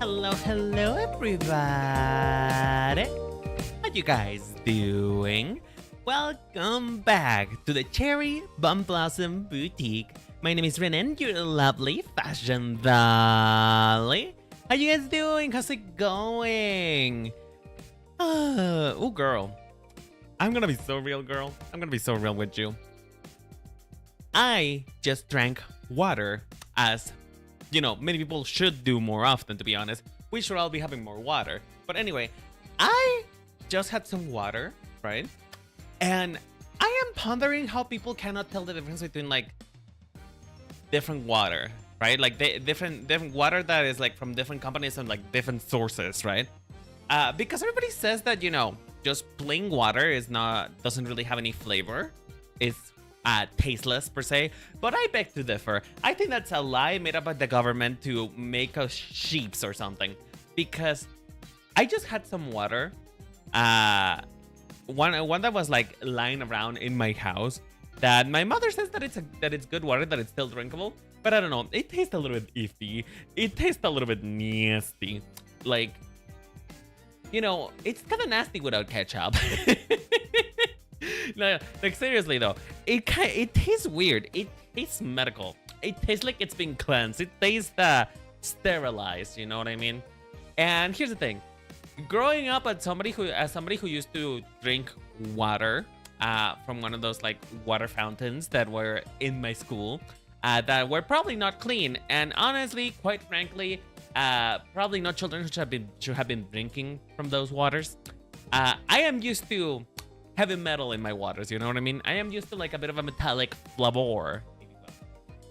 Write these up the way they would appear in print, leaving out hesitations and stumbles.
Hello, everybody. How you guys doing? Welcome back to the Cherry Bum Blossom Boutique. My name is Renan, your lovely fashion dolly. How you guys doing? How's it going? Oh, girl. I'm gonna be so real, girl. I'm gonna be so real with you. I just drank water, as you know, many people should do more often, to be honest. We should all be having more water. But anyway, I just had some water, right? And I am pondering how people cannot tell the difference between like different water, right? Like different water that is like from different companies and like different sources, right? Because everybody says that, you know, just plain water doesn't really have any flavor. It's tasteless per se, but I beg to differ. I think that's a lie made up by the government to make us sheeps or something. Because I just had some water, one that was like lying around in my house. That my mother says that it's good water, that it's still drinkable. But I don't know. It tastes a little bit iffy. It tastes a little bit nasty. Like, you know, it's kind of nasty without ketchup. No, like seriously though, it tastes weird. It tastes medical. It tastes like it's been cleansed. It tastes sterilized. You know what I mean? And here's the thing: growing up as somebody who used to drink water from one of those like water fountains that were in my school, that were probably not clean, and honestly, quite frankly, probably not children should have been drinking from those waters. I am used to heavy metal in my waters, you know what I mean? I am used to like a bit of a metallic flavor.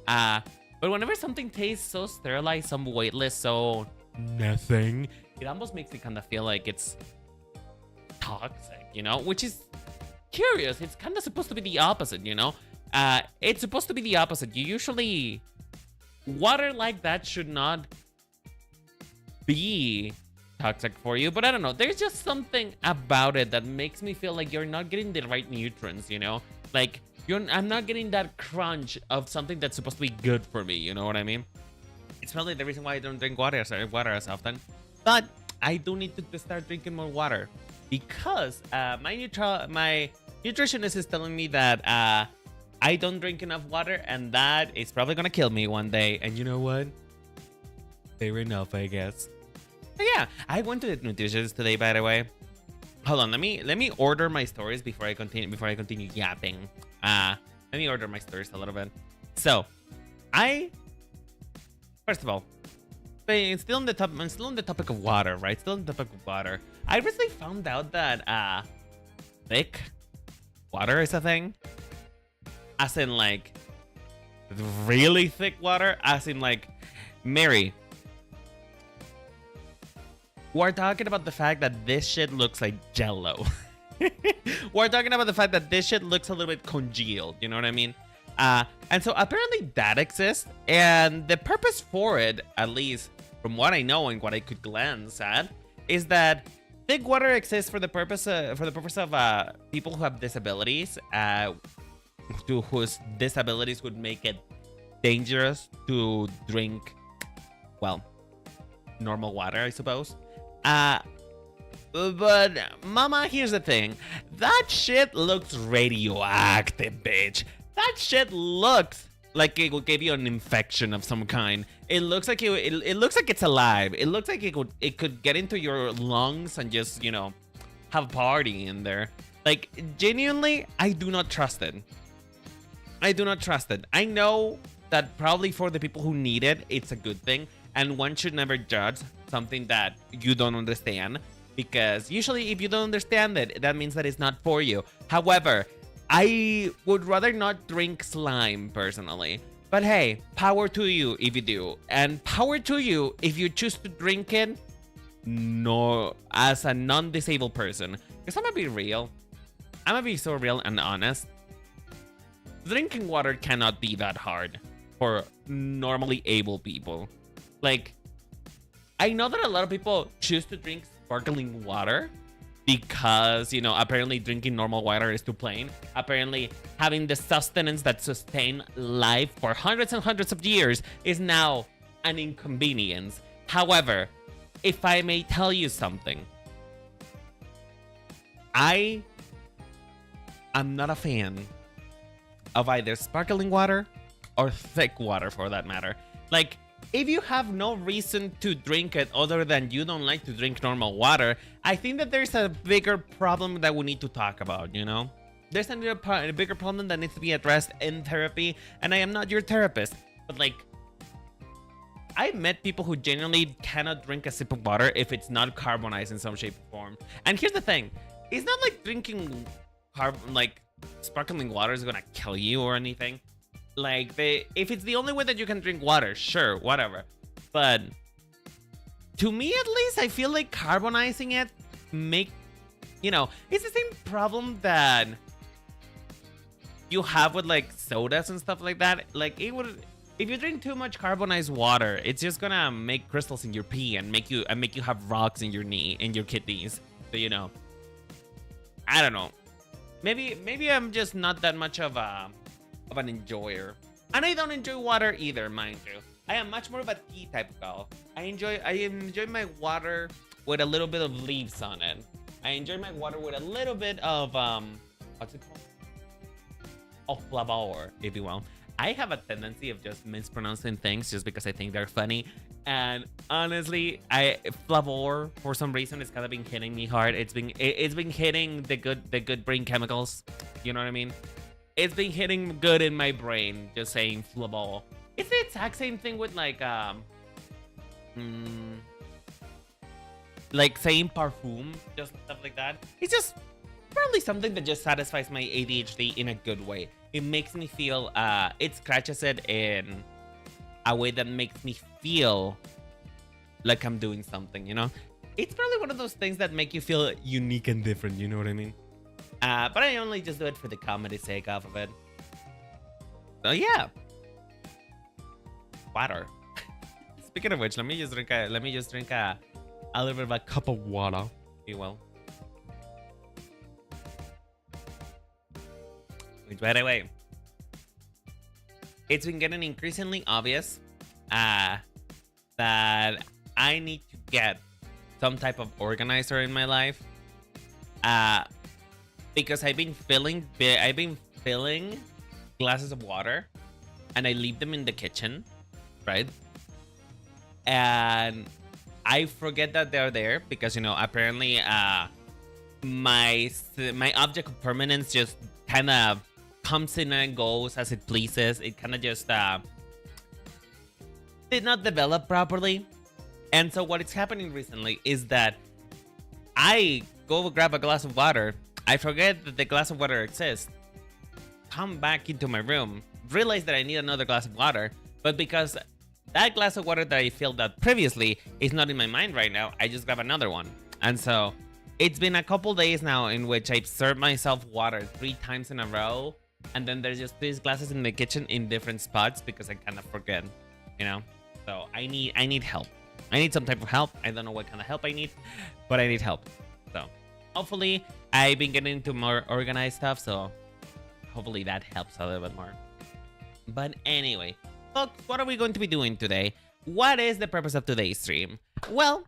But whenever something tastes so sterilized, so weightless, so nothing, it almost makes me kind of feel like it's toxic, you know? Which is curious. It's kind of supposed to be the opposite, you know? It's supposed to be the opposite. Water like that should not be toxic for you, but I don't know, there's just something about it that makes me feel like you're not getting the right nutrients, you know, like I'm not getting that crunch of something that's supposed to be good for me, you know what I mean? It's probably the reason why I don't drink water as often, but I do need to start drinking more water because my nutritionist is telling me that I don't drink enough water, and that is probably gonna kill me one day. And you know what, fair enough, I guess. Yeah, I went to the nutritionist today, by the way. Hold on, let me order my stories before I continue yapping. Let me order my stories a little bit. So, first of all, still on the topic of water, right? Still on the topic of water. I recently found out that thick water is a thing. As in like really thick water, as in like Mary. We're talking about the fact that this shit looks like Jello. We're talking about the fact that this shit looks a little bit congealed. You know what I mean? And so apparently that exists, and the purpose for it, at least from what I know and what I could glance at, is that thick water exists for the purpose of people who have disabilities, whose disabilities would make it dangerous to drink, well, normal water, I suppose. But mama, here's the thing. That shit looks radioactive, bitch. That shit looks like it will give you an infection of some kind. It looks like it looks like it's alive. It looks like it could get into your lungs and just, you know, have a party in there. Like, genuinely, I do not trust it. I do not trust it. I know that probably for the people who need it, it's a good thing. And one should never judge something that you don't understand, because usually if you don't understand it, that means that it's not for you. However, I would rather not drink slime personally. But hey, power to you if you do. And power to you if you choose to drink it as a non-disabled person. Because I'm gonna be real. I'm gonna be so real and honest. Drinking water cannot be that hard for normally able people. Like, I know that a lot of people choose to drink sparkling water because, you know, apparently drinking normal water is too plain. Apparently having the sustenance that sustain life for hundreds and hundreds of years is now an inconvenience. However, if I may tell you something, I am not a fan of either sparkling water or thick water for that matter. Like, if you have no reason to drink it other than you don't like to drink normal water, I think that there's a bigger problem that we need to talk about, you know? There's a bigger problem that needs to be addressed in therapy, and I am not your therapist, but like, I've met people who genuinely cannot drink a sip of water if it's not carbonized in some shape or form. And here's the thing, it's not like drinking sparkling water is gonna kill you or anything. Like, if it's the only way that you can drink water, sure, whatever. But to me, at least, I feel like carbonizing it it's the same problem that you have with like sodas and stuff like that. Like, it would, if you drink too much carbonized water, it's just gonna make crystals in your pee and make you have rocks in your kidneys. So I don't know. Maybe I'm just not that much of an enjoyer. And I don't enjoy water either, mind you. I am much more of a tea type of girl. I enjoy my water with a little bit of leaves on it. I enjoy my water with a little bit of what's it called? Of flavor, if you will. I have a tendency of just mispronouncing things just because I think they're funny. And honestly, flavor for some reason it's kind of been hitting me hard. It's been hitting the good brain chemicals. You know what I mean? It's been hitting good in my brain, just saying flavor. It's the exact same thing with like saying parfum, just stuff like that. It's just probably something that just satisfies my ADHD in a good way. It makes me feel, it scratches it in a way that makes me feel like I'm doing something, you know? It's probably one of those things that make you feel unique and different, you know what I mean? But I only just do it for the comedy sake off of it. So yeah. Water. Speaking of which, let me just drink a little bit of a cup of water, if you will. Which, by the way, it's been getting increasingly obvious that I need to get some type of organizer in my life. Because I've been filling glasses of water and I leave them in the kitchen, right? And I forget that they're there because, apparently my object of permanence just kind of comes in and goes as it pleases. It kind of just did not develop properly. And so what is happening recently is that I go grab a glass of water, I forget that the glass of water exists, come back into my room, realize that I need another glass of water, but because that glass of water that I filled up previously is not in my mind right now, I just grab another one. And so it's been a couple days now in which I've served myself water 3 times in a row, and then there's just these glasses in the kitchen in different spots because I kind of forget, So I need help. I need some type of help. I don't know what kind of help I need, but I need help. So hopefully I've been getting into more organized stuff, so hopefully that helps a little bit more. But anyway, folks, what are we going to be doing today? What is the purpose of today's stream? Well,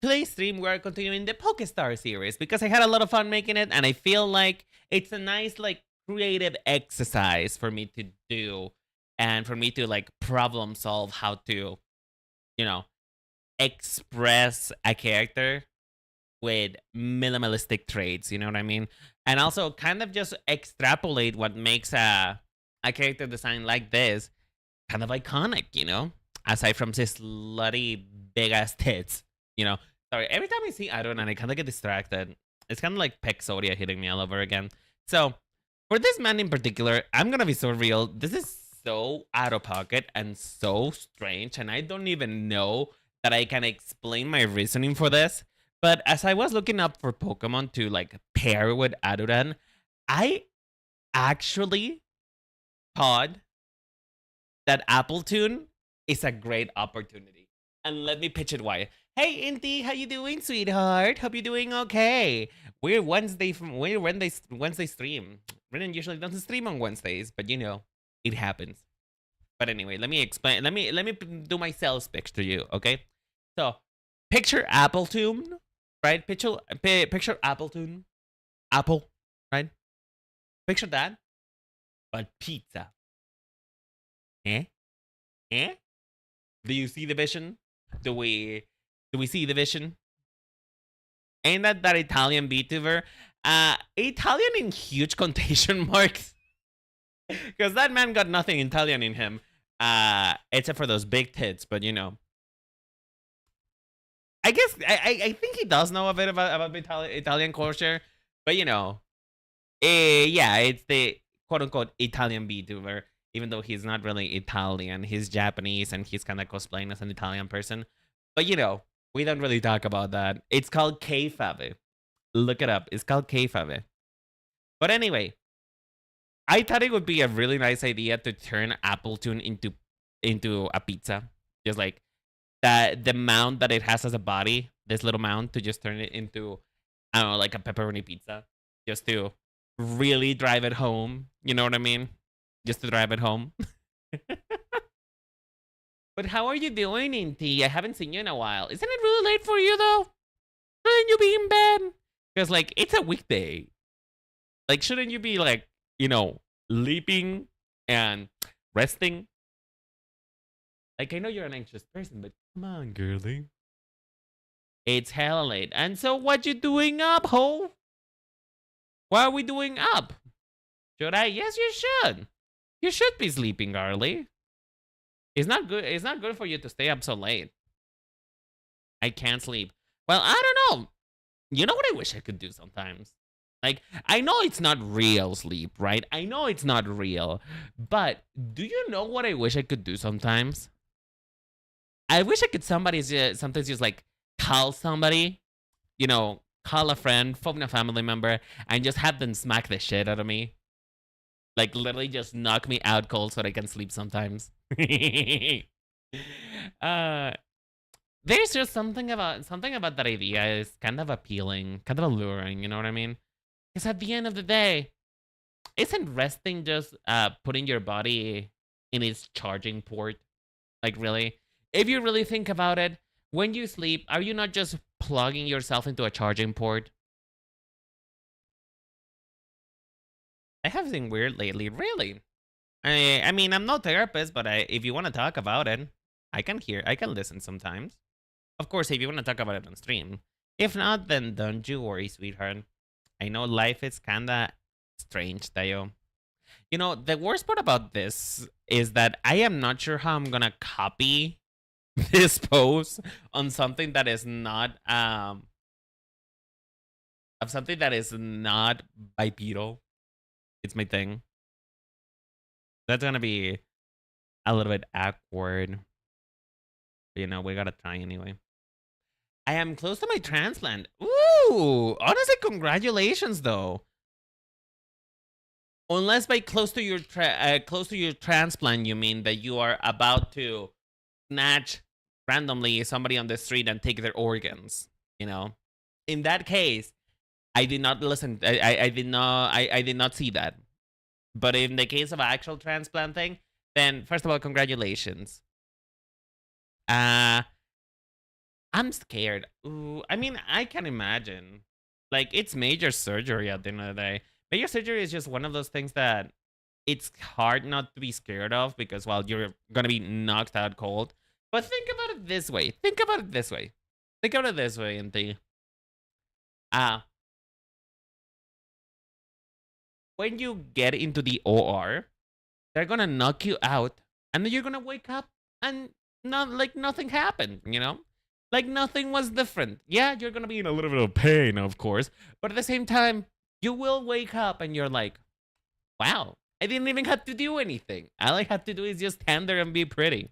today's stream, we're continuing the HOLOSTARS series because I had a lot of fun making it, and I feel like it's a nice, creative exercise for me to do and for me to, problem solve how to, express a character with minimalistic traits, you know what I mean? And also kind of just extrapolate what makes a character design like this kind of iconic, aside from this slutty big ass tits, Sorry, every time I see Adon and I kind of get distracted, it's kind of like Pexodia hitting me all over again. So for this man in particular, I'm gonna be so real. This is so out of pocket and so strange, and I don't even know that I can explain my reasoning for this. But as I was looking up for Pokemon to pair with Adoran, I actually thought that Appletoon is a great opportunity. And let me pitch it why. Hey Inti, how you doing, sweetheart? Hope you're doing okay. We're Wednesday stream. Renan usually doesn't stream on Wednesdays, but it happens. But anyway, let me explain. Let me do my sales pitch to you, okay? So Picture Appletune, right? Picture Appletune, Apple, right? Picture that, but pizza. Eh? Eh? Do you see the vision? Do we see the vision? Ain't that Italian Vtuber? Italian in huge quotation marks. Because that man got nothing Italian in him. Except for those big tits, but you know. I guess I think he does know a bit about Italian culture, but you know, yeah, it's the quote unquote Italian Vtuber, even though he's not really Italian, he's Japanese and he's kind of cosplaying as an Italian person. But you know, we don't really talk about that. It's called kayfabe. Look it up. It's called kayfabe. But anyway, I thought it would be a really nice idea to turn Appletune into a pizza, just like that the mount that it has as a body, this little mount, to just turn it into, I don't know, like a pepperoni pizza, just to really drive it home. You know what I mean? Just to drive it home. But how are you doing, Inti? I haven't seen you in a while. Isn't it really late for you though? Shouldn't you be in bed? Because like it's a weekday. Like shouldn't you be like, you know, sleeping and resting? Like I know you're an anxious person, but come on, girly. It's hella late. And so what you doing up, ho? What are we doing up? Should I? Yes, you should. You should be sleeping early. It's not good. It's not good for you to stay up so late. I can't sleep. Well, I don't know. You know what I wish I could do sometimes? Like, I know it's not real sleep, right? I know it's not real. But do you know what I wish I could do sometimes? I wish I could sometimes just like call somebody, you know, call a friend, phone a family member, and just have them smack the shit out of me. Like literally just knock me out cold so that I can sleep sometimes. There's just something about that idea is kind of appealing, kind of alluring, you know what I mean? Because at the end of the day, isn't resting just putting your body in its charging port? Like really? If you really think about it, when you sleep, are you not just plugging yourself into a charging port? I have been weird lately, really. I mean, I'm no therapist, but if you want to talk about it, I can listen sometimes. Of course, if you want to talk about it on stream. If not, then don't you worry, sweetheart. I know life is kinda strange, Tayo. You know, the worst part about this is that I am not sure how I'm gonna copy this pose on something that is not bipedal. It's my thing. That's gonna be a little bit awkward. But, you know, we gotta try anyway. I am close to my transplant. Ooh, honestly, congratulations though. Unless by close to your transplant you mean that you are about to snatch randomly somebody on the street and take their organs, you know. In that case, I did not listen. I did not see that. But in the case of actual transplanting, then first of all, congratulations. I'm scared. Ooh, I mean, I can imagine. Like, it's major surgery at the end of the day. Major surgery is just one of those things that it's hard not to be scared of because, well, you're gonna be knocked out cold. But think about it this way. Think about it this way, and think. When you get into the OR, they're gonna knock you out, and then you're gonna wake up and not like nothing happened, you know? Like nothing was different. Yeah, you're gonna be in a little bit of pain, of course, but at the same time, you will wake up and you're like, wow, I didn't even have to do anything. All I had to do is just stand there and be pretty.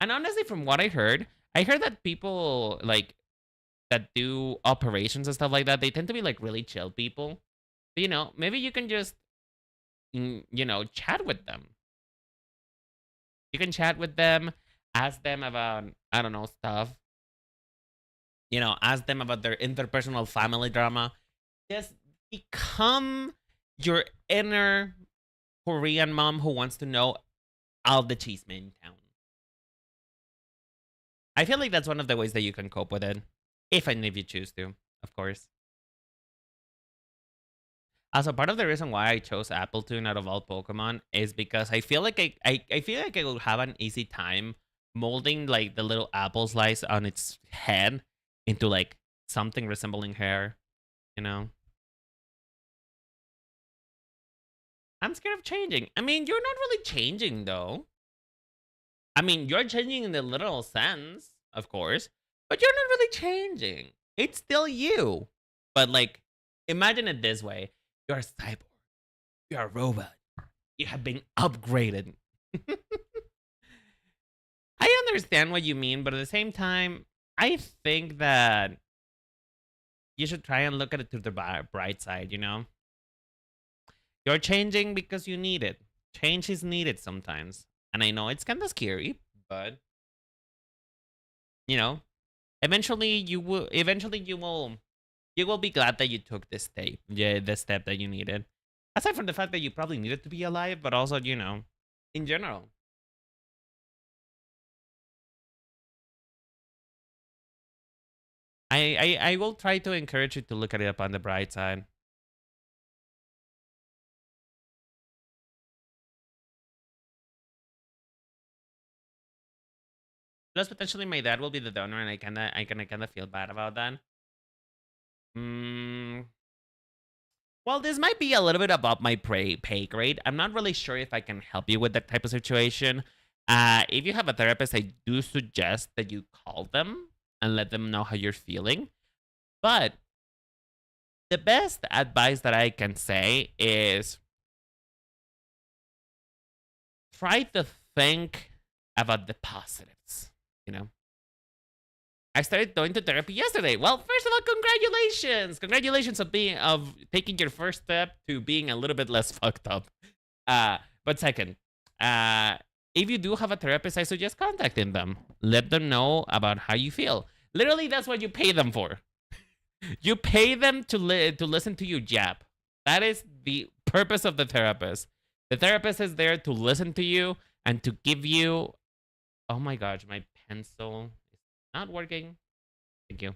And honestly, from what I heard that people like that do operations and stuff like that, they tend to be like really chill people. But, you know, maybe you can just, you know, chat with them. You can chat with them, ask them about, I don't know, stuff. You know, ask them about their interpersonal family drama. Just become your inner Korean mom who wants to know all the chisme in town. I feel like that's one of the ways that you can cope with it. If and if you choose to, of course. Also, part of the reason why I chose Appletoon out of all Pokemon is because I feel like I feel like I will have an easy time molding like the little apple slice on its head into like something resembling hair, you know? I'm scared of changing. I mean, you're not really changing though. I mean, you're changing in the literal sense, of course, but you're not really changing. It's still you. But like, imagine it this way. You're a cyborg. You're a robot. You have been upgraded. I understand what you mean, but at the same time, I think that you should try and look at it to the bright side, you know? You're changing because you need it. Change is needed sometimes. And I know it's kind of scary, but you know, eventually you will be glad that you took this step. Yeah, the step that you needed. Aside from the fact that you probably needed to be alive, but also, you know, in general. I will try to encourage you to look at it up on the bright side. Plus, potentially, my dad will be the donor, and I kinda feel bad about that. Well, this might be a little bit above my pay grade. I'm not really sure if I can help you with that type of situation. If you have a therapist, I do suggest that you call them and let them know how you're feeling. But the best advice that I can say is try to think about the positives, you know? I started going to therapy yesterday. Well, first of all, congratulations! Congratulations of taking your first step to being a little bit less fucked up. But second, if you do have a therapist, I suggest contacting them. Let them know about how you feel. Literally, that's what you pay them for. You pay them to listen to you jab. That is the purpose of the therapist. The therapist is there to listen to you and to give you. Oh my gosh, my pencil is not working. Thank you.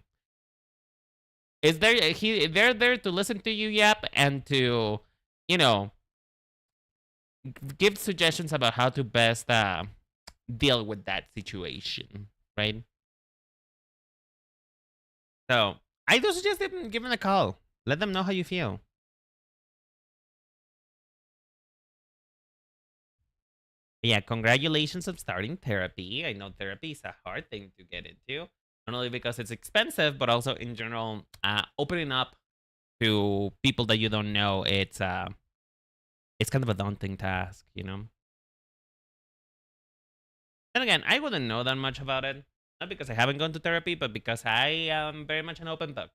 They're there to listen to you yap and to, you know, give suggestions about how to best deal with that situation, right? So I do suggest give them a call. Let them know how you feel. Yeah, congratulations on starting therapy. I know therapy is a hard thing to get into, not only because it's expensive, but also in general, opening up to people that you don't know. It's kind of a daunting task, you know. And again, I wouldn't know that much about it, not because I haven't gone to therapy, but because I am very much an open book.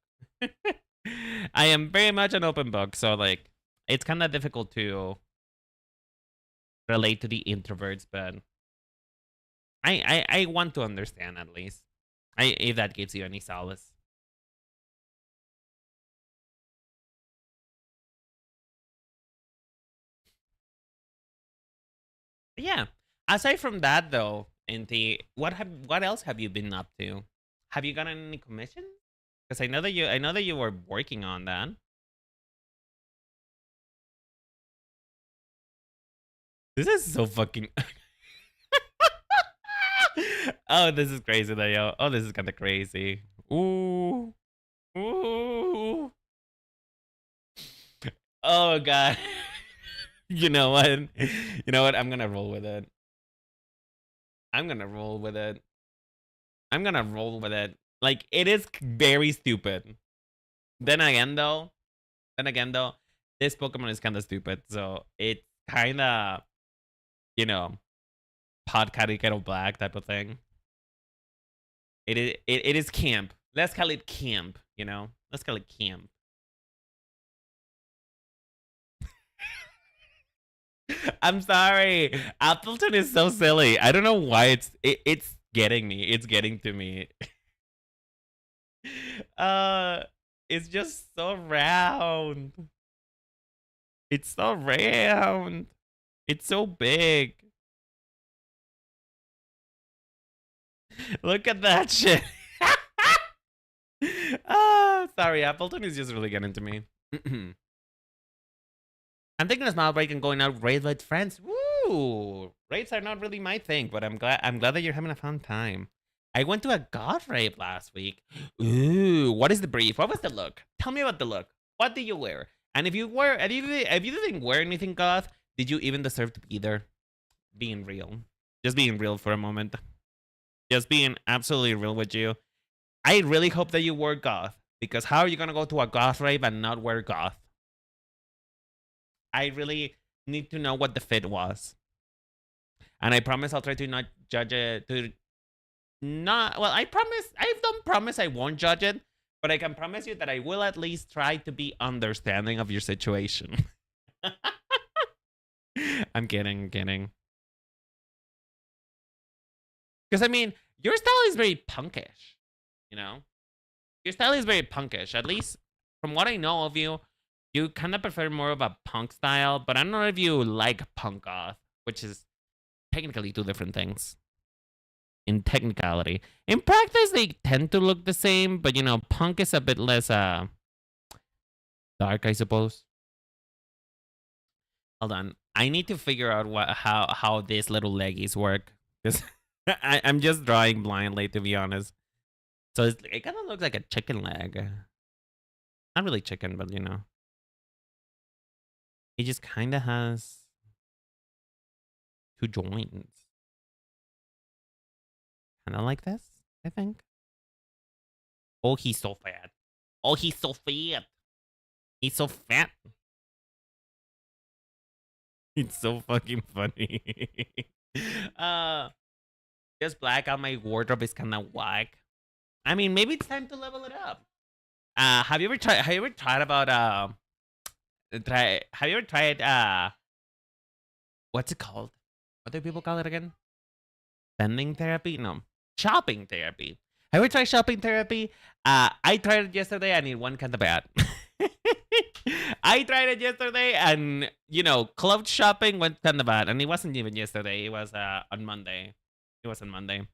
I am very much an open book, so like it's kind of difficult to relate to the introverts, but I want to understand at least. If that gives you any solace. Yeah. Aside from that though, Inti, what else have you been up to? Have you gotten any commissions? Because I know that you were working on that. This is so fucking oh, this is crazy though, yo. Oh, this is kinda crazy. Ooh. Ooh. Oh god. You know what? You know what? I'm gonna roll with it. I'm gonna roll with it. I'm gonna roll with it. Like it is very stupid. Then again though, this Pokemon is kinda stupid. So it's kinda, you know, pot catty kettle black type of thing. It is camp. Let's call it camp, you know? Let's call it camp. I'm sorry. Appleton is so silly. I don't know why it's getting me. It's getting to me. uh it's just so round. It's so round. It's so big. Look at that shit. Sorry, Appleton is just really getting to me. I'm taking a small break and going out raid with friends. Woo! Raids are not really my thing, but I'm glad that you're having a fun time. I went to a goth raid last week. Ooh, what is the brief? What was the look? Tell me about the look. What did you wear? And if you didn't wear anything goth, did you even deserve to be there? Being real. Just being real for a moment. Just being absolutely real with you. I really hope that you wore goth. Because how are you gonna go to a goth rave and not wear goth? I really need to know what the fit was. And I promise I'll try to not judge it. I don't promise I won't judge it. But I can promise you that I will at least try to be understanding of your situation. I'm kidding. Because, I mean, your style is very punkish, you know? Your style is very punkish. At least, from what I know of you, you kind of prefer more of a punk style. But I don't know if you like punk goth, which is technically two different things. In technicality. In practice, they tend to look the same. But, you know, punk is a bit less dark, I suppose. Hold on. I need to figure out how these little leggies work. Because I'm just drawing blindly, to be honest. So it kind of looks like a chicken leg. Not really chicken, but you know. It just kind of has two joints. Kind of like this, I think. Oh, he's so fat. Oh, he's so fat. He's so fat. It's so fucking funny. Just black out my wardrobe is kind of whack. I mean, maybe it's time to level it up. Have you ever tried what's it called? What do people call it again? Spending therapy? No. Shopping therapy. Have you tried shopping therapy? I tried it yesterday and it went kind of bad. I tried it yesterday and, you know, clothes shopping went kind of bad. And it wasn't even yesterday. It was on Monday. It was on Monday.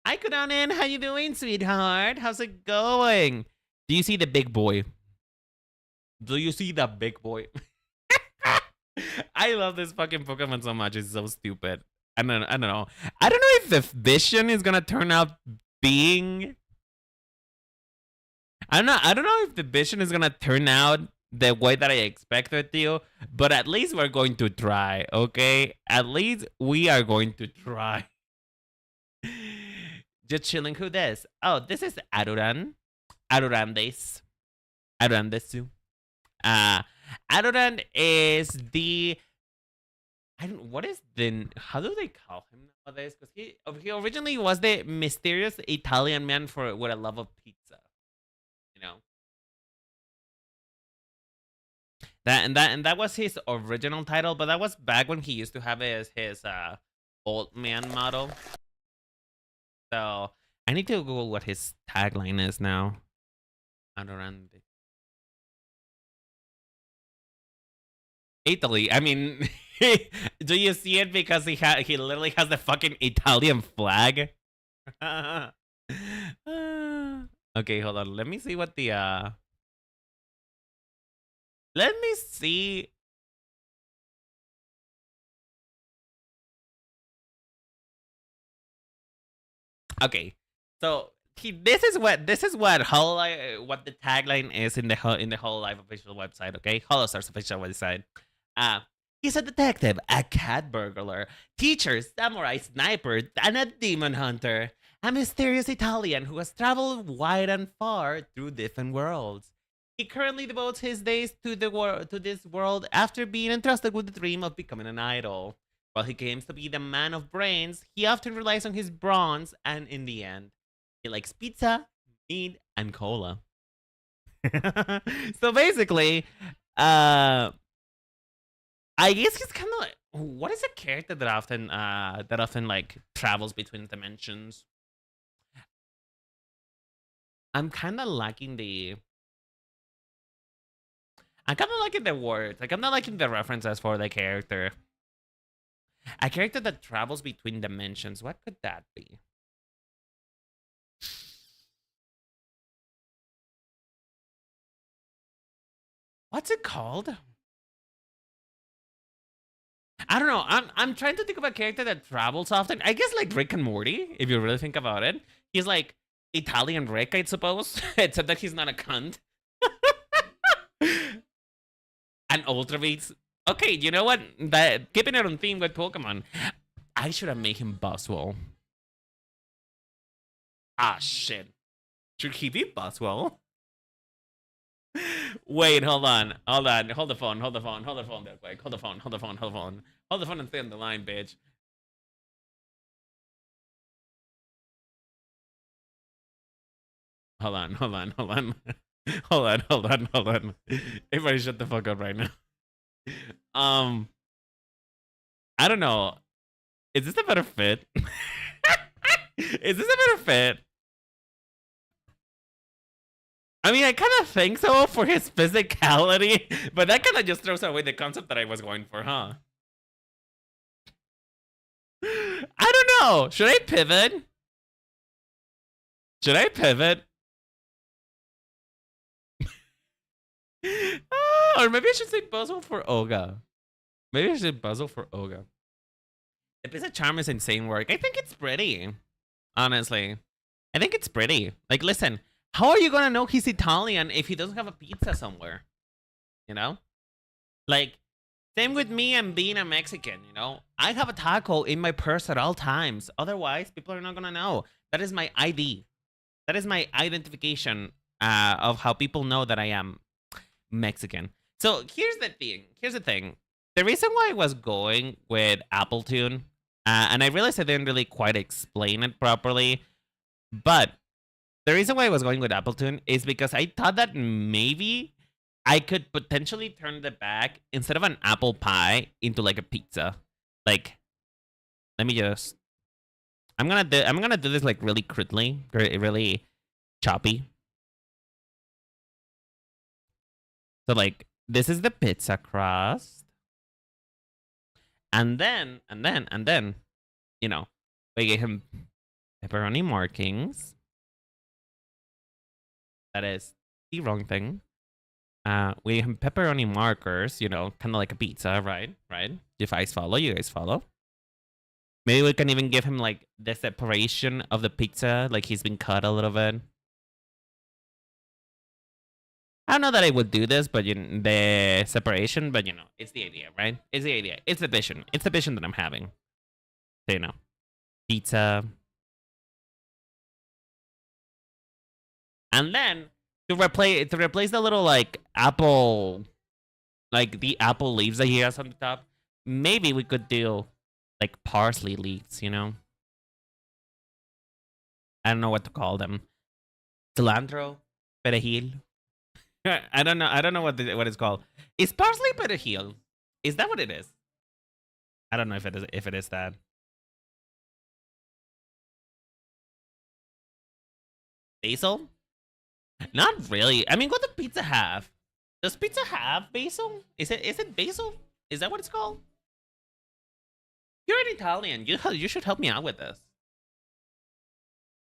Hi, Kudanin. How you doing, sweetheart? How's it going? Do you see the big boy? Do you see the big boy? I love this fucking Pokemon so much. It's so stupid. I don't know. I don't know if the vision is gonna turn out being. I don't know if the vision is gonna turn out the way that I expected to, but at least we're going to try, okay? At least we are going to try. Just chilling. Who this? Oh, this is Aruran. Arurandesu. Aruran is the. What is the. How do they call him nowadays? Because he originally was the mysterious Italian man with a love of pizza. You know? That was his original title, but that was back when he used to have his old man model. So I need to Google what his tagline is now. Adorante. Italy. I mean, do you see it? Because he literally has the fucking Italian flag. Okay, hold on. Let me see what the Let me see. Okay, so this is what the tagline is in the Hololive official website. Okay, HOLOSTARS official website. He's a detective, a cat burglar, teacher, samurai, sniper, and a demon hunter. A mysterious Italian who has traveled wide and far through different worlds. He currently devotes his days to this world after being entrusted with the dream of becoming an idol. While he claims to be the man of brains, he often relies on his brains, and in the end, he likes pizza, meat, and cola. So basically, I guess he's kind of like, what is a character that often like travels between dimensions? I'm kind of liking the. I'm kind of liking the words. Like, I'm not liking the references for the character. A character that travels between dimensions. What could that be? What's it called? I don't know. I'm trying to think of a character that travels often. I guess like Rick and Morty, if you really think about it. He's like Italian Rick, I suppose. Except that he's not a cunt. And Ultra Beats. Okay, you know what? That keeping it on theme with Pokemon. I should have made him Boswell. Ah shit. Should he be Boswell? Wait, hold on. Hold the phone real quick. Hold the phone and stay on the line, bitch. Hold on. hold on. Everybody shut the fuck up right now. I don't know. Is this a better fit? Is this a better fit? I mean, I kind of think so for his physicality, but that kind of just throws away the concept that I was going for, huh? I don't know. Should I pivot? Or maybe I should say puzzle for Olga. Maybe I should puzzle for Olga. The Pizza Charm is insane work. I think it's pretty. Honestly. I think it's pretty. Like, listen. How are you gonna know he's Italian if he doesn't have a pizza somewhere? You know? Like, same with me and being a Mexican, you know? I have a taco in my purse at all times. Otherwise, people are not gonna know. That is my ID. That is my identification of how people know that I am Mexican. So here's the thing. The reason why I was going with Appletune, and I realized I didn't really quite explain it properly, but the reason why I was going with Appletune is because I thought that maybe I could potentially turn the bag instead of an apple pie into like a pizza. Like, let me just. I'm gonna do this like really crudely, really choppy. So like, this is the pizza crust, and then, you know, we gave him pepperoni markings. That is the wrong thing. We have pepperoni markers, you know, kind of like a pizza, right? Right? You guys follow. Maybe we can even give him like the separation of the pizza, like he's been cut a little bit. I don't know that I would do this, but the separation, but you know, it's the idea, right? It's the idea. It's the vision. It's the vision that I'm having. So, you know, pizza. And then to replace the little like apple, like the apple leaves that he has on the top, maybe we could do like parsley leaves, you know? I don't know what to call them. Cilantro, perejil. I don't know what it's called. Is parsley perejil? Is that what it is? I don't know if it is that. Basil? Not really. I mean, what does pizza have? Does pizza have basil? Is it basil? Is that what it's called? You're an Italian. You should help me out with this.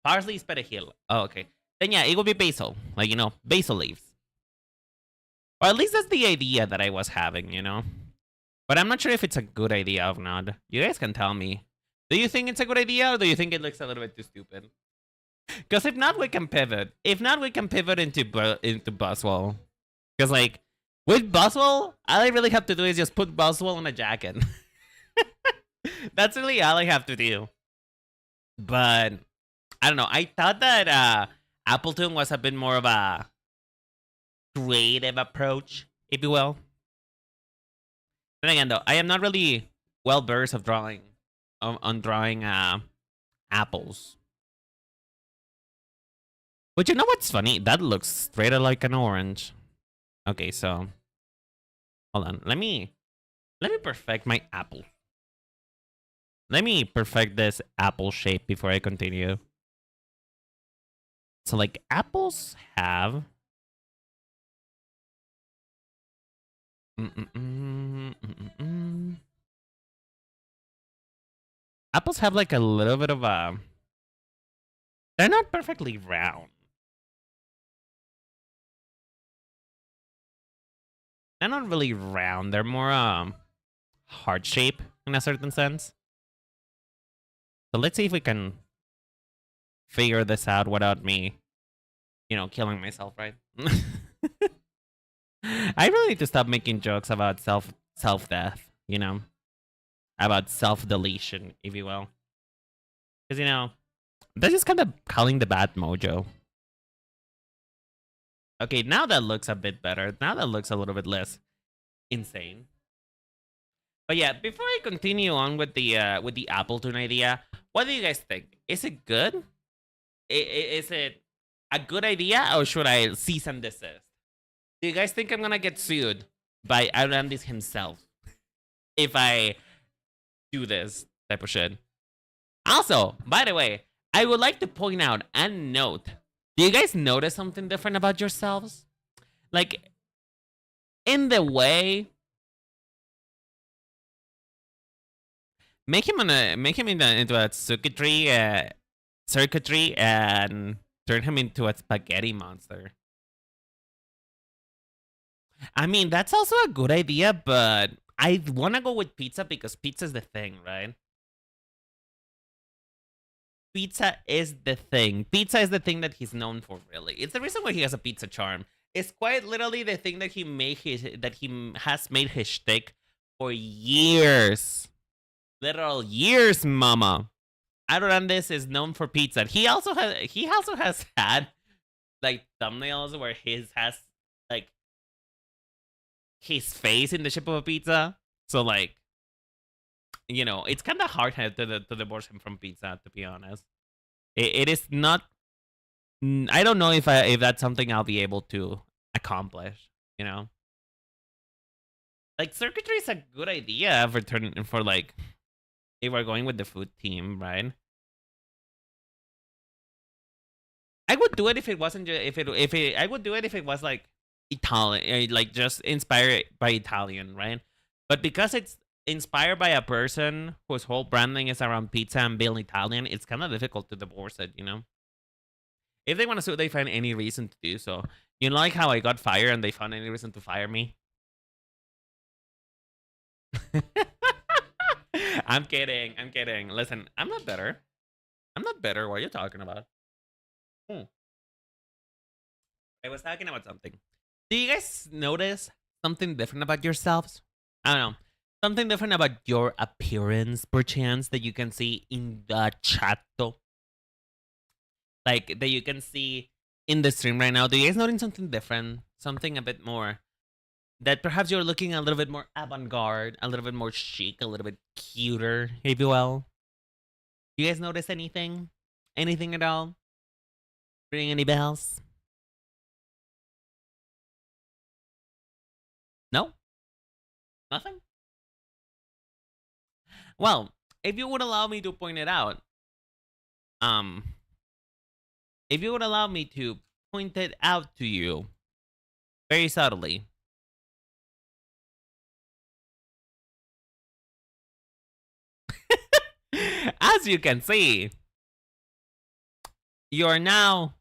Parsley is perejil. Oh, okay. Then yeah, it will be basil. Like, you know, basil leaves. Or at least that's the idea that I was having, you know? But I'm not sure if it's a good idea or not. You guys can tell me. Do you think it's a good idea, or do you think it looks a little bit too stupid? Because if not, we can pivot. If not, we can pivot into Boswell. Because, like, with Boswell, all I really have to do is just put Boswell on a jacket. That's really all I have to do. But, I don't know. I thought that Appletune was a bit more of a creative approach, if you will. Then again, though, I am not really well-versed of drawing, on drawing apples. But you know what's funny? That looks straight up like an orange. Okay, so hold on. Let me perfect my apple. Let me perfect this apple shape before I continue. So like apples have apples have like a little bit of a, they're not perfectly round. they're not really round. They're more heart shape in a certain sense. So let's see if we can figure this out without me, you know, killing myself, right? I really need to stop making jokes about self death, you know, about self deletion, if you will, because you know that's just kind of calling the bad mojo. Okay, now that looks a bit better. Now that looks a little bit less insane. But yeah, before I continue on with the Appleton idea, what do you guys think? Is it good? Is it a good idea, or should I cease and desist? Do you guys think I'm gonna get sued by Arandis himself if I do this type of shit? Also, by the way, I would like to point out and note, do you guys notice something different about yourselves? Like, in the way, make him into a circuitry and turn him into a spaghetti monster. I mean, that's also a good idea, but I want to go with pizza because pizza's the thing, right? Pizza is the thing. Pizza is the thing that he's known for, really. It's the reason why he has a pizza charm. It's quite literally the thing that he has made his shtick for years. Literal years, mama. Adorandes is known for pizza. He also has had like thumbnails where his has like his face in the shape of a pizza. So like, you know, it's kind of hard to divorce him from pizza, to be honest. It is not. I don't know if that's something I'll be able to accomplish. You know, like circuitry is a good idea for like if we're going with the food team, right? I would do it if it wasn't I would do it if it was like Italian, like just inspired by Italian, right? But because it's inspired by a person whose whole branding is around pizza and being Italian, it's kind of difficult to divorce it, you know? If they want to sue, they find any reason to do so. You know, like how I got fired and they found any reason to fire me? I'm kidding. I'm kidding. Listen, I'm not better. I'm not better. What are you talking about? I was talking about something. Do you guys notice something different about yourselves? I don't know. Something different about your appearance, perchance, that you can see in the chat, though? Like, that you can see in the stream right now. Do you guys notice something different? Something a bit more... that perhaps you're looking a little bit more avant-garde, a little bit more chic, a little bit cuter, if you will? Do you guys notice anything? Anything at all? Ring any bells? No? Nothing? Well, if you would allow me to point it out, if you would allow me to point it out to you very subtly. As you can see, you're now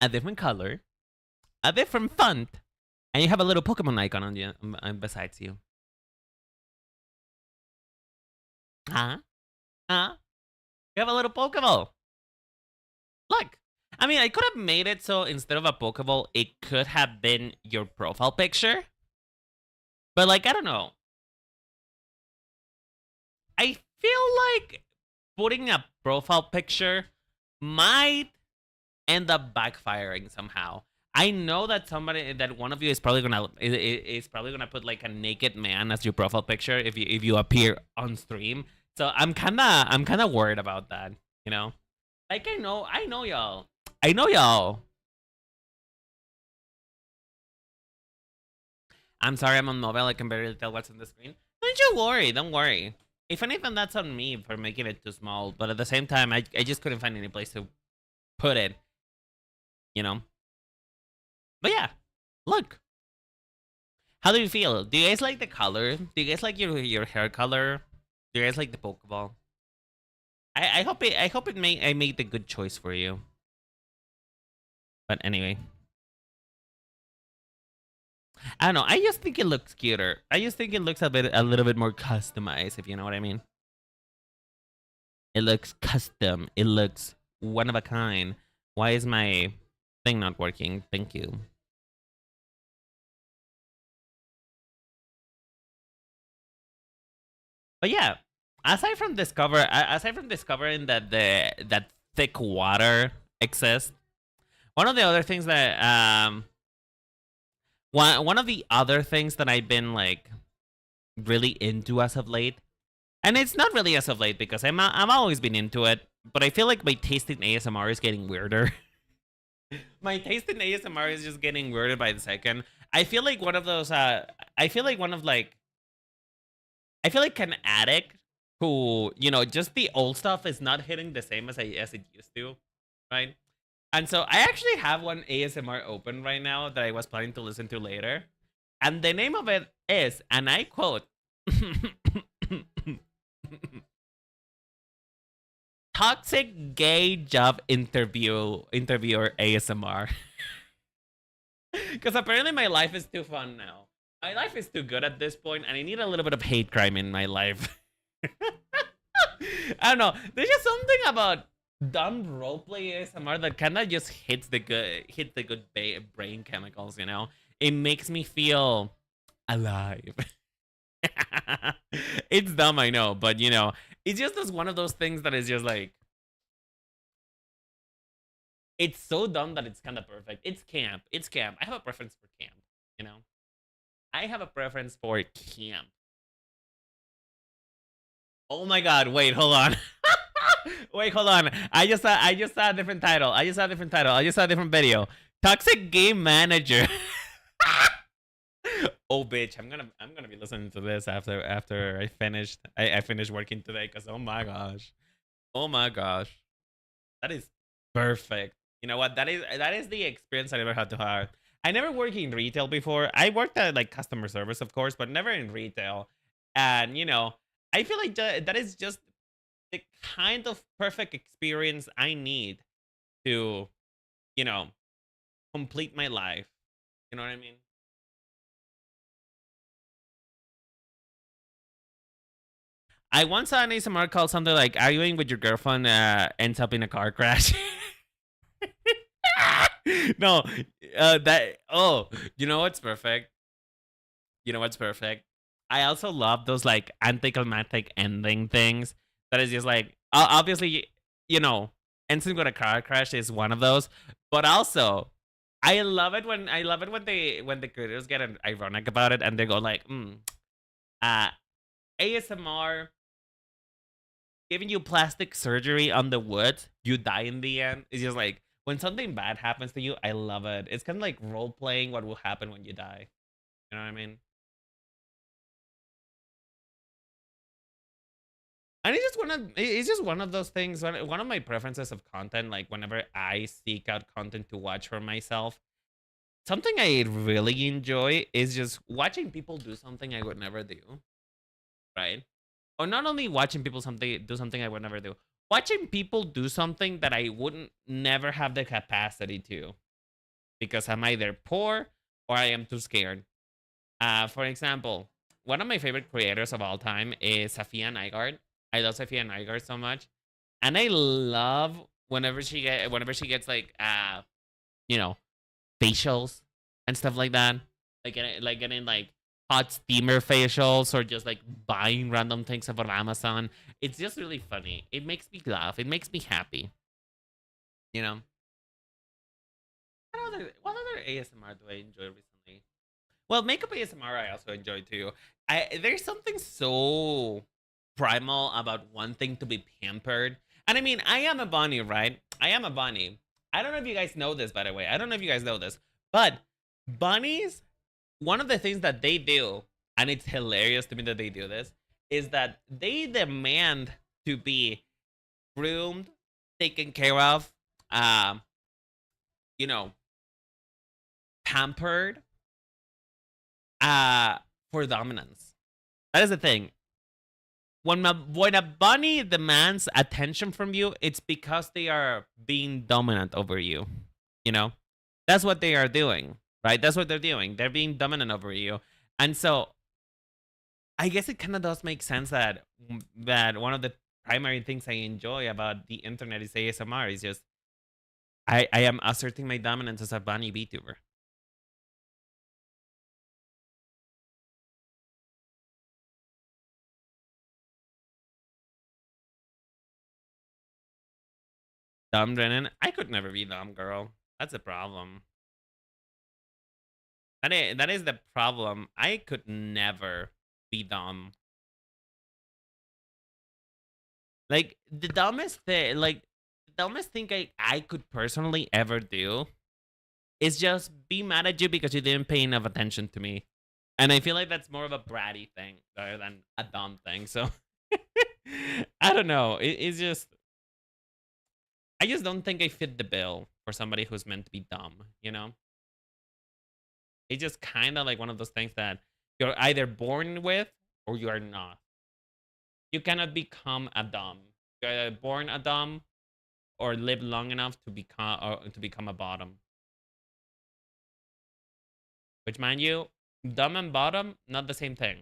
a different color, a different font, and you have a little Pokemon icon on you besides you. Huh? Huh? You have a little Pokeball. Look. I mean, I could have made it so instead of a Pokeball, it could have been your profile picture. But, like, I don't know. I feel like putting a profile picture might end up backfiring somehow. I know that one of you is probably gonna put like a naked man as your profile picture if you appear on stream. So I'm kinda worried about that, you know? Like I know y'all. I know y'all. I'm sorry, I'm on mobile. I can barely tell what's on the screen. Don't you worry. Don't worry. If anything, that's on me for making it too small. But at the same time, I just couldn't find any place to put it. You know? But yeah. Look. How do you feel? Do you guys like the color? Do you guys like your hair color? Do you guys like the Pokeball? I hope I made the good choice for you. But anyway. I don't know. I just think it looks cuter. I just think it looks a little bit more customized, if you know what I mean. It looks custom. It looks one of a kind. Why is my thing not working? Thank you. But yeah, aside from discovering that that thick water exists, one of the other things that one of the other things that I've been like really into as of late, and it's not really as of late because I'm always been into it, but I feel like my taste in ASMR is getting weirder. My taste in ASMR is just getting weirder by the second. I feel like one of those. I feel like one of like. I feel like an addict who, you know, just the old stuff is not hitting the same as it used to, right? And so I actually have one ASMR open right now that I was planning to listen to later. And the name of it is, and I quote, Toxic Gay Job Interviewer ASMR. Because apparently my life is too fun now. My life is too good at this point, and I need a little bit of hate crime in my life. I don't know. There's just something about dumb roleplay ASMR that kind of just hits the good brain chemicals. You know, it makes me feel alive. It's dumb, I know, but you know, it's just as one of those things that is just like, it's so dumb that it's kind of perfect. It's camp. It's camp. I have a preference for camp. You know. I have a preference for camp. Oh my god, wait, hold on. Wait, hold on. I just saw a different title. I just saw a different video. Toxic Game Manager. Oh bitch, I'm gonna be listening to this after I finished working today, cause oh my gosh. Oh my gosh. That is perfect. You know what? That is the experience I never had to have. I never worked in retail before. I worked at like customer service, of course, but never in retail. And you know, I feel like that is just the kind of perfect experience I need to, you know, complete my life. You know what I mean? I once saw an ASMR called something like arguing with your girlfriend ends up in a car crash. No, you know what's perfect? You know what's perfect? I also love those like anticlimactic ending things. That is just like obviously, you know, ending with a car crash is one of those. But also, I love it when the creators get ironic about it and they go like, ASMR giving you plastic surgery on the wood, you die in the end. It's just like when something bad happens to you, I love it. It's kind of like role playing what will happen when you die. You know what I mean? And it's just one of those things. One of my preferences of content, like whenever I seek out content to watch for myself, something I really enjoy is just watching people do something I would never do. Right? Or not only watching people do something I would never do, watching people do something that I wouldn't never have the capacity to, because I'm either poor or I am too scared. For example, one of my favorite creators of all time is Safia Nygaard. I love Safia Nygaard so much, and I love whenever she gets like you know, facials and stuff like that, like getting like hot steamer facials or just like buying random things off of Amazon. It's just really funny. It makes me laugh. It makes me happy. You know. What other ASMR do I enjoy recently? Well, makeup ASMR I also enjoy too. There's something so primal about wanting to be pampered. And I mean, I am a bunny, right? I am a bunny. I don't know if you guys know this, by the way. I don't know if you guys know this, but bunnies, one of the things that they do, and it's hilarious to me that they do this, is that they demand to be groomed, taken care of, you know, pampered, for dominance. That is the thing. When a bunny demands attention from you, it's because they are being dominant over you. You know, that's what they are doing. right? That's what they're doing. They're being dominant over you. And so I guess it kind of does make sense that one of the primary things I enjoy about the internet is ASMR. Is just I am asserting my dominance as a bunny VTuber. Dumb Drennan? I could never be dumb, girl. That's a problem. That is the problem. I could never be dumb. Like the dumbest thing, I could personally ever do is just be mad at you because you didn't pay enough attention to me. And I feel like that's more of a bratty thing rather than a dumb thing. So I don't know. It's just I just don't think I fit the bill for somebody who's meant to be dumb, you know? It's just kind of like one of those things that you're either born with or you are not. You cannot become a dumb. You're either born a dumb or live long enough to become a bottom. Which, mind you, dumb and bottom, not the same thing.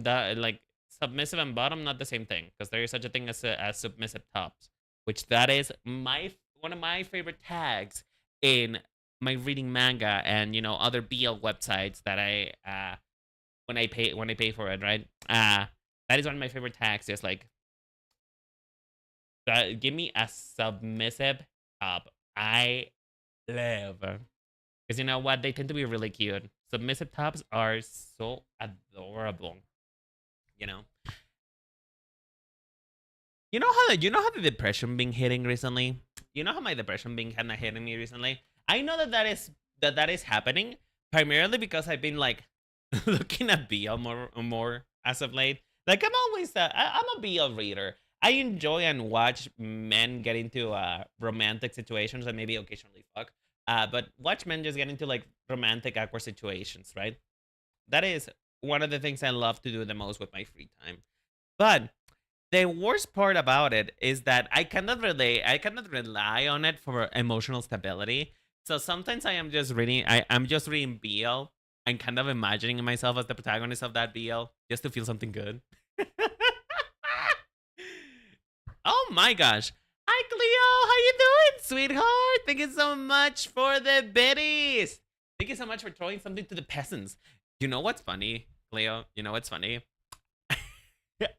Like submissive and bottom, not the same thing, because there is such a thing as submissive tops, which that is one of my favorite tags in my reading manga and other BL websites that I when I pay for it, right? That is one of my favorite tags. Just like give me a submissive top. I live. Because you know what? They tend to be really cute. Submissive tops are so adorable. You know? You know how the depression been hitting recently? You know how my depression been kind of hitting me recently? I know that is happening primarily because I've been like looking at BL more as of late. Like I'm always I'm a BL reader. I enjoy and watch men get into romantic situations and maybe occasionally fuck. But watch men just get into like romantic awkward situations, right? That is one of the things I love to do the most with my free time. But the worst part about it is that I cannot rely on it for emotional stability. So sometimes I'm just reading BL and kind of imagining myself as the protagonist of that BL just to feel something good. Oh my gosh. Hi Cleo, how you doing, sweetheart? Thank you so much for the biddies. Thank you so much for throwing something to the peasants. You know what's funny, Cleo? You know what's funny?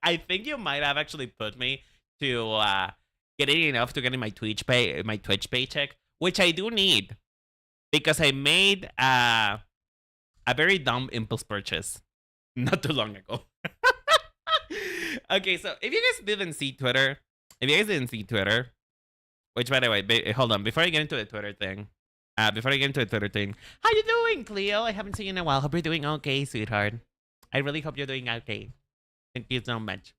I think you might have actually put me to getting enough to getting my Twitch paycheck, which I do need because I made a very dumb impulse purchase not too long ago. Okay, so if you guys didn't see Twitter, which by the way, hold on, before I get into the Twitter thing, how you doing, Cleo? I haven't seen you in a while. Hope you're doing okay, sweetheart. I really hope you're doing okay. Thank you so much.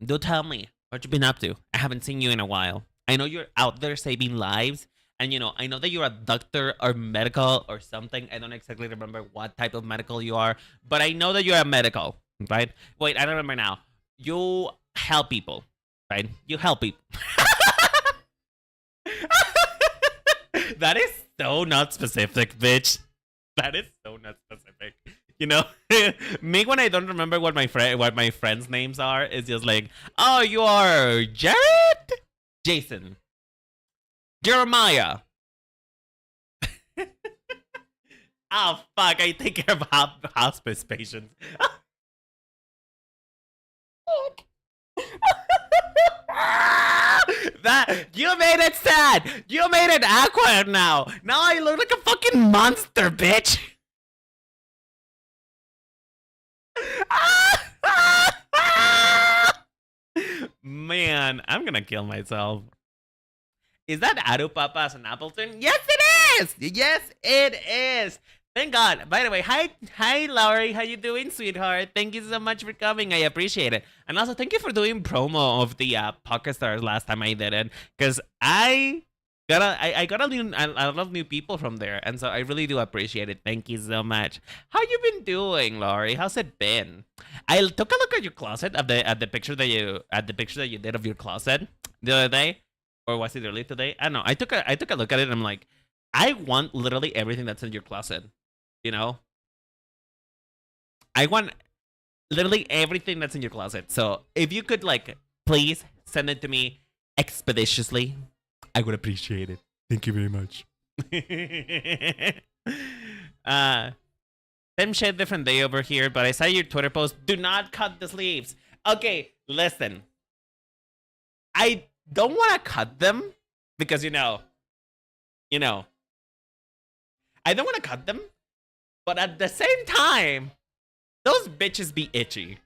Do tell me what you've been up to. I haven't seen you in a while. I know you're out there saving lives, and I know that you're a doctor or medical or something. I don't exactly remember what type of medical you are, but I know that you're a medical, right? Wait, I don't remember now. You help people, right? You help people. That is so not specific, bitch. That is so not specific. Me when I don't remember what my friends' names are, it's just like, oh, you are Jared, Jason, Jeremiah. Oh fuck! I take care of hospice patients. That you made it sad. You made it awkward now. Now I look like a fucking monster, bitch. Man, I'm gonna kill myself. Is that Aru Papas and Appleton? Yes, it is. Yes, it is. Thank God. By the way, hi, Laurie. How you doing, sweetheart? Thank you so much for coming. I appreciate it. And also, thank you for doing promo of the Pocket Stars last time I did it, because I got a lot of new people from there, and so I really do appreciate it. Thank you so much. How you been doing, Laurie? How's it been? I took a look at your closet at the picture that you did of your closet the other day. or was it early today? I don't know. I took a look at it and I'm like, I want literally everything that's in your closet. You know, I want literally everything that's in your closet. So if you could like please send it to me expeditiously, I would appreciate it. Thank you very much. uh same shit, different day over here, but I saw your Twitter post. Do not cut the sleeves. Okay, listen. I don't want to cut them because you know, I don't want to cut them, but at the same time, those bitches be itchy.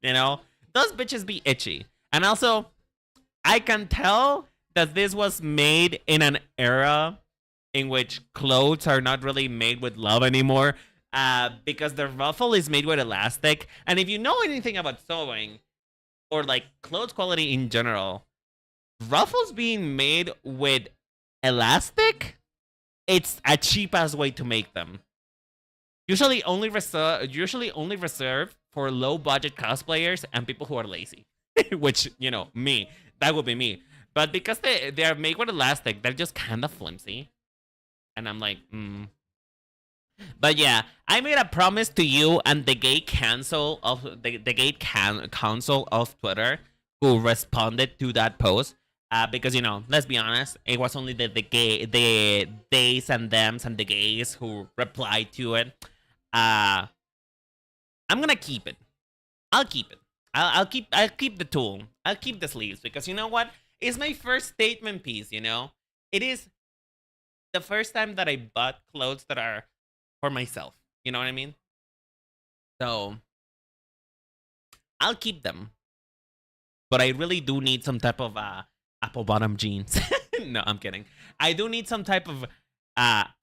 You know, those bitches be itchy, and also, I can tell that this was made in an era in which clothes are not really made with love anymore. Because the ruffle is made with elastic, and if you know anything about sewing or like clothes quality in general, ruffles being made with elastic, it's a cheap ass way to make them. Usually only reserved for low budget cosplayers and people who are lazy. Which, me. That would be me. But because they are made with elastic, they're just kind of flimsy. And I'm like, But yeah, I made a promise to you and the gay council of council of Twitter who responded to that post. Because let's be honest, it was only the theys and thems and the gays who replied to it. I'm gonna keep it. I'll keep it. I'll keep the tool. I'll keep the sleeves because you know what? It's my first statement piece. It is the first time that I bought clothes that are for myself. You know what I mean? So I'll keep them, but I really do need some type of apple bottom jeans. No, I'm kidding. I do need some type of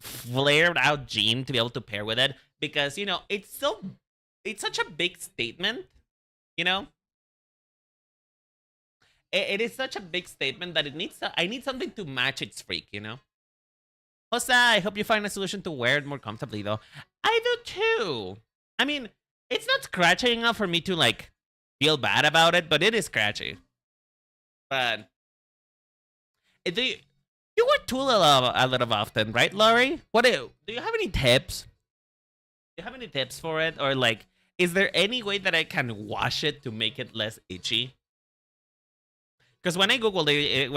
flared out jean to be able to pair with it because it's such a big statement. It is such a big statement that I need something to match its freak. Hosa, I hope you find a solution to wear it more comfortably, though. I do too. I mean, it's not scratchy enough for me to, like, feel bad about it, but it is scratchy. But do you wear Tool a lot often, right, Laurie? Do you have any tips? Do you have any tips for it? Or, like, is there any way that I can wash it to make it less itchy? Because when I Googled it,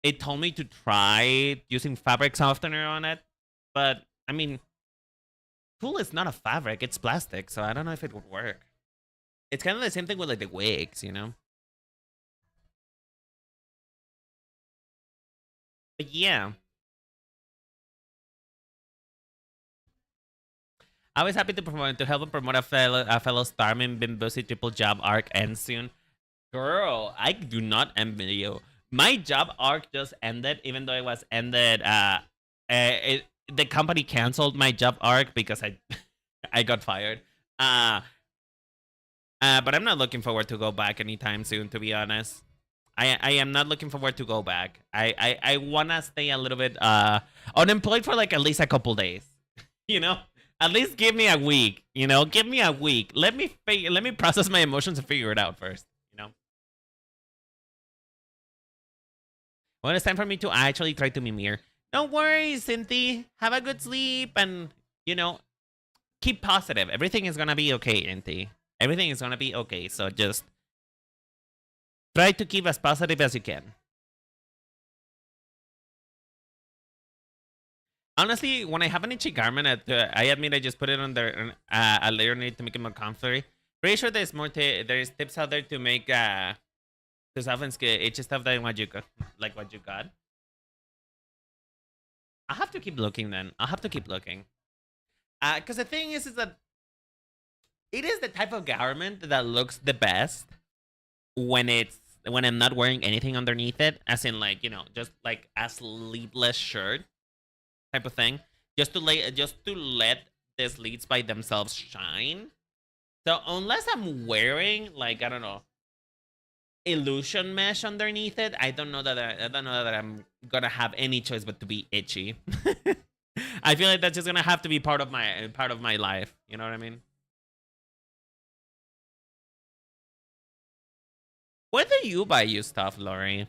it told me to try using fabric softener on it, but I mean, Tulle is not a fabric; it's plastic, so I don't know if it would work. It's kind of the same thing with like the wigs, But yeah, I was happy to help and promote a fellow starman Bimbosi triple job arc ends soon. Girl, I do not envy you. My job arc just ended, even though it was ended. The company canceled my job arc because I got fired. But I'm not looking forward to go back anytime soon. To be honest, I am not looking forward to go back. I wanna stay a little bit unemployed for like at least a couple days. At least give me a week. Give me a week. Let me process my emotions and figure it out first. When it's time for me to actually try to mimir. Don't worry, Cynthia. Have a good sleep and, keep positive. Everything is gonna be okay, Cynthia. Everything is gonna be okay. So just try to keep as positive as you can. Honestly, when I have an itchy garment, I admit I just put it under a layer to make it more comfy. Pretty sure there's more. There's tips out there to make to soften itchy stuff than what you got. Like what you got. I have to keep looking then. I'll have to keep looking. Because the thing is that it is the type of garment that looks the best when I'm not wearing anything underneath it, as in like just like a sleeveless shirt type of thing, just to let the sleeves by themselves shine. So unless I'm wearing like I don't know illusion mesh underneath it, I don't know that I'm gonna have any choice but to be itchy. I feel like that's just gonna have to be part of my life. You know what I mean? Where do you buy your stuff, Lori?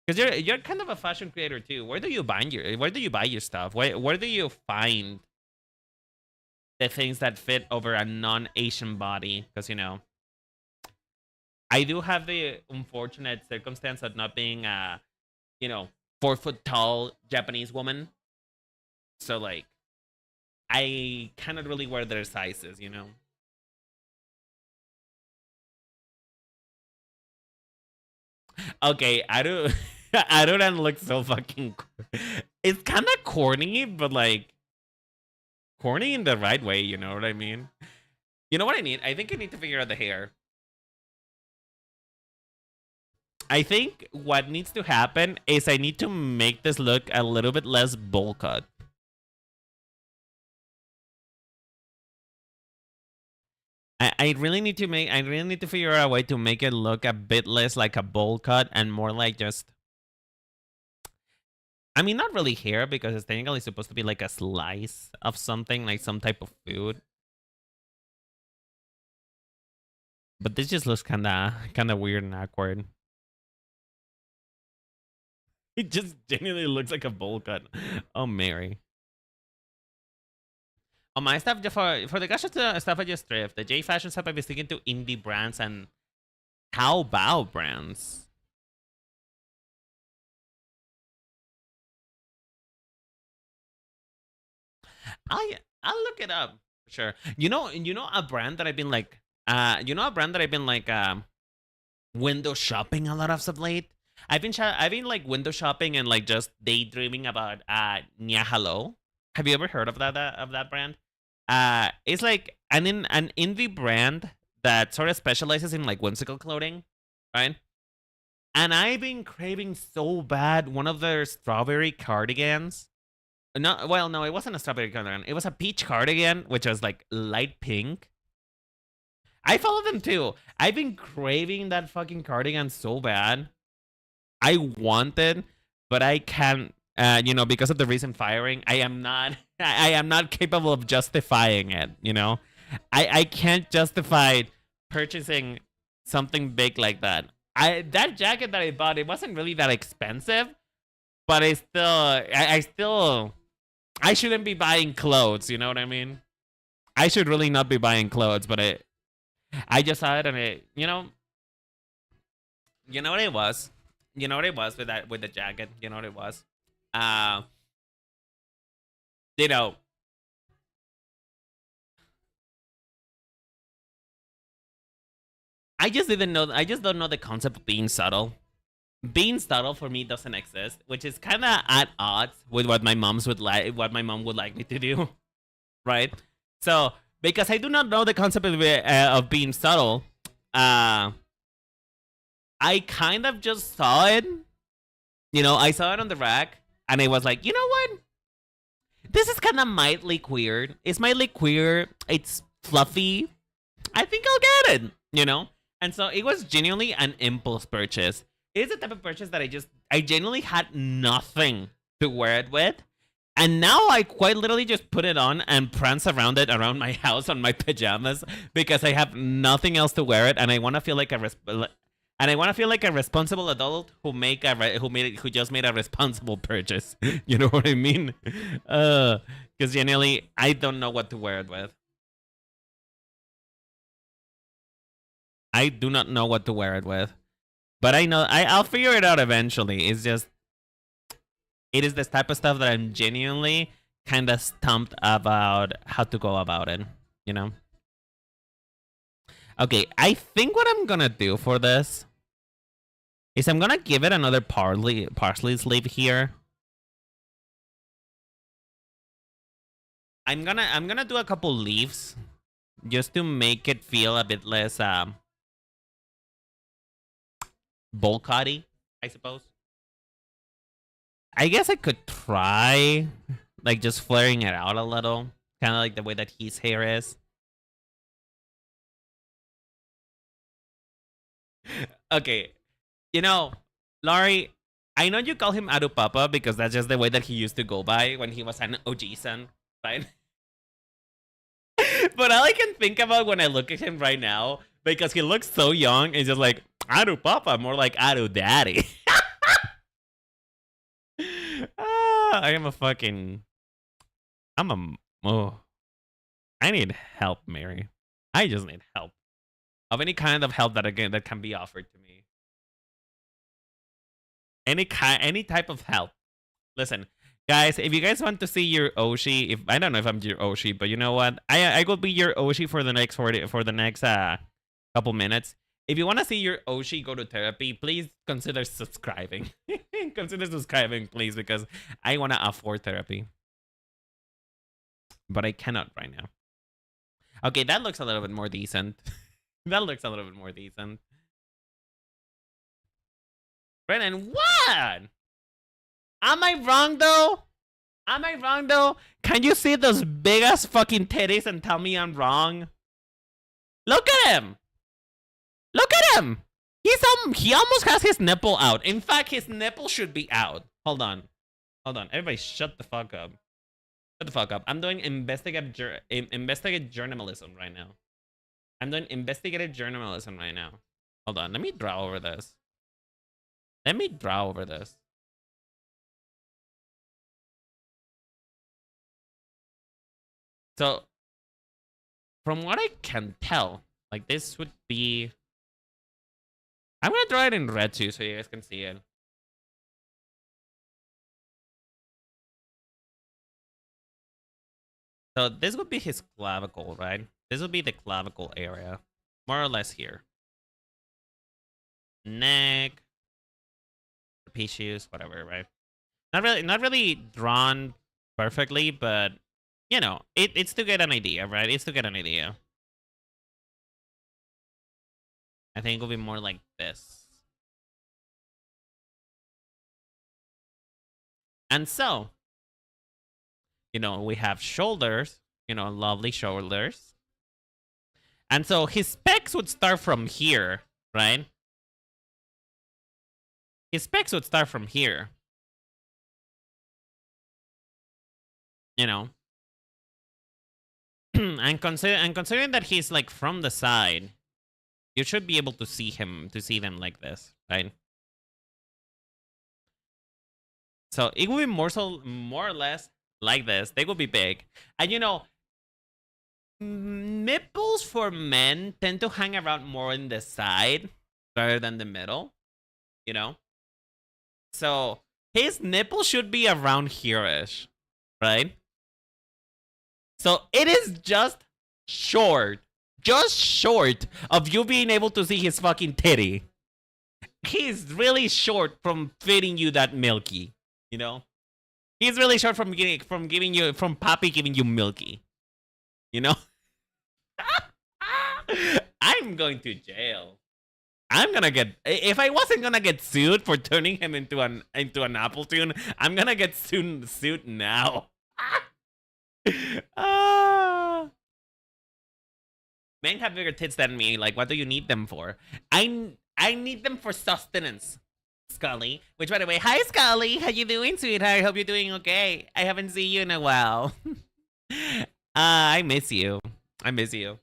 Because you're kind of a fashion creator too. Where do you buy your stuff? Where do you find the things that fit over a non-Asian body? Because I do have the unfortunate circumstance of not being a 4 foot tall Japanese woman. So like I cannot really wear their sizes. Okay, I don't I don't look so fucking it's kind of corny, but like corny in the right way, you know what I mean? You know what I need? I think I need to figure out the hair. I think what needs to happen is I need to make this look a little bit less bowl cut. I really need to figure out a way to make it look a bit less like a bowl cut and more like just, I mean, not really hair because it's technically supposed to be like a slice of something, like some type of food. But this just looks kind of weird and awkward. It just genuinely looks like a bowl cut. Oh, Mary. On my stuff, for the casual stuff I just thrift, the J Fashion stuff I've been sticking to indie brands and Taobao brands. I'll look it up for sure. A brand that I've been like window shopping a lot of late. I've been like window shopping and like just daydreaming about Nya Hello. Have you ever heard of that brand? It's like an indie brand that sort of specializes in like whimsical clothing, right? And I've been craving so bad one of their strawberry cardigans. No, it wasn't a strawberry cardigan. It was a peach cardigan, which was like light pink. I follow them too. I've been craving that fucking cardigan so bad. I want it, but I can't. Because of the recent firing, I am not capable of justifying it. I can't justify purchasing something big like that. That jacket that I bought, it wasn't really that expensive, but I shouldn't be buying clothes. You know what I mean? I should really not be buying clothes, but I just saw it and you know what it was. You know what it was with the jacket. You know what it was. You know, I just don't know the concept of being subtle. Being subtle for me doesn't exist, which is kind of at odds with what my mom would like me to do, right? So because I do not know the concept of being subtle, I kind of just saw it. I saw it on the rack, and I was like, you know what? This is kind of mildly queer. It's mildly queer. It's fluffy. I think I'll get it. And so it was genuinely an impulse purchase. It's the type of purchase that I genuinely had nothing to wear it with. And now I quite literally just put it on and prance around it around my house on my pajamas because I have nothing else to wear it, and I want to feel like a responsible adult who just made a responsible purchase. You know what I mean? Because genuinely, I don't know what to wear it with. I do not know what to wear it with. But I know I'll figure it out eventually. It is this type of stuff that I'm genuinely kind of stumped about how to go about it. Okay, I think what I'm gonna do for this is I'm gonna give it another parsley sleeve here. I'm gonna do a couple leaves just to make it feel a bit less bowl cutty, I suppose. I guess I could try like just flaring it out a little, kind of like the way that his hair is. Okay, Laurie, I know you call him Arupapa because that's just the way that he used to go by when he was an OG-san, right? But all I can think about when I look at him right now Because he looks so young. It's just like, Aru Papa, more like Aru Daddy. I am a fucking... Oh. I need help, Mary. I just need help. Of any kind of help that can be offered to me. Any type of help. Listen, guys, if you guys want to see your Oshi, if I don't know if I'm your Oshi, but you know what? I will be your Oshi for the next couple minutes. If you want to see your Oshi go to therapy, please consider subscribing. Consider subscribing, please, because I want to afford therapy. But I cannot right now. Okay, that looks a little bit more decent. That looks a little bit more decent. Brennan, what? Am I wrong, though? Am I wrong, though? Can you see those big-ass fucking titties and tell me I'm wrong? Look at him! Look at him! He almost has his nipple out. In fact, his nipple should be out. Hold on. Hold on. Everybody shut the fuck up. Shut the fuck up. I'm doing investigative journalism right now. I'm doing investigative journalism right now. Hold on. Let me draw over this. Let me draw over this. So, from what I can tell, like this would be... I'm gonna draw it in red too so you guys can see it. So this would be his clavicle, right? This would be the clavicle area. More or less here. Neck. Trapezius, whatever, right? Not really drawn perfectly, but you know, it's to get an idea, right? It's to get an idea. I think it will be more like this. And so, you know, we have shoulders, you know, lovely shoulders. And so his pecs would start from here, right? His pecs would start from here. You know. and considering that he's like from the side, you should be able to see them like this, right? So it will be more or less like this. They will be big. And you know, nipples for men tend to hang around more in the side rather than the middle, you know? So his nipple should be around here-ish, right? So it is just short of you being able to see his fucking titty. He's really short from feeding you that milky, you know? He's really short from Papi giving you milky, you know? I'm going to jail. I'm gonna get, if I wasn't gonna get sued for turning him into an Apple tune, I'm gonna get sued now. Men have bigger tits than me. Like, what do you need them for? I need them for sustenance, Scully. Which, by the way, hi Scully. How you doing, sweetheart? I hope you're doing okay. I haven't seen you in a while. I miss you. I miss you.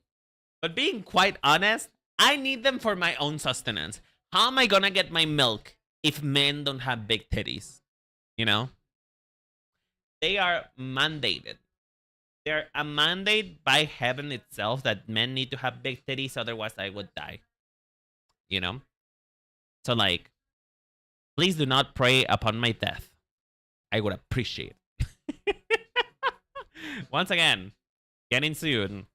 But being quite honest, I need them for my own sustenance. How am I gonna get my milk if men don't have big titties? You know? They are mandated. They're a mandate by heaven itself that men need to have big titties, otherwise I would die. You know? So like, please do not pray upon my death. I would appreciate it. Once again, getting sued.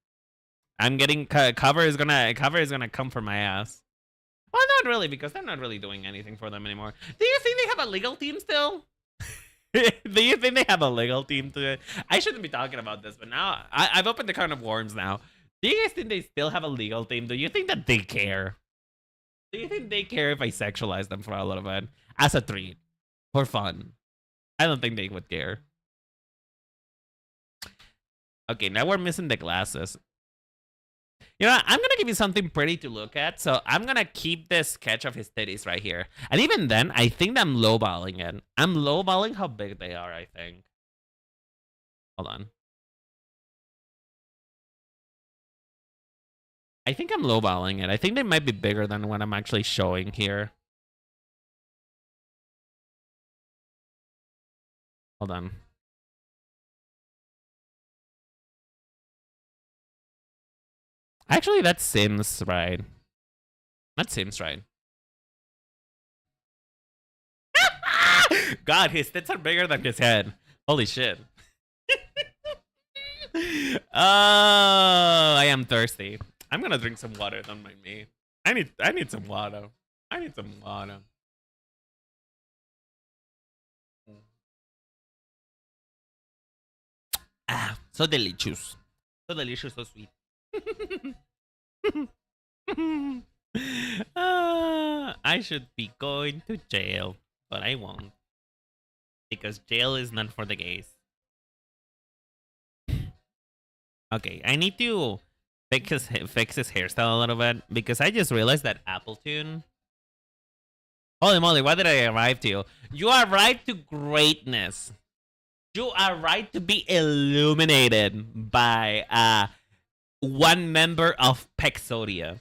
I'm getting cover is gonna come for my ass. Well, not really, because they're not really doing anything for them anymore. Do you think they have a legal team still? Do you think they have a legal team to it? I shouldn't be talking about this, but now I've opened the can of worms now. Do you guys think they still have a legal team? Do you think that they care? Do you think they care if I sexualize them for a little bit? As a treat. For fun. I don't think they would care. Okay, now we're missing the glasses. You know, I'm gonna give you something pretty to look at, so I'm gonna keep this sketch of his titties right here. And even then, I think I'm lowballing it. I'm lowballing how big they are, I think. Hold on. I think I'm lowballing it. I think they might be bigger than what I'm actually showing here. Hold on. Actually, that seems right. That seems right. God, his tits are bigger than his head. Holy shit. Oh, I am thirsty. I'm gonna drink some water. Don't mind me. I need some water. I need some water. Ah, so delicious. So delicious, so sweet. I should be going to jail, but I won't. Because jail is not for the gays. Okay, I need to fix his hairstyle a little bit because I just realized that Appletune. Holy moly, what did I arrive to? You arrived to greatness. You are right to be illuminated by one member of Pexodia.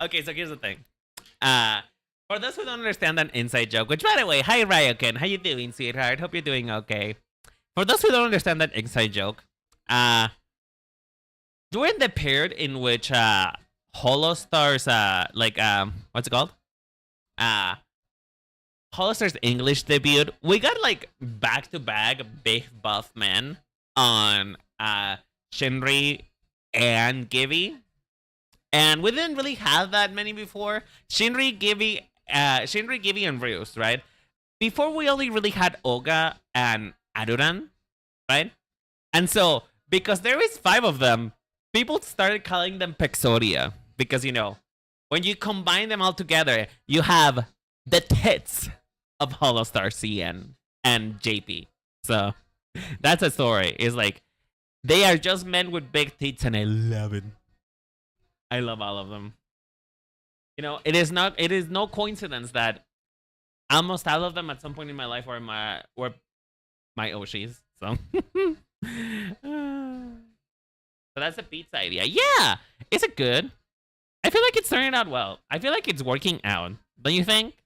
Okay, so here's the thing. For those who don't understand that inside joke, which by the way, hi Ryoken, how you doing, sweetheart? Hope you're doing okay. For those who don't understand that inside joke, during the period in which HOLOSTARS what's it called? HOLOSTARS English debut, we got like back-to-back big buff men on Shinri and Gibby. And we didn't really have that many before. Shinri, Gibby, and Ryus, right? Before we only really had Oga and Aruran, right? And so, because there is 5 of them, people started calling them Pexodia. Because, you know, when you combine them all together, you have the tits of HOLOSTAR CN and JP. So, that's a story. It's like, they are just men with big tits, and I love it. I love all of them. You know, it is no coincidence that almost all of them at some point in my life were my Oshis. So, so that's a pizza idea. Yeah, is it good? I feel like it's turning out well. I feel like it's working out. Don't you think?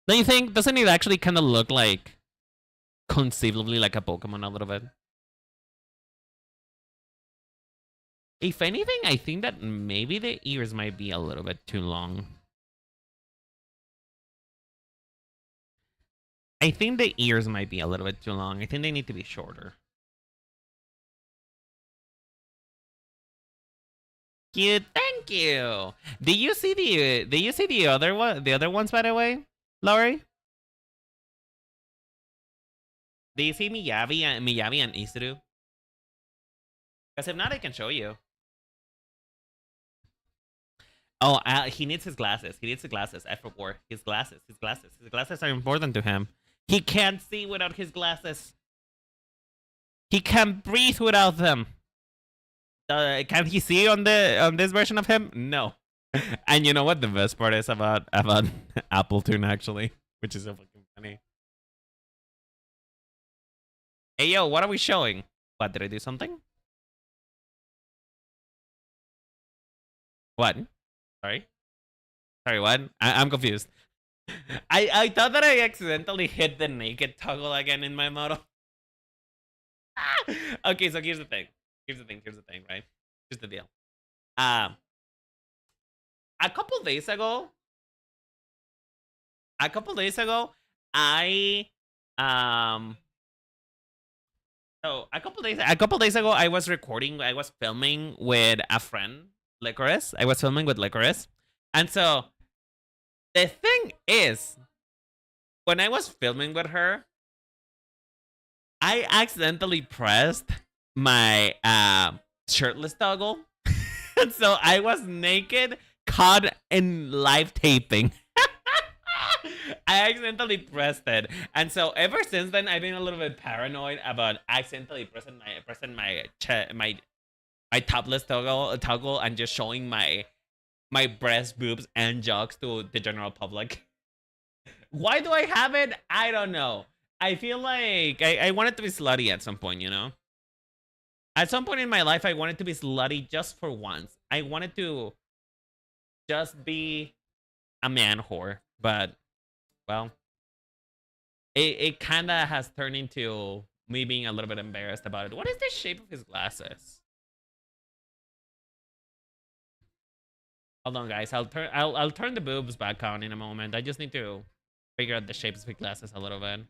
Don't you think? Doesn't it actually kind of look like conceivably like a Pokemon a little bit? If anything, I think that maybe the ears might be a little bit too long. I think the ears might be a little bit too long. I think they need to be shorter. Cute, thank you. Did you see the other one? The other ones, by the way, Laurie? Do you see Miyabi and Isuru? Because if not, I can show you. Oh, he needs his glasses. He needs his glasses. I forgot. His glasses. His glasses are important to him. He can't see without his glasses. He can't breathe without them. Can he see on this version of him? No. And you know what the best part is about Appletune, actually, which is so fucking funny. Hey yo, what are we showing? What, did I do something? What? Sorry, what? I'm confused. I thought that I accidentally hit the naked toggle again in my model. Okay, so here's the thing. Here's the thing, right? Here's the deal. A couple days ago, I so a couple days ago, I was filming with a friend, Licorice. I was filming with Licorice. And so the thing is, when I was filming with her, I accidentally pressed my shirtless toggle. And so I was naked, caught in live taping. I accidentally pressed it. And so ever since then, I've been a little bit paranoid about accidentally pressing my topless toggle and just showing my breast, boobs, and jugs to the general public. Why do I have it? I don't know. I feel like I want it to be slutty at some point, you know? At some point in my life, I wanted to be slutty just for once. I wanted to just be a man whore, but well, it kind of has turned into me being a little bit embarrassed about it. What is the shape of his glasses? Hold on, guys. I'll turn the boobs back on in a moment. I just need to figure out the shapes of his glasses a little bit.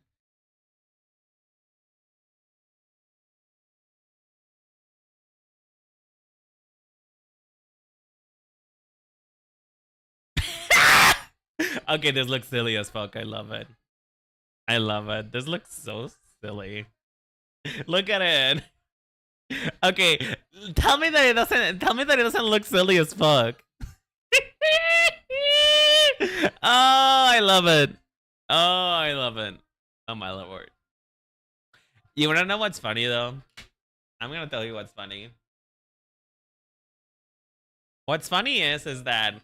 Okay, this looks silly as fuck. I love it. I love it. This looks so silly. Look at it. Okay, tell me that it doesn't. Tell me that it doesn't look silly as fuck. Oh, I love it. Oh, I love it. Oh my lord. You wanna know what's funny though? I'm gonna tell you what's funny. What's funny is that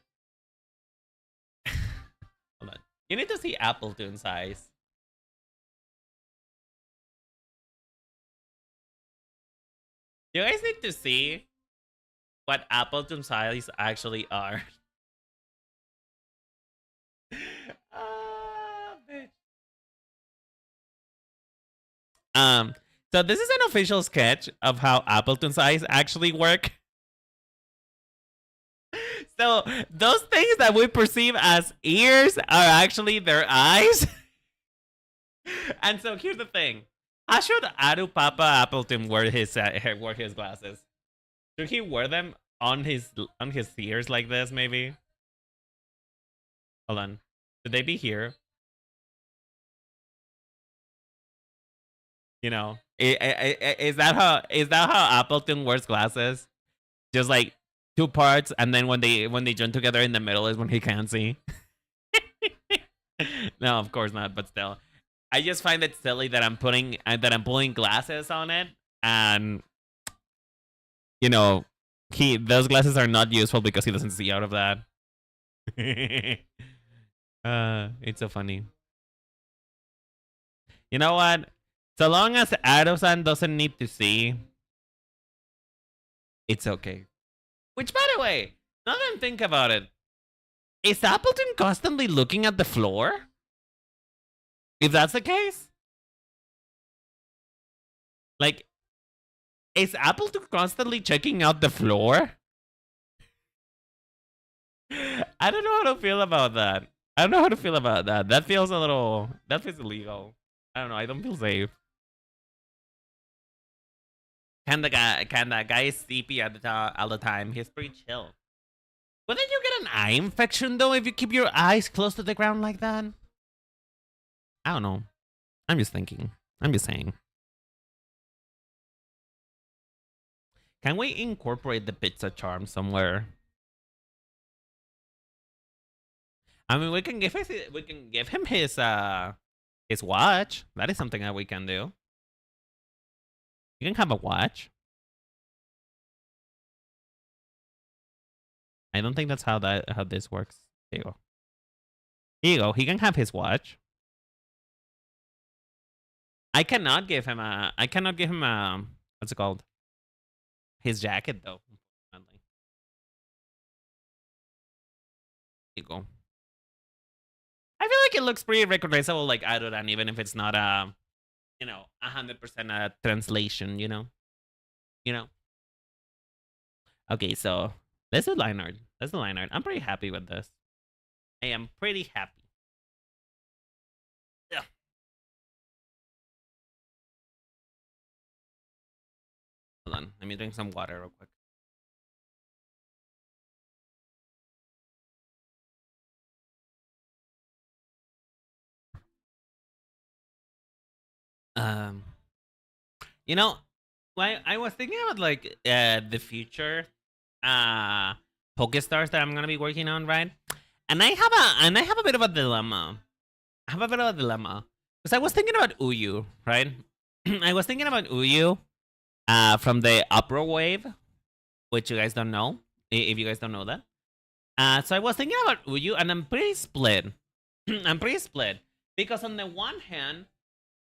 hold on. You need to see Appletoon's eyes. You guys need to see what Appletoon's eyes actually are. Bitch. So this is an official sketch of how Appletoon's eyes actually work. So those things that we perceive as ears are actually their eyes. And so here's the thing. How should Aru Papa Appletoon wear his glasses? Should he wear them on his ears like this, maybe? Hold on. Should they be here? You know, is that how Appletoon wears glasses? Just like two parts, and then when they join together in the middle is when he can't see. No, of course not. But still, I just find it silly that I'm putting pulling glasses on it, and you know, those glasses are not useful because he doesn't see out of that. It's so funny. You know what? So long as Ado-san doesn't need to see, it's okay. Which, by the way, now that I'm thinking about it, is Appletoon constantly looking at the floor? If that's the case, like, is Appletoon constantly checking out the floor? I don't know how to feel about that. I don't know how to feel about that. That feels illegal. I don't know. I don't feel safe. Can that guy is sleepy all the time? He's pretty chill. Wouldn't you get an eye infection though if you keep your eyes close to the ground like that? I don't know. I'm just thinking. I'm just saying. Can we incorporate the pizza charm somewhere? I mean, we can give him his watch. That is something that we can do. You can have a watch. I don't think that's how this works. There you go. Here you go. He can have his watch. I cannot give him a what's it called? His jacket though. There you go. I feel like it looks pretty recognizable like Adoran, even if it's not you know, 100% translation, you know? Okay, so let's do line art. I'm pretty happy with this. I am pretty happy. Yeah. Hold on, let me drink some water real quick. You know, I was thinking about like the future HOLOSTARS that I'm gonna be working on, right? And I have a bit of a dilemma. Because I was thinking about Uyu, right? I was thinking about Uyu from the Opera Wave, which you guys don't know, if you guys don't know that. So I was thinking about Uyu, and I'm pretty split. Because on the one hand,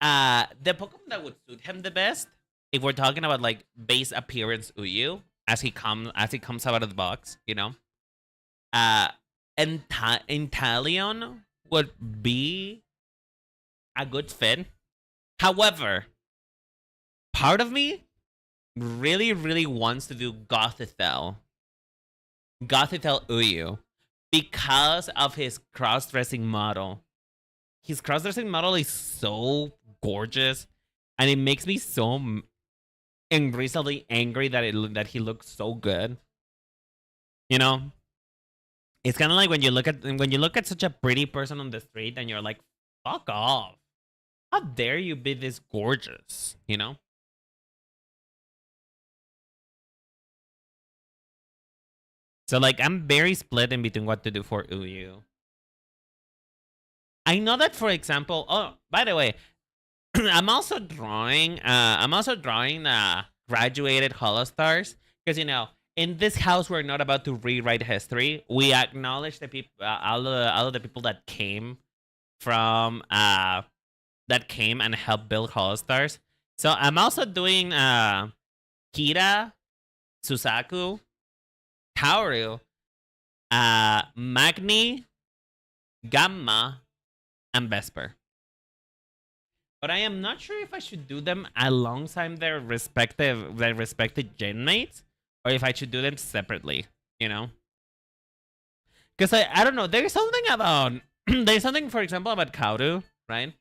the Pokemon that would suit him the best if we're talking about like base appearance Uyu as he comes out of the box, you know, Intalion would be a good fit. However, part of me really wants to do Gothitel Uyu because of his cross-dressing model. His cross-dressing model is so gorgeous, and it makes me so recently angry that he looks so good. You know, it's kind of like when you look at such a pretty person on the street and you're like, "Fuck off! How dare you be this gorgeous?" You know. So like, I'm very split in between what to do for Uyu. I know that, for example. Oh, by the way, I'm also drawing graduated HOLOSTARS because, you know, in this house we're not about to rewrite history. We acknowledge the people, all of the people that came from that came and helped build HOLOSTARS. So I'm also doing Kira, Susaku, Kaoru, Magni, Gamma, and Vesper. But I am not sure if I should do them alongside their respective gen mates, or if I should do them separately, you know? Because I don't know, there's something about there's something, for example, about Kaoru, right?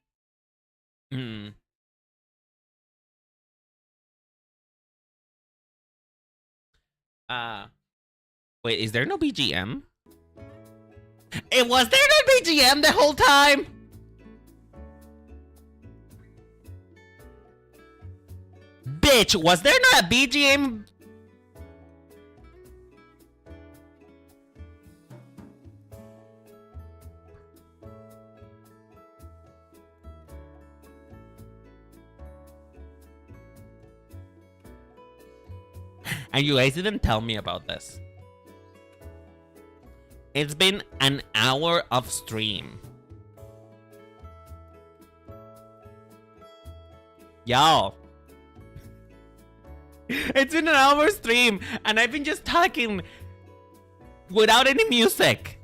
Wait, is there no BGM? Was there no BGM the whole time? Bitch, was there not a BGM? And you guys didn't tell me about this. It's been an hour of stream. Y'all. It's been an hour stream, and I've been just talking without any music.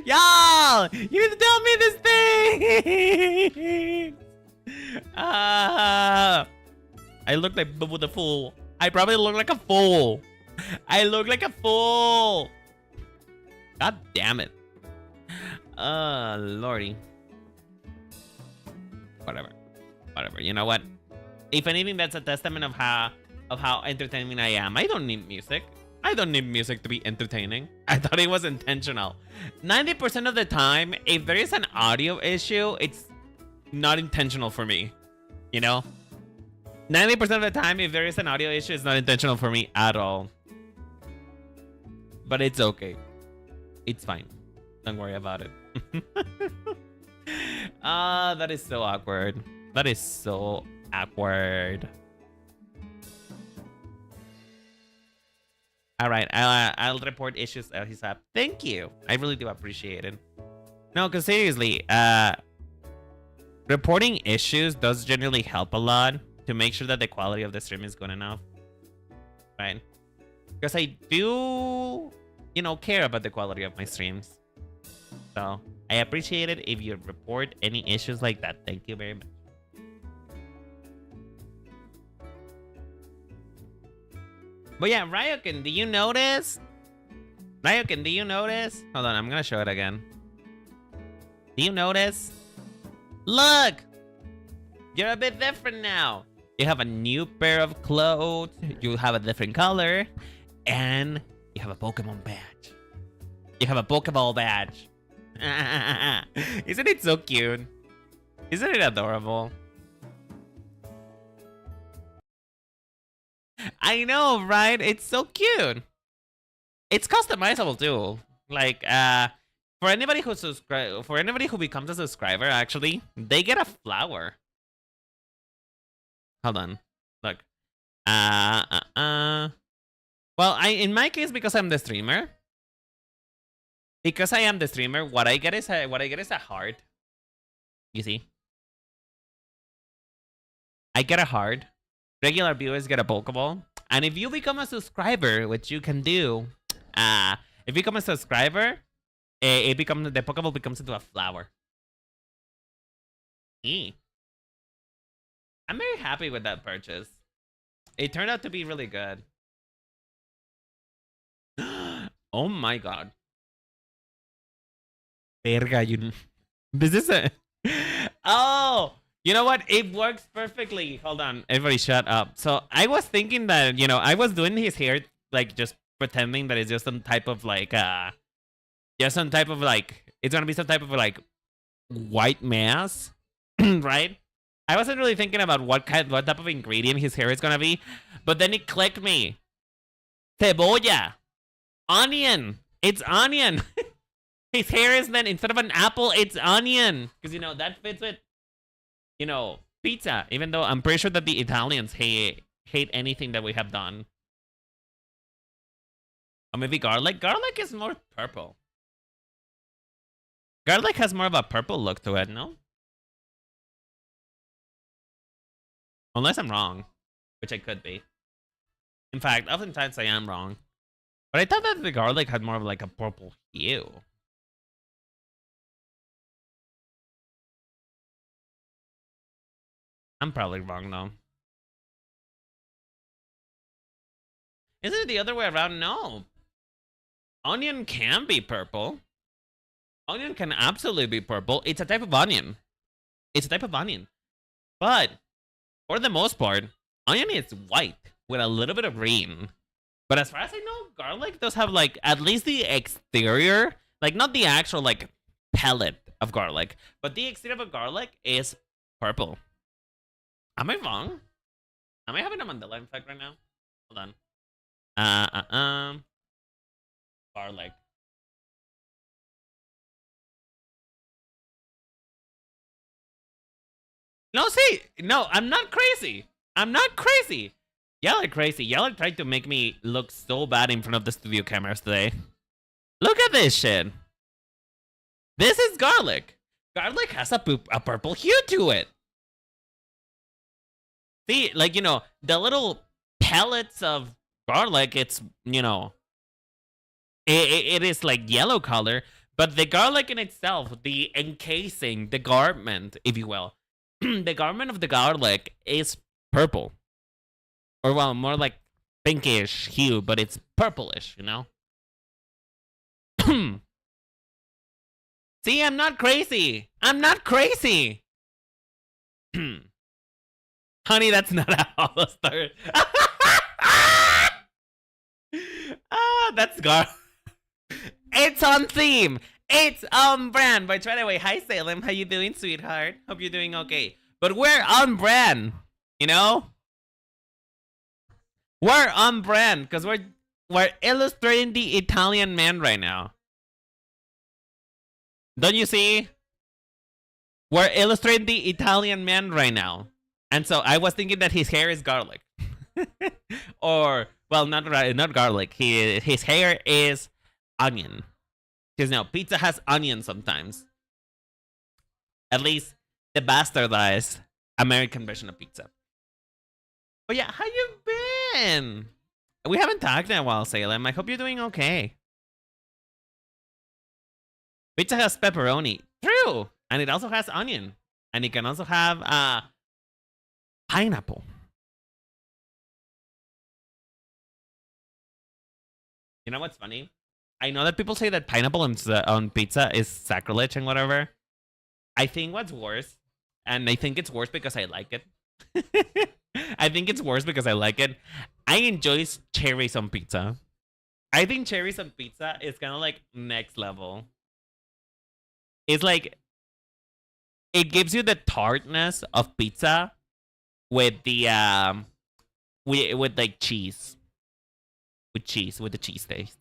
Y'all, you need to tell me this thing. I look like the fool. I probably look like a fool. I look like a fool. God damn it. Lordy. Whatever. You know what? If anything, that's a testament of how entertaining I am. I don't need music. I don't need music to be entertaining. I thought it was intentional. 90% of the time, if there is an audio issue, it's not intentional for me. You know? 90% of the time, if there is an audio issue, it's not intentional for me at all. But it's okay. It's fine. Don't worry about it. That is so awkward. That is so awkward. All right, I'll report issues at his app. Thank you. I really do appreciate it. No, because seriously, reporting issues does generally help a lot to make sure that the quality of the stream is good enough, right? Because I do, you know, care about the quality of my streams. So I appreciate it if you report any issues like that. Thank you very much. But yeah, Ryokin, do you notice? Ryokin, do you notice? Hold on, I'm gonna show it again. Do you notice? Look! You're a bit different now. You have a new pair of clothes, you have a different color, and you have a Pokemon badge. You have a Pokeball badge. Isn't it so cute? Isn't it adorable? I know, right? It's so cute. It's customizable too. Like, for anybody who becomes a subscriber, actually, they get a flower. Hold on. Look. Well, in my case, because I'm the streamer. Because I am the streamer, what I get is a heart. You see? I get a heart. Regular viewers get a Pokeball. And if you become a subscriber, which you can do, if you become a subscriber, the Pokeball becomes into a flower. I'm very happy with that purchase. It turned out to be really good. Oh my god. Verga, this is a... Oh! You know what? It works perfectly. Hold on. Everybody shut up. So I was thinking that, I was doing his hair, like, just pretending that it's just some type of, like, it's gonna be some type of, like, white mass, right? I wasn't really thinking about what type of ingredient his hair is gonna be, but then it clicked me. Cebolla. Onion. It's onion. His hair is then, instead of an apple, it's onion. Because, that fits with, pizza. Even though I'm pretty sure that the Italians hate anything that we have done. Or maybe garlic. Garlic is more purple. Garlic has more of a purple look to it, no? Unless I'm wrong. Which I could be. In fact, oftentimes I am wrong. But I thought that the garlic had more of like a purple hue. I'm probably wrong though. Isn't it the other way around? No. Onion can be purple. Onion can absolutely be purple. It's a type of onion. It's a type of onion. But, for the most part, onion is white with a little bit of green. But as far as I know, garlic does have, like, at least the exterior, like, not the actual, like, pellet of garlic, but the exterior of garlic is purple. Am I wrong? Am I having a Mandela effect right now? Hold on. Garlic. No, I'm not crazy. I'm not crazy. Y'all are crazy. Y'all are trying to make me look so bad in front of the studio cameras today. Look at this shit. This is garlic. Garlic has a purple hue to it. See, like, the little pellets of garlic, it's, it is like yellow color, but the garlic in itself, the encasing, the garment, if you will, the garment of the garlic is purple. Or, well, more like pinkish hue, but it's purplish, See, I'm not crazy. I'm not crazy. Honey, that's not a HOLOSTAR. That's It's on theme. It's on brand. By the way, hi Salem. How you doing, sweetheart? Hope you're doing okay. But we're on brand. We're on brand because we're illustrating the Italian man right now. Don't you see? We're illustrating the Italian man right now. And so I was thinking that his hair is garlic. Or, well, not garlic. His hair is onion. Because, pizza has onion sometimes. At least the bastardized American version of pizza. But yeah, how you been? We haven't talked in a while, Salem. I hope you're doing okay. Pizza has pepperoni. True. And it also has onion. And it can also have pineapple. You know what's funny? I know that people say that pineapple on pizza is sacrilege and whatever. I think what's worse, and I think it's worse because I like it. I think it's worse because I like it. I enjoy cherries on pizza. I think cherries on pizza is kind of like next level. It's like, it gives you the tartness of pizza with the with like cheese. With the cheese taste.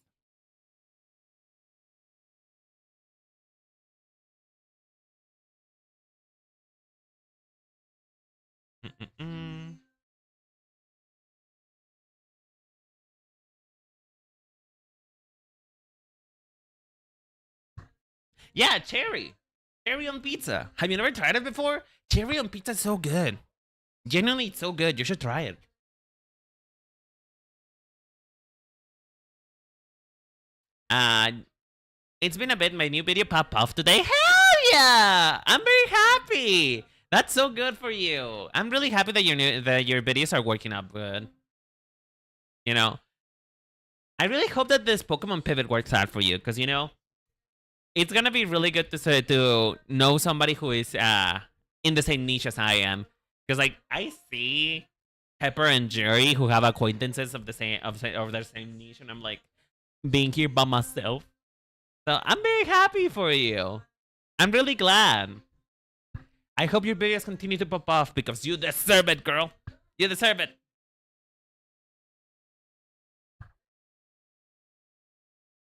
Yeah, cherry. Cherry on pizza. Have you never tried it before? Cherry on pizza is so good. Genuinely, it's so good. You should try it. It's been a bit. My new video popped off today. Hell yeah! I'm very happy. That's so good for you. I'm really happy that your videos are working up good. You know, I really hope that this Pokemon pivot works out for you, because it's gonna be really good to know somebody who is in the same niche as I am. Because like I see Pepper and Jerry who have acquaintances of the same of their same niche, and I'm like being here by myself. So I'm very happy for you. I'm really glad. I hope your videos continue to pop off because you deserve it, girl. You deserve it.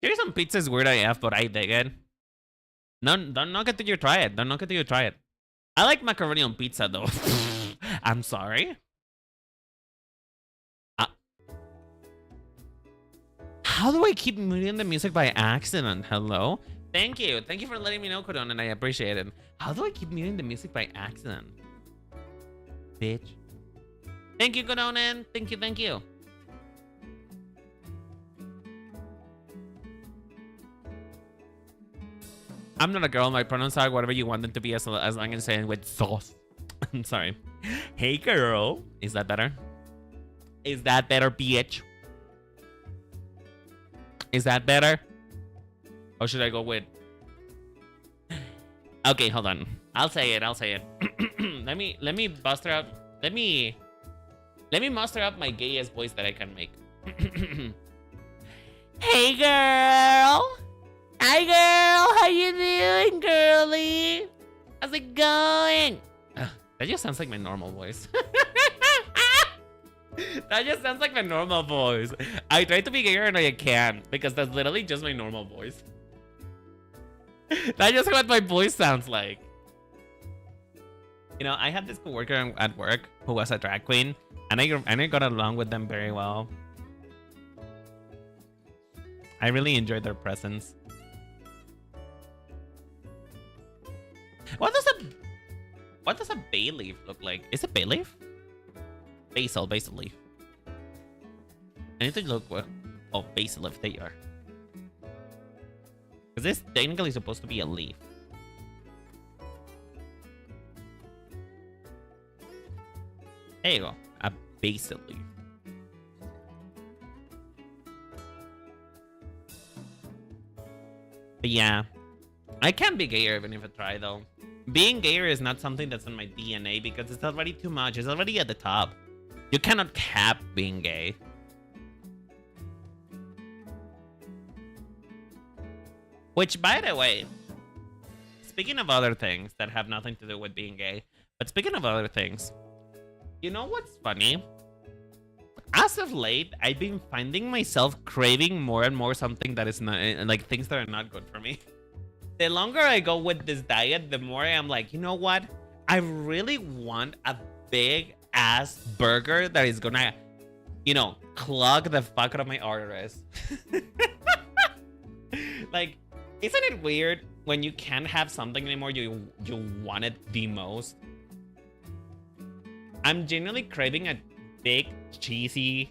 Here's some pizzas weird AF, but I dig it. No, don't knock it till you try it. Don't knock it till you try it. I like macaroni on pizza though. I'm sorry. How do I keep muting the music by accident? Hello? Thank you. Thank you for letting me know, Kodon, and I appreciate it. How do I keep muting the music by accident? Bitch. Thank you, Kodonen. Thank you, thank you. I'm not a girl. My pronouns are whatever you want them to be as long as I'm saying with sauce. I'm sorry. Hey, girl. Is that better? Is that better, bitch? Is that better? Or should I go with... Okay, hold on. I'll say it. I'll say it. let me muster up. Let me muster up my gayest voice that I can make. Hey, girl. Hi, girl. How you doing, girly? How's it going? That just sounds like my normal voice. That just sounds like my normal voice. I try to be gayer and I can't because that's literally just my normal voice. That's just what my voice sounds like. I had this coworker at work who was a drag queen, and I got along with them very well. I really enjoyed their presence. What does a bay leaf look like? Is it bay leaf? Basil leaf. I need to look oh, basil leaf. There you are. Because this technically supposed to be a leaf. There you go. A basil leaf. But yeah. I can be gayer even if I try though. Being gayer is not something that's in my DNA because it's already too much. It's already at the top. You cannot cap being gay. Which, by the way, speaking of other things that have nothing to do with being gay, but speaking of other things, you know what's funny? As of late, I've been finding myself craving more and more something that is not, like, things that are not good for me. The longer I go with this diet, the more I'm like, you know what? I really want a big ass burger that is gonna, clog the fuck out of my arteries. Like, isn't it weird when you can't have something anymore you want it the most? I'm genuinely craving a big, cheesy,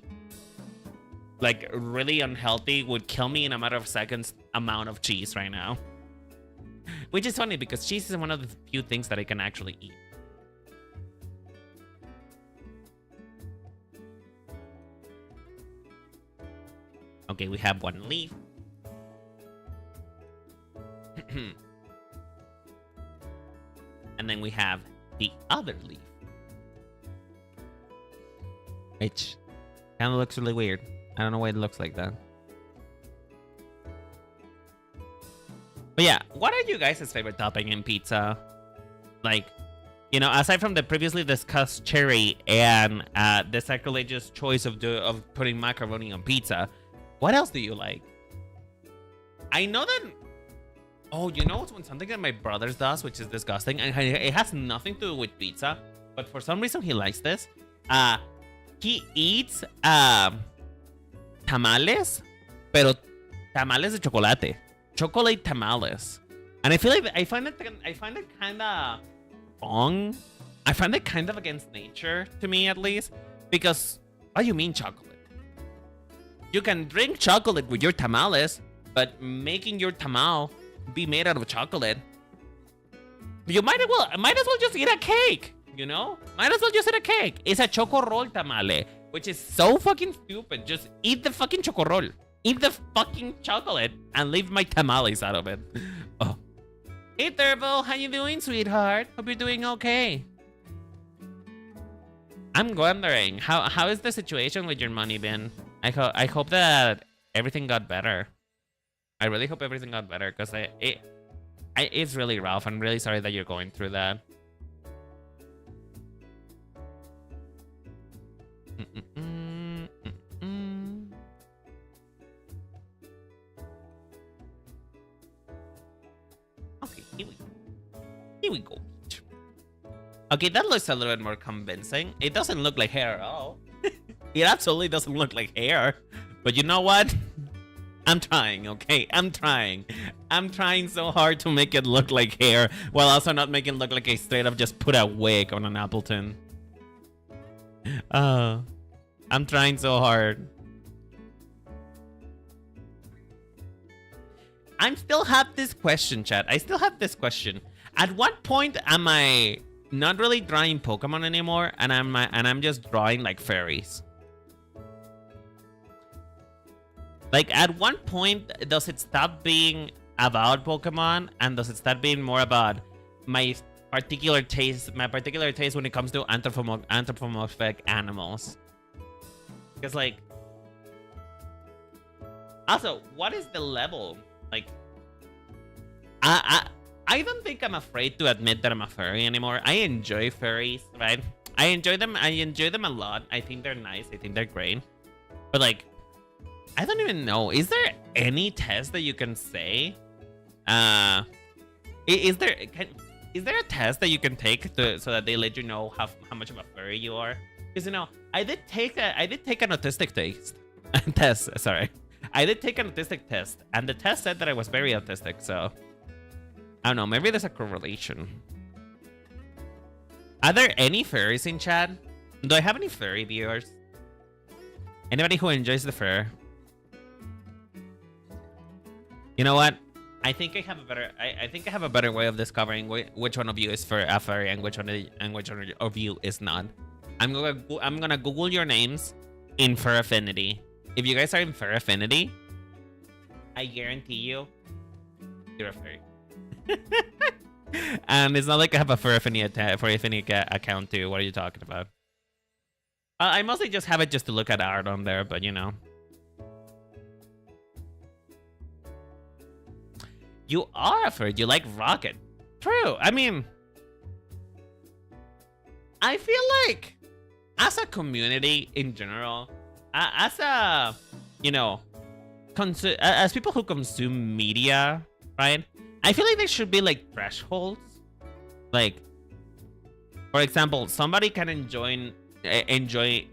like really unhealthy, would kill me in a matter of seconds amount of cheese right now. Which is funny because cheese is one of the few things that I can actually eat. Okay, we have one leaf. And then we have the other leaf. Which kind of looks really weird. I don't know why it looks like that. But yeah, what are you guys' favorite topping in pizza? Like, aside from the previously discussed cherry and the sacrilegious choice of putting macaroni on pizza, what else do you like? I know that... Oh, something that my brother does, which is disgusting, and it has nothing to do with pizza, but for some reason he likes this. He eats tamales, pero tamales de chocolate. Chocolate tamales. And I feel like I find it kind of wrong I find it kind of against nature, to me at least, because what do you mean chocolate? You can drink chocolate with your tamales, but making your tamal be made out of chocolate, you might as well just eat a cake, you know? Might as well just eat a cake. It's a choco roll tamale, which is so fucking stupid. Just eat the fucking choco roll. Eat the fucking chocolate and leave my tamales out of it. Oh. Hey Turbo, how you doing, sweetheart? Hope you're doing okay. I'm wondering, how is the situation with your money been? I hope that everything got better. I really hope everything got better, because it's really rough. I'm really sorry that you're going through that. Okay, here we go. Okay, that looks a little bit more convincing. It doesn't look like hair at all. It absolutely doesn't look like hair. But you know what? I'm trying, okay? I'm trying. I'm trying so hard to make it look like hair, while also not making it look like I straight up just put a wig on an Appleton. I'm trying so hard. I still have this question, chat. I still have this question. At what point am I not really drawing Pokemon anymore, and I'm just drawing like fairies? Like, at one point, does it stop being about Pokemon, and does it start being more about my particular taste when it comes to anthropomorphic animals? Because, like, also, what is the level? Like, I don't think I'm afraid to admit that I'm a furry anymore. I enjoy furries, right? I enjoy them a lot. I think they're nice. I think they're great. But, like, I don't even know. Is there any test that you can say? Is there a test that you can take so that they let you know how much of a furry you are? Because, you know, I did take an autistic test. Sorry, I did take an autistic test, and the test said that I was very autistic. So I don't know. Maybe there's a correlation. Are there any furries in chat? Do I have any furry viewers? Anybody who enjoys the fur? You know what? I think I have a better way of discovering which one of you is a furry and which one of you is not. I'm gonna Google your names in Fur Affinity. If you guys are in Fur Affinity, I guarantee you're a furry. And it's not like I have a Fur Affinity account too. What are you talking about? I mostly just have it just to look at art on there, but you know. You are a furry. You like Rocket. True. I mean, I feel like as a community in general, as a, you know, as people who consume media, right? I feel like there should be like thresholds. Like, for example, somebody can enjoy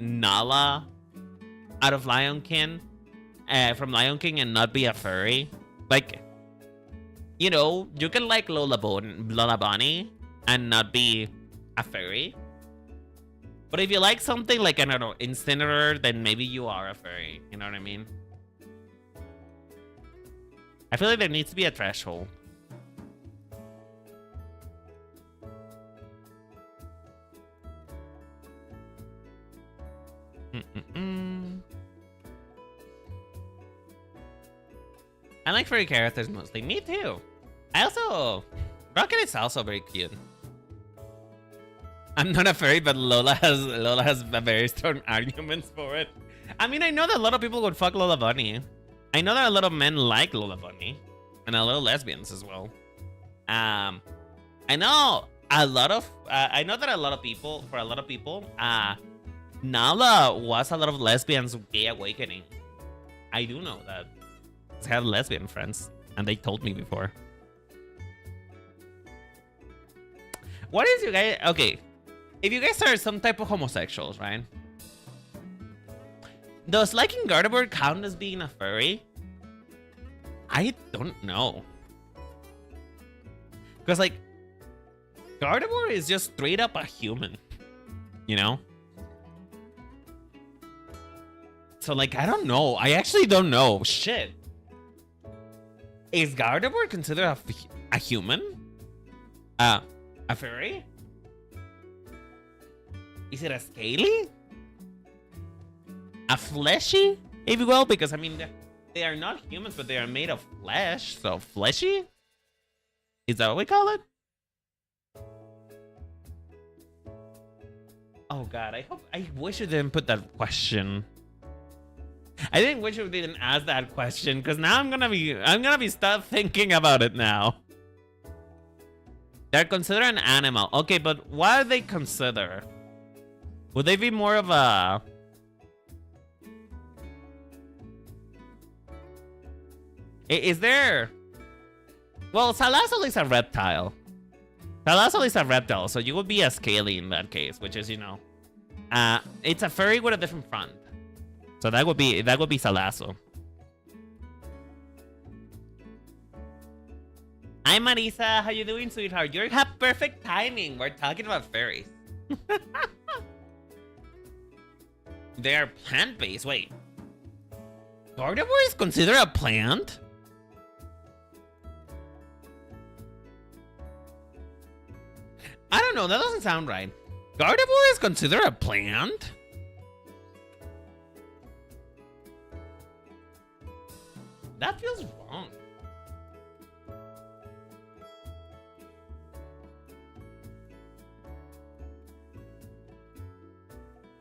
Nala out of Lion King, from Lion King, and not be a furry. Like, you know, you can like Lola Bunny and not be a furry. But if you like something like, I don't know, Incineroar, then maybe you are a furry. You know what I mean? I feel like there needs to be a threshold. I like furry characters mostly. Me too. Rocket is also very cute. I'm not a furry, but Lola has very strong arguments for it. I mean, I know that a lot of people would fuck Lola Bunny. I know that a lot of men like Lola Bunny, and a lot of lesbians as well. I know that a lot of people, Nala was a lot of lesbians' gay awakening. I do know that. I have lesbian friends, and they told me before. What is you guys? Okay, if you guys are some type of homosexuals, right? Does liking Gardevoir count as being a furry? I don't know. Because Gardevoir is just straight up a human, you know? So, like, I don't know. I actually don't know. Shit. Is Gardevoir considered a human? A furry? Is it a scaly? A fleshy, if you will? Because, I mean, they are not humans, but they are made of flesh. So, fleshy? Is that what we call it? Oh, God. I wish you didn't put that question. I didn't wish you didn't ask that question, because now I'm gonna be stuck thinking about it now. They're considered an animal. Okay, but what are they considered? Would they be more of a... Is there... Well, Salazzle is a reptile. Salazzle is a reptile, so you would be a scaly in that case, which is, you know... it's a furry with a different front. So that would be Salazzle. Hi Marisa, how you doing, sweetheart? You have perfect timing. We're talking about fairies. They are plant-based. Wait. Gardevoir is considered a plant? I don't know, that doesn't sound right. Gardevoir is considered a plant? That feels wrong.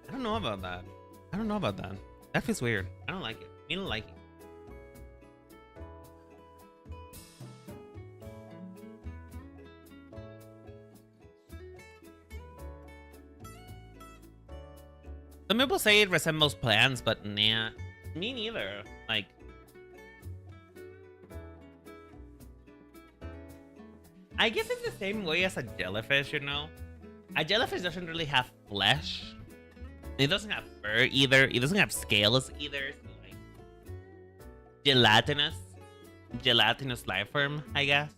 I don't know about that. I don't know about that. That feels weird. I don't like it. I don't like it. Some people say it resembles plants, but nah. Me neither. Like... I guess it's the same way as a jellyfish, you know? A jellyfish doesn't really have flesh. It doesn't have fur either. It doesn't have scales either. So like gelatinous life form, I guess.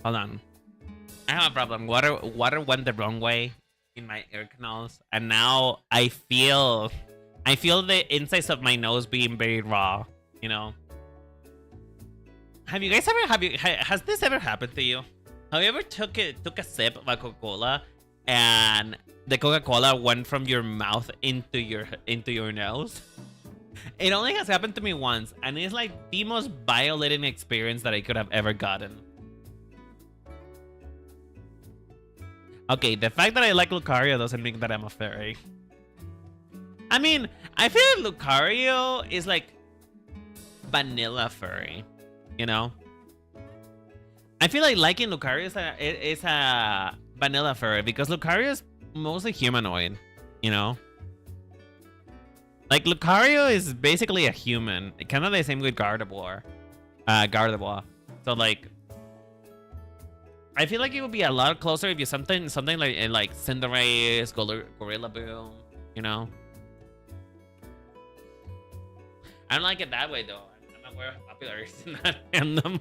Hold on. I have a problem. Water went the wrong way in my ear canals, and now I feel the insides of my nose being very raw. You know. Have you guys ever has this ever happened to you? Have you ever took a sip of a Coca-Cola and the Coca-Cola went from your mouth into your nose? It only has happened to me once, and it's like the most violating experience that I could have ever gotten. Okay, the fact that I like Lucario doesn't mean that I'm a fairy. I mean, I feel like Lucario is like vanilla furry, you know? I feel like liking Lucario is a vanilla furry because Lucario is mostly humanoid, you know? Like, Lucario is basically a human. Kind of the same with Gardevoir. Gardevoir. So, like... I feel like it would be a lot closer if you something like Cinderace, Gorilla Boom, you know? I don't like it that way, though. I'm not aware of how popular it is in that fandom.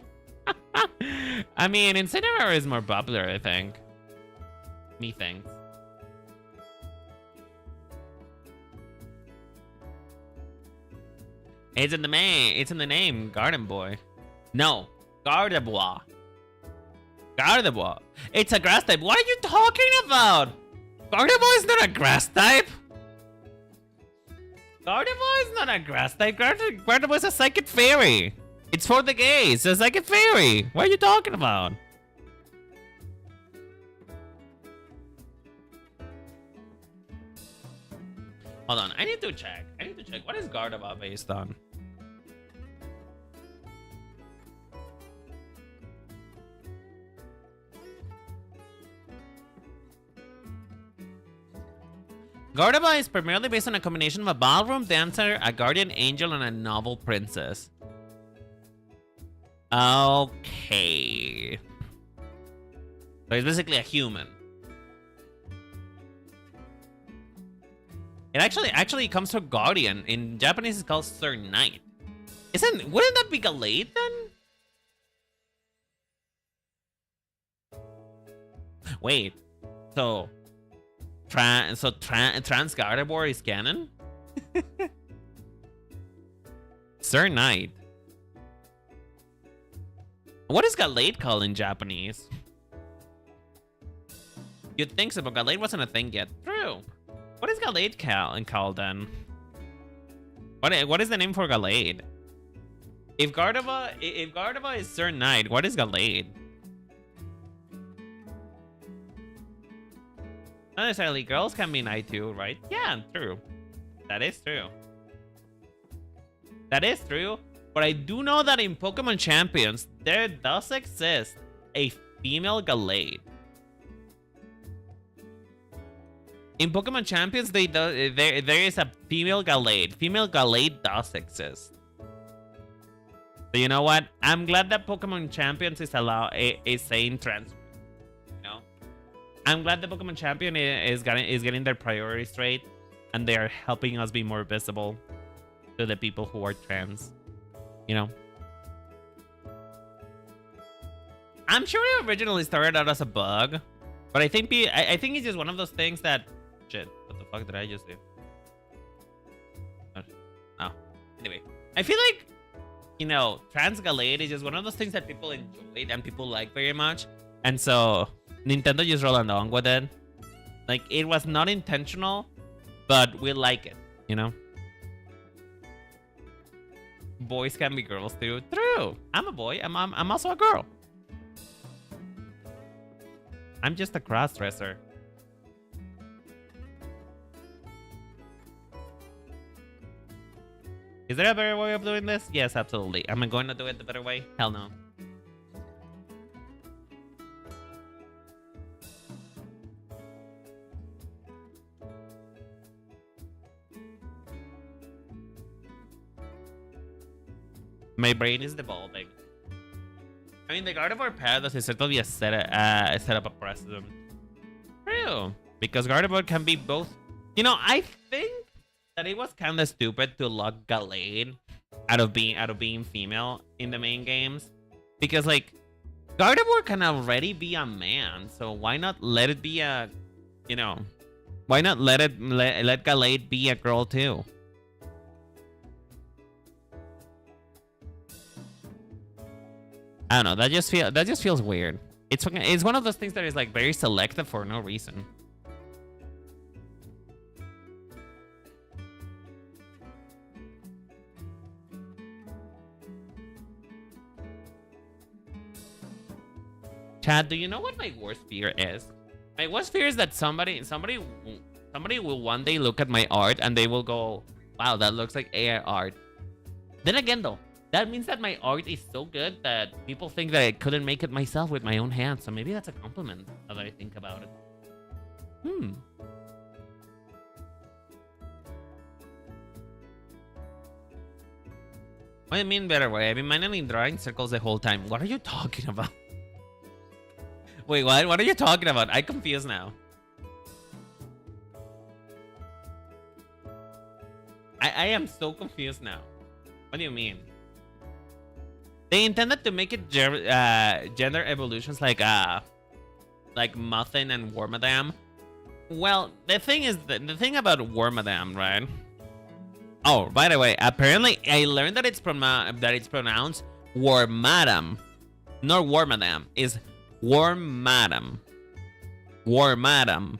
I mean, Incineroar is more popular, I think. Methinks. It's in the name. It's in the name. Garden Boy. No. Gardevoir. Gardevoir. It's a grass type. What are you talking about? Gardevoir is not a grass type. Gardevoir is not a grass type. Gardevoir is a psychic fairy. It's for the gays. It's a psychic fairy. What are you talking about? Hold on. I need to check. What is Gardevoir based on? Gardevoir is primarily based on a combination of a ballroom dancer, a guardian angel, and a noble princess. Okay. So it's basically a human. It actually comes from Guardian. In Japanese, it's called Sir Knight. Wouldn't that be Gallade then? Wait. So Trans Gardevoir is canon? Sir Knight. What is Gallade called in Japanese? You'd think so, but Gallade wasn't a thing yet. True. What is Gallade called then? What is the name for Gallade? If Gardevoir is Sir Knight, what is Gallade? Not necessarily. Girls can be knight too, right? Yeah, true. That is true. That is true. But I do know that in Pokemon Champions, there does exist a female Gallade. In Pokemon Champions, there is a female Gallade. Female Gallade does exist. So you know what? I'm glad that Pokemon Champions is saying trans. You know, I'm glad the Pokemon Champion is getting their priorities straight, and they are helping us be more visible to the people who are trans. You know, I'm sure it originally started out as a bug, but I think it's just one of those things that. Shit, what the fuck did I just do? Oh. Anyway, I feel like, you know, Trans Gallade is just one of those things that people enjoyed and people like very much. And so, Nintendo just rolled along with it. Like, it was not intentional, but we like it, you know? Boys can be girls too. True. I'm a boy. I'm also a girl. I'm just a cross-dresser. Is there a better way of doing this? Yes, absolutely. Am I going to do it the better way? Hell no. My brain is devolving. I mean, the Gardevoir Paradox is certainly set up a precedent. True. Because Gardevoir can be both. You know, I think that it was kind of stupid to lock Gallade out of being female in the main games, because like Gardevoir can already be a man, so why not let it be a, you know, why not let Gallade be a girl too? I don't know. That just feels weird. It's one of those things that is like very selective for no reason. Chad, do you know what my worst fear is? My worst fear is that somebody will one day look at my art and they will go, "Wow, that looks like AI art." Then again, though, that means that my art is so good that people think that I couldn't make it myself with my own hands. So maybe that's a compliment now that I think about it. What do you mean better way? I've been manually drawing circles the whole time. What are you talking about? Wait, what? What are you talking about? I'm confused now. I am so confused now. What do you mean? They intended to make it gender evolutions like Muffin and Wormadam. Well, the thing is, the thing about Wormadam, right? Oh, by the way, apparently I learned that it's pronounced Wormadam, not Wormadam. It's Wormadam. Wormadam.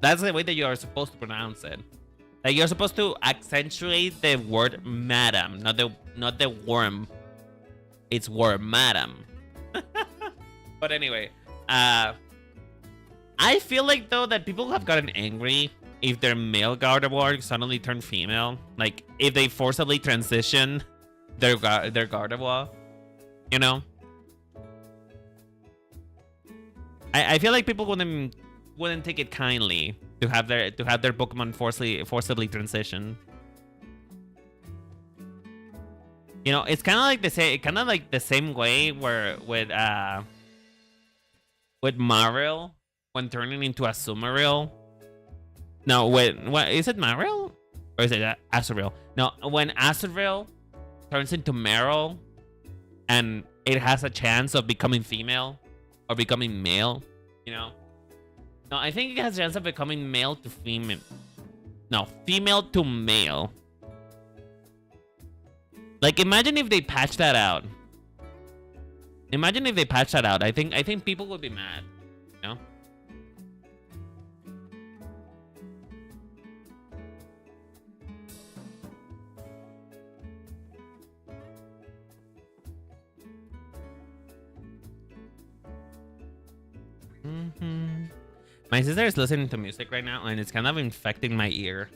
That's the way that you are supposed to pronounce it. Like you're supposed to accentuate the word madam, not the worm. It's Wormadam. But anyway, I feel like though that people have gotten angry if their male Gardevoir suddenly turn female. Like if they forcibly transition their Gardevoir, you know. I feel like people wouldn't take it kindly to have their Pokemon forcibly transition. You know, it's kind of like the same way where with Mariel when turning into a Sumeriel. No, what is it, Mariel or is it Azuriel? No, when Azuriel turns into Meryl and it has a chance of becoming female or becoming male. You know, no, I think it has a chance of becoming male to female. No, female to male. Like, imagine if they patch that out. Imagine if they patch that out. I think people would be mad. You know? My sister is listening to music right now, and it's kind of infecting my ear.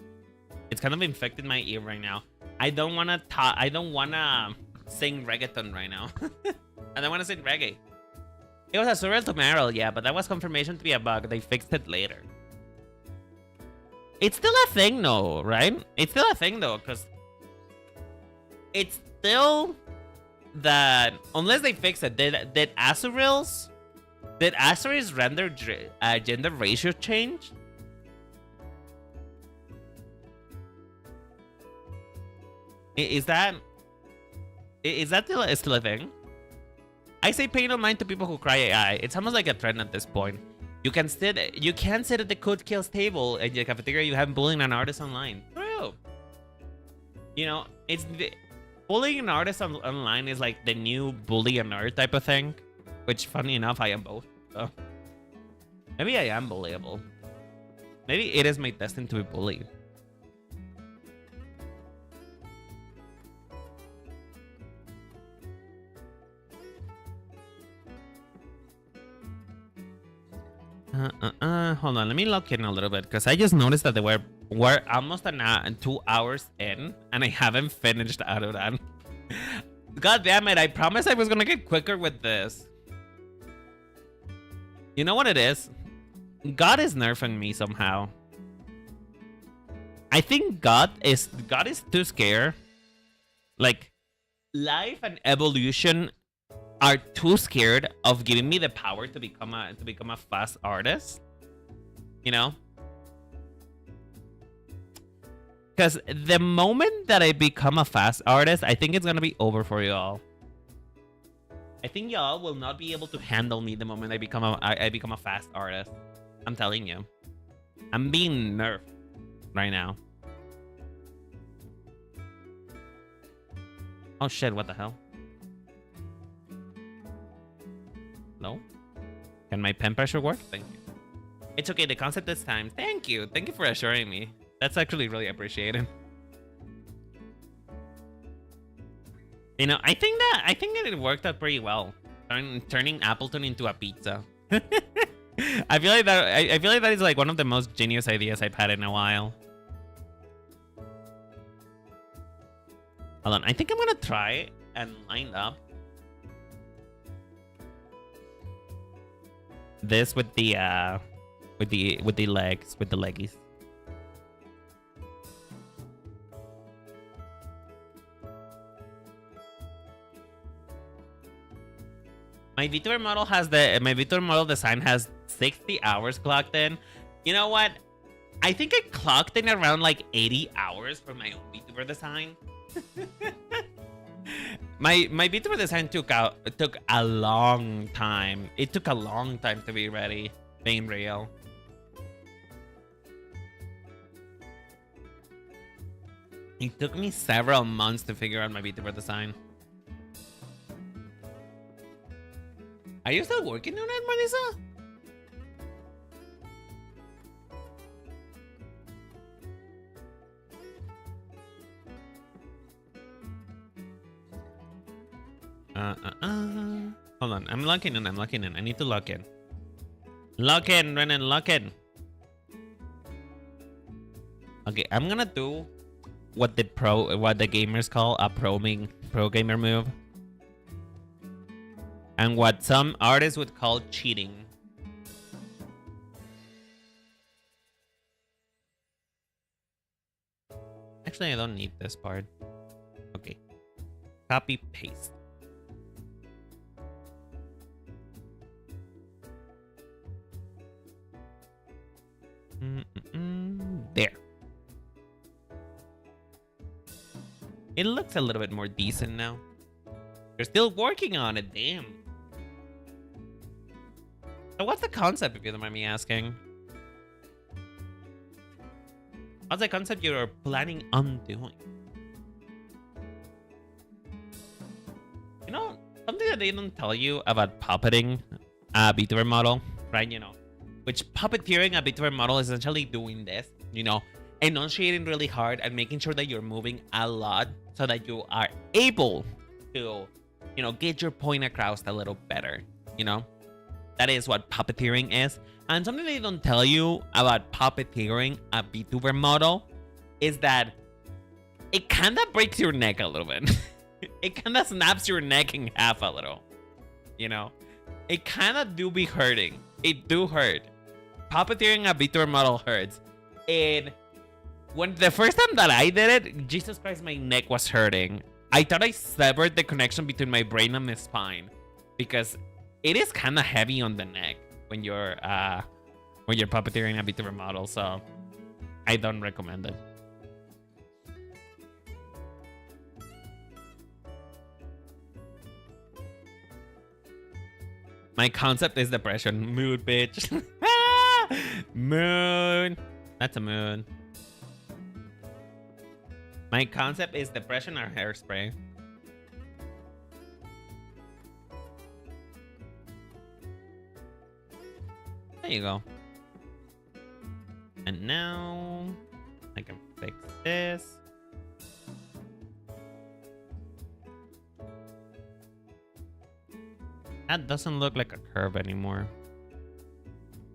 It's kind of infecting my ear right now. I don't wanna sing reggaeton right now. I don't wanna sing reggae. It was a surreal tomorrow, yeah, but that was confirmation to be a bug. They fixed it later. It's still a thing though, right? It's still a thing though, because it's still that unless they fix it, did Azuriel's render gender ratio change? Is that still a thing? I say pay no mind to people who cry AI. It's almost like a trend at this point. You can sit at the code kills table at the cafeteria. You have bullying an artist online. True. You know, bullying an artist online is like the new bully a nerd type of thing. Which, funny enough, I am both. So maybe I am bullyable. Maybe it is my destiny to be bullied. Hold on, let me log in a little bit because I just noticed that we're almost 2 hours in and I haven't finished out of that. God damn it! I promised I was gonna get quicker with this. You know what it is? God is nerfing me somehow. I think God is too scared. Like, life and evolution are too scared of giving me the power to become a fast artist. You know? Because the moment that I become a fast artist, I think it's gonna be over for y'all. I think y'all will not be able to handle me the moment I become a fast artist. I'm telling you. I'm being nerfed right now. Oh shit, what the hell? No? Can my pen pressure work? Thank you. It's okay, the concept this time. Thank you. Thank you for assuring me. That's actually really appreciated. You know, I think that it worked out pretty well. Turning Appleton into a pizza. I feel like that is like one of the most genius ideas I've had in a while. Hold on, I think I'm gonna try and line up this with the leggies. My Vtuber model design has 60 hours clocked in. You know what? I think I clocked in around like 80 hours for my own Vtuber design. my Vtuber design took a long time. It took a long time to be ready, being real. It took me several months to figure out my Vtuber design. Are you still working on it, Marisa? Hold on, I'm locking in. I need to lock in. Lock in, Renan, lock in. Okay, I'm gonna do what the gamers call a pro gamer move. And what some artists would call cheating. Actually, I don't need this part. Okay. Copy paste. There. It looks a little bit more decent now. You're still working on it, damn. So what's the concept, if you don't mind me asking? What's the concept you're planning on doing? You know, something that they don't tell you about puppeting a Vtuber model, right? You know, which puppeteering a Vtuber model is essentially doing this, you know, enunciating really hard and making sure that you're moving a lot so that you are able to, you know, get your point across a little better, you know? That is what puppeteering is. And something they don't tell you about puppeteering a Vtuber model is that it kind of breaks your neck a little bit. It kind of snaps your neck in half a little, you know? It kind of do be hurting. It do hurt. Puppeteering a Vtuber model hurts. And when the first time that I did it, Jesus Christ, my neck was hurting. I thought I severed the connection between my brain and my spine because it is kind of heavy on the neck when you're puppeteering a Vtuber model, so I don't recommend it. My concept is depression. Mood, bitch. Moon. That's a moon. My concept is depression or hairspray. There you go. And now I can fix this. That doesn't look like a curve anymore.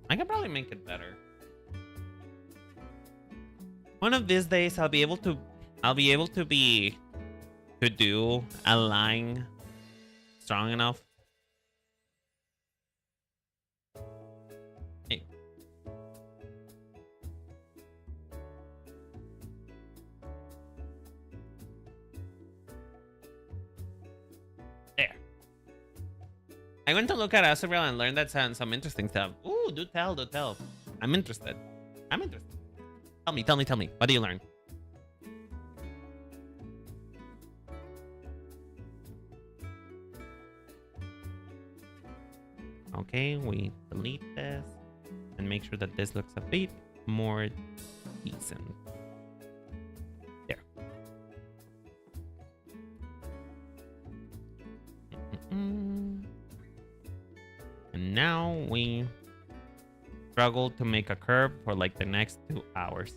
I can probably make it better. One of these days I'll be able to do a line strong enough. Hey. There. I went to look at Azrael and learned that some interesting stuff. Ooh, do tell. I'm interested. Tell me. What do you learn? Okay, we delete this and make sure that this looks a bit more decent. There. And now we struggle to make a curve for like the next 2 hours.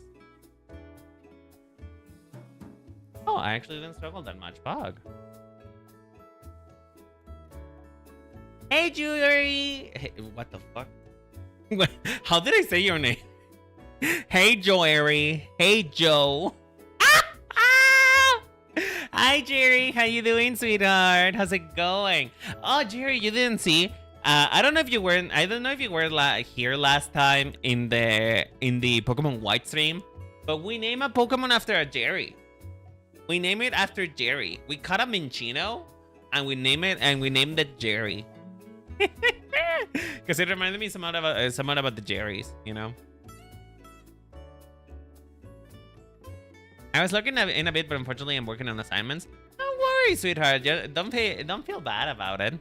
Oh, I actually didn't struggle that much. Bug. Hey, Jewelry! Hey, what the fuck? How did I say your name? Hey, Joery. Hey, Joe. Hi, Jerry. How you doing, sweetheart? How's it going? Oh, Jerry, you didn't see. I don't know if you were. I don't know if you were here last time in the Pokemon White stream, but we named a Pokemon after a Jerry. We named it after Jerry. We caught a Minchino, and we named it Jerry. Because it reminded me somewhat about the Jerrys, you know. I was looking in a bit, but unfortunately, I'm working on assignments. Don't worry, sweetheart. Don't feel bad about it.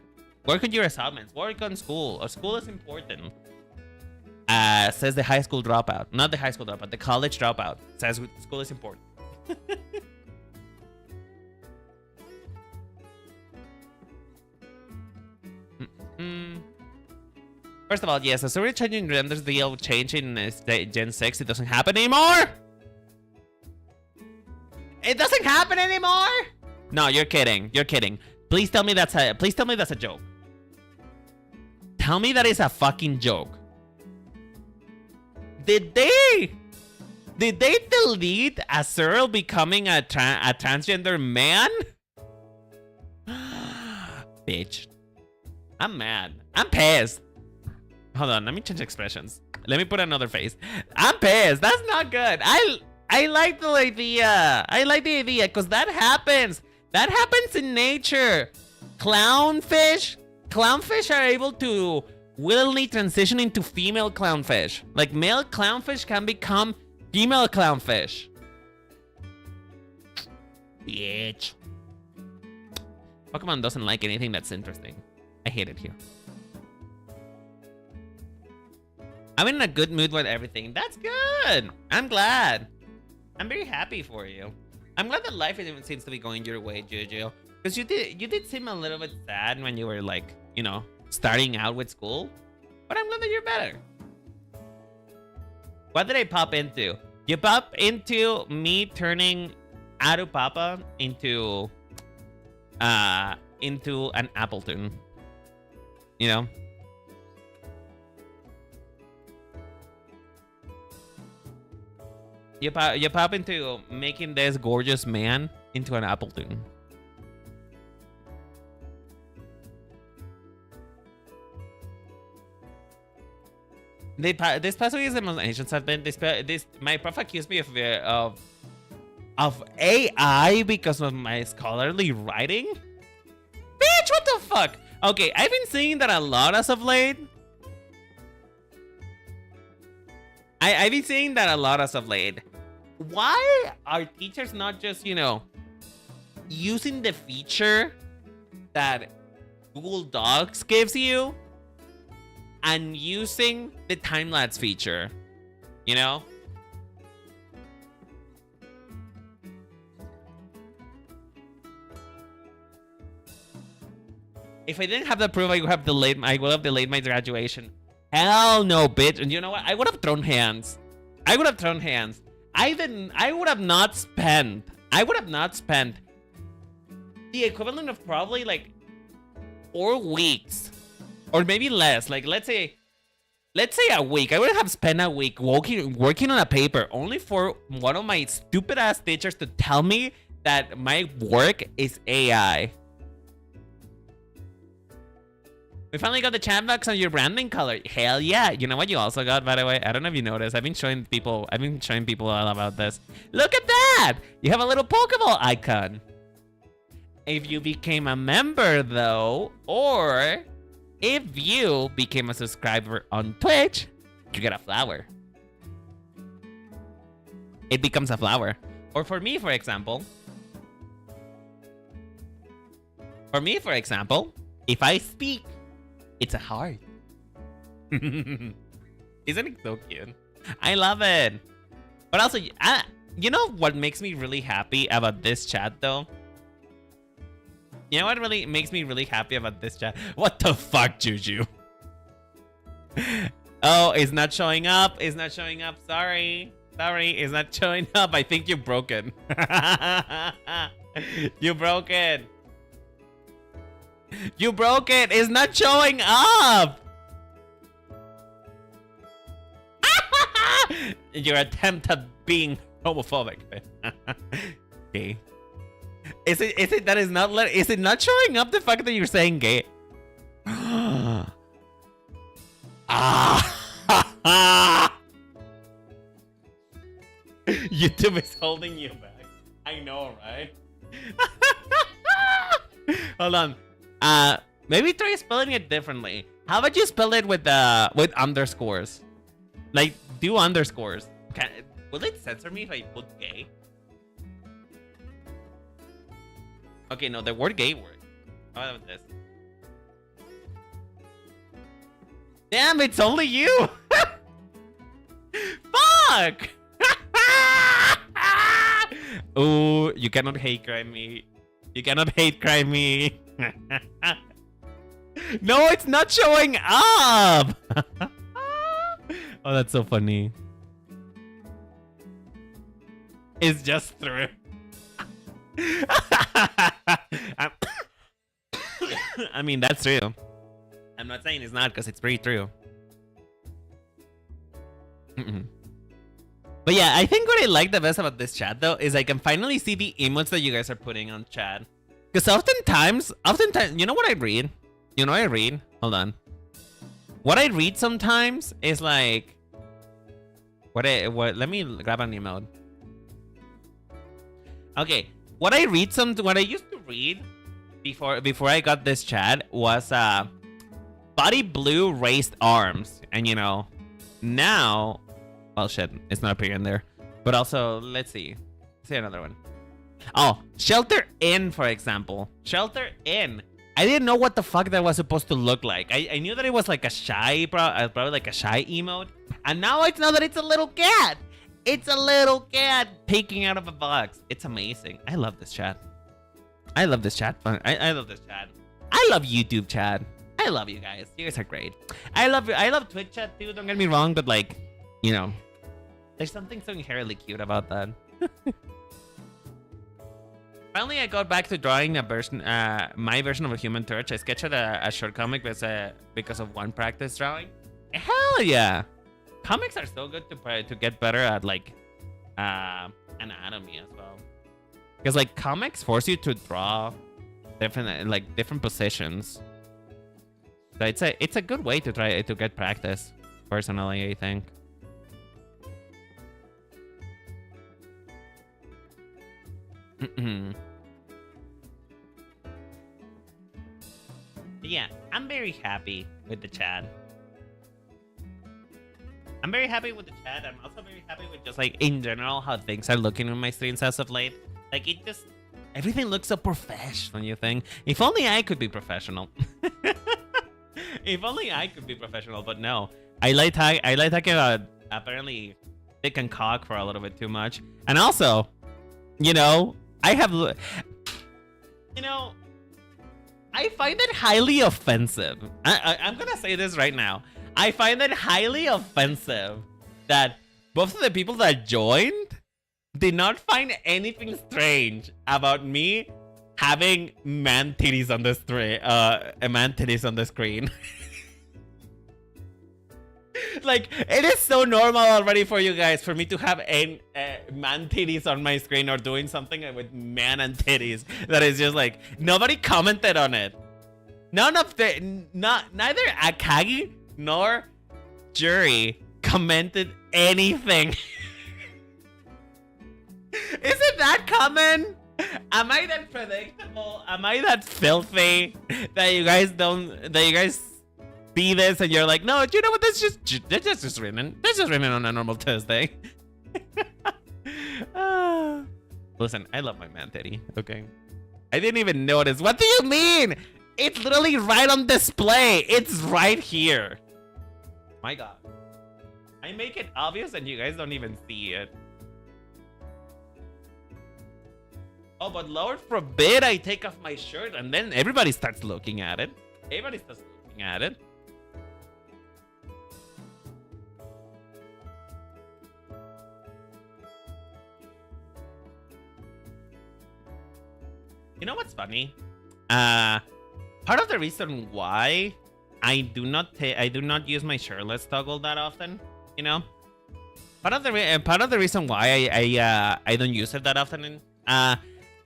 Work on your assignments. Work on school. School is important. Says the high school dropout. Not the high school dropout. The college dropout says school is important. First of all, yes, the story changing renders deal change in Gen 6. It doesn't happen anymore. It doesn't happen anymore. No, you're kidding. You're kidding. Please tell me that's a joke. Tell me that is a fucking joke. Did they delete Azurill becoming a transgender man? Bitch. I'm mad. I'm pissed. Hold on, let me change expressions. Let me put another face. I'm pissed. That's not good. I like the idea. I like the idea because that happens. That happens in nature. Clownfish are able to willingly transition into female clownfish. Like male clownfish can become female clownfish. Bitch. Pokemon doesn't like anything that's interesting. I hate it here. I'm in a good mood with everything. That's good. I'm glad. I'm very happy for you. I'm glad that life even seems to be going your way, Juju. Because you did seem a little bit sad when you were like, you know, starting out with school. But I'm glad that you're better. What did I pop into? You pop into me turning Aru Papa into an Appleton. You know? You pop into making this gorgeous man into an Appleton. This past week is the most ancient I've been. My prof accused me of AI because of my scholarly writing. Bitch, what the fuck? Okay, I've been seeing that a lot as of late. I've been seeing that a lot as of late. Why are teachers not just, you know, using the feature that Google Docs gives you and using the time-lapse feature, you know? If I didn't have the proof, I would have delayed my graduation. Hell no, bitch. And you know what? I would have thrown hands. I would have not spent the equivalent of probably like 4 weeks or maybe less. Like let's say a week. I would have spent a week working on a paper only for one of my stupid ass teachers to tell me that my work is AI. We finally got the chat box on your branding color. Hell yeah. You know what you also got, by the way? I don't know if you noticed. I've been showing people all about this. Look at that! You have a little Pokeball icon. If you became a member, though, or if you became a subscriber on Twitch, you get a flower. It becomes a flower. Or for me, for example, if I speak, it's a heart. Isn't it so cute? I love it. But also, you know what makes me really happy about this chat, though? You know what really makes me really happy about this chat? What the fuck, Juju? Oh, it's not showing up. It's not showing up. Sorry, it's not showing up. I think you broke it. You broke it. You broke it. It's not showing up. Your attempt at being homophobic. Gay. Is it that is not is it not showing up the fact that you're saying gay? YouTube is holding you back. I know, right? Hold on. Maybe try spelling it differently. How about you spell it with underscores? Like, do underscores. Will it censor me if I put gay? Okay, no, the word gay works. How about this? Damn, it's only you! Fuck! Oh, you cannot hate crime me. You cannot hate crime me. No, it's not showing up. Oh, that's so funny. It's just through. I mean, that's true. I'm not saying it's not, because it's pretty true. But yeah, I think what I like the best about this chat, though, is I can finally see the emotes that you guys are putting on chat. Because oftentimes, you know what I read? You know what I read? Hold on. What I read sometimes is like... let me grab an emote. Okay, what I used to read before I got this chat was body blue raised arms, and you know, now, well, shit, it's not appearing there. But also, let's see another one. Oh, shelter in, for example, shelter in. I didn't know what the fuck that was supposed to look like. I knew that it was like a shy, probably like a shy emote, and now I know that it's a little cat. It's a little cat peeking out of a box. It's amazing. I love this chat. I love this chat. I love this chat. I love YouTube chat. I love you guys. You guys are great. I love Twitch chat too. Don't get me wrong, but like, you know, there's something so inherently cute about that. Finally, I got back to drawing a version, my version of a Human Torch. I sketched a short comic because of one practice drawing. Hell yeah! Comics are so good to get better at like anatomy as well. Because like comics force you to draw different positions. So it's a good way to try to get practice. Personally, I think. Yeah, I'm very happy with the chat. I'm very happy with the chat. I'm also very happy with just like in general how things are looking on my streams as of late. Like it just everything looks so professional. You think? If only I could be professional. If only I could be professional, but no. I like talking about apparently dick and cock for a little bit too much, and also, you know, I find it highly offensive. I'm gonna say this right now. I find it highly offensive that both of the people that joined did not find anything strange about me having man titties on the screen. Like, it is so normal already for you guys for me to have man titties on my screen or doing something with man and titties that is just like nobody commented on it. Neither Akagi nor Jury commented anything. Is it that common? Am I that predictable? Am I that filthy that you guys see this and you're like, no, you know what? That's just written. That's just written on a normal Tuesday. Listen, I love my man titty. Okay, I didn't even notice. What do you mean? It's literally right on display. It's right here. My God, I make it obvious and you guys don't even see it. Oh, but Lord forbid I take off my shirt and then everybody starts looking at it. Everybody starts looking at it. You know what's funny? Part of the reason why I do not use my shirtless toggle that often, you know, part of the reason why I don't use it that often,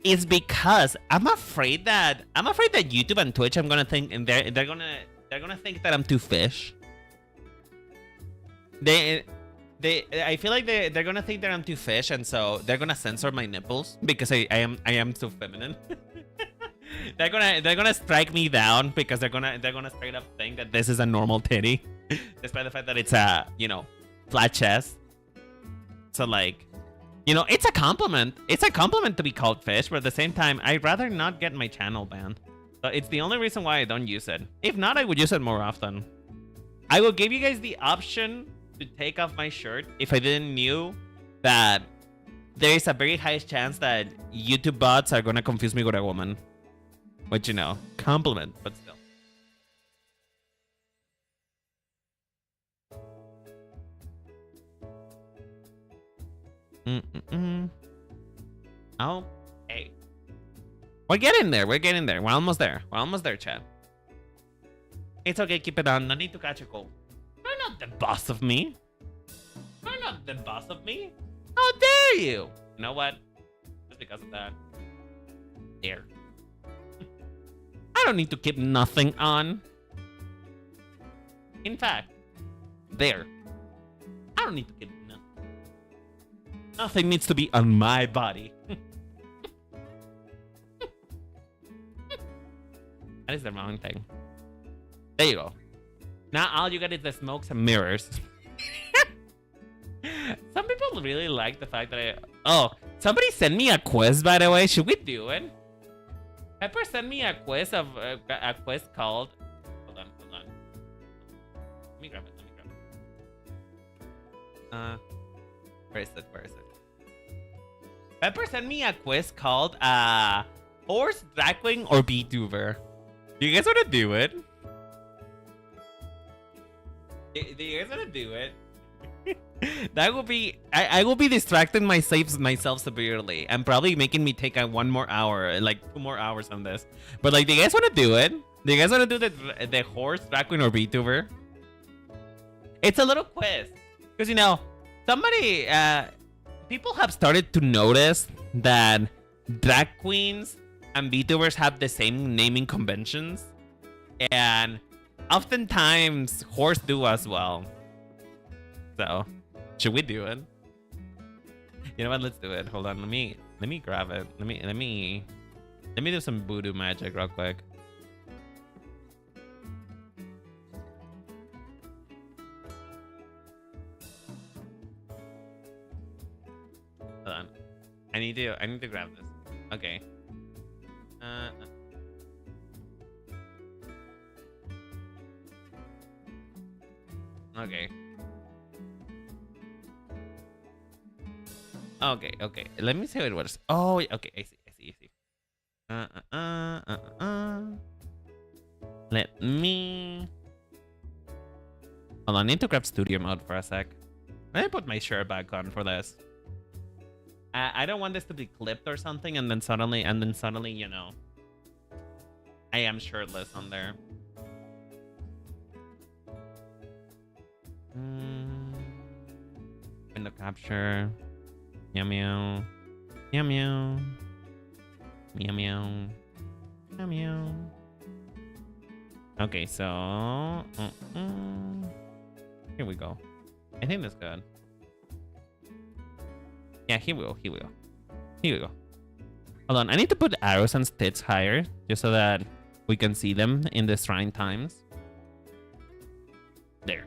is because I'm afraid that YouTube and Twitch they're gonna think that I'm too fish. I feel like they're gonna think that I'm too fish, and so they're gonna censor my nipples because I am so feminine. they're gonna strike me down because they're gonna straight up think that this is a normal titty, despite the fact that it's a, you know, flat chest. So like, you know, it's a compliment. It's a compliment to be called fish, but at the same time, I'd rather not get my channel banned. So it's the only reason why I don't use it. If not, I would use it more often. I will give you guys the option to take off my shirt if I didn't knew that there is a very high chance that YouTube bots are gonna confuse me with a woman. Which, you know, compliment, but still. Oh, hey. We're getting there. We're getting there. We're almost there. We're almost there, chat. It's okay. Keep it on. No need to catch a cold. You're not the boss of me. You're not the boss of me. How dare you? You know what? Just because of that. There. I don't need to keep nothing on. In fact, there. I don't need to keep nothing. Nothing needs to be on my body. That is the wrong thing. There you go. Now all you get is the smokes and mirrors. Some people really like the fact that I... Oh, somebody sent me a quiz, by the way. Should we do it? Pepper sent me a quiz of a quiz called... Hold on. Let me grab it. Where is it? Pepper sent me a quiz called Horse, Drag Queen, or Vtuber. Do you guys want to do it? Do you guys want to do it? That will be... I will be distracting myself severely and probably making me take 1 more hour, like 2 more hours on this. But like, do you guys want to do it? Do you guys want to do the Horse, Drag Queen, or Vtuber? It's a little quiz. Because, you know, somebody... people have started to notice that drag queens and VTubers have the same naming conventions. And oftentimes, horse do as well. So, should we do it? You know what? Let's do it. Hold on. Let me grab it. Let me do some voodoo magic real quick. Hold on. I need to grab this. Okay. Okay. Okay. Let me see what it was. Oh, okay. I see. Let me... Hold on, I need to grab studio mode for a sec. Let me put my shirt back on for this. I don't want this to be clipped or something, and then suddenly, you know, I am shirtless on there. Window capture. Meow meow. Meow meow. Meow meow. Meow meow. Okay, so here we go. I think that's good. Yeah, here we go. Hold on, I need to put arrows and stits higher just so that we can see them in the shrine times. There.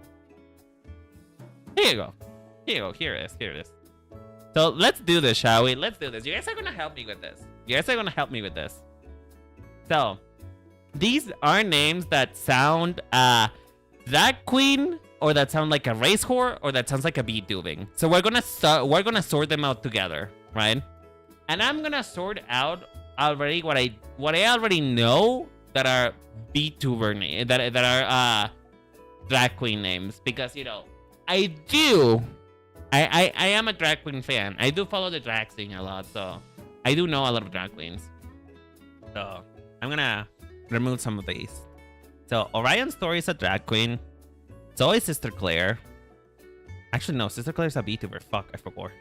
Here you go. Here it is. So let's do this, shall we? Let's do this. You guys are gonna help me with this. So these are names that sound drag queen, or that sound like a race whore, or that sounds like a VTubing. So we're gonna sort them out together, right? And I'm gonna sort out already what I already know that are VTuber names, that are drag queen names, because you know I am a drag queen fan. I do follow the drag scene a lot, so I do know a lot of drag queens. So I'm gonna remove some of these. So Orion Story is a drag queen. So is Sister Claire. Actually, no, Sister Claire is a VTuber. Fuck, I forgot.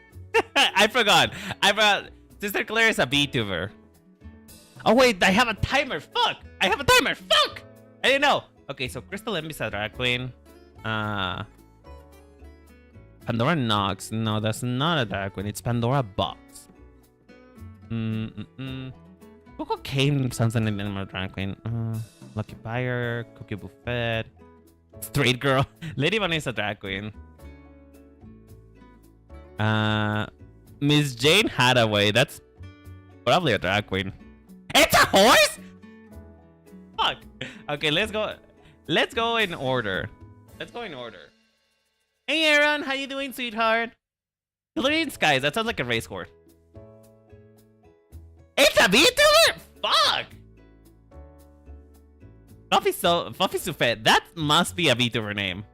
I forgot. Sister Claire is a VTuber. Oh wait, I have a timer. Fuck. I didn't know. Okay, so Crystal Envy is a drag queen. Pandora Nox. No, that's not a drag queen. It's Pandora Box. Coco Kane sounds like an animal drag queen. Lucky Buyer, Cookie Buffet. Straight Girl. Lady Bunny is a drag queen. Miss Jane Hathaway. That's probably a drag queen. It's a horse? Fuck. Okay, let's go in order. Hey Aaron, how you doing, sweetheart? Hillary Skies. That sounds like a race horse. It's a VTuber? Fuck. Fluffy Souffet. That must be a VTuber name.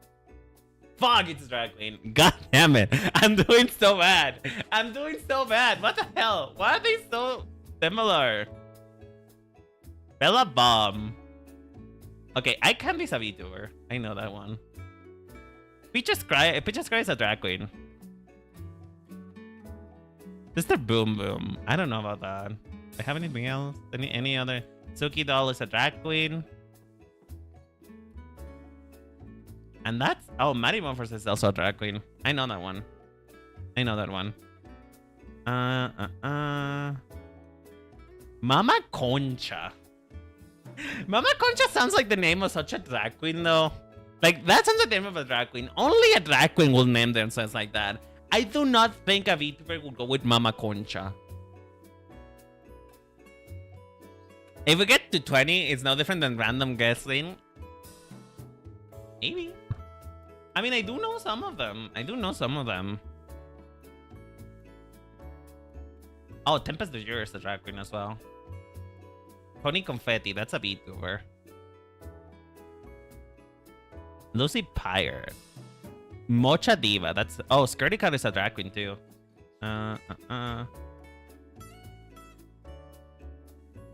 Fuck, it's a drag queen. God damn it. I'm doing so bad. What the hell? Why are they so similar? Bella Bomb. Okay, I can be a VTuber. I know that one. Peaches Cry is a drag queen. Sister Boom Boom. I don't know about that. Do I have anything else? Any other? Suki Doll is a drag queen. And that's... Oh, Maddie Mumford is also a drag queen. I know that one. Mama Concha. Mama Concha sounds like the name of such a drag queen, though. Like, that sounds like the name of a drag queen. Only a drag queen will name themselves like that. I do not think a VTuber will go with Mama Concha. If we get to 20, it's no different than random guessing. Maybe. I mean, I do know some of them. Oh, Tempest de Jure is a drag queen as well. Tony Confetti, that's a VTuber. Lucy Pyre. Mocha Diva, that's... Oh, Skirty Cut is a drag queen too.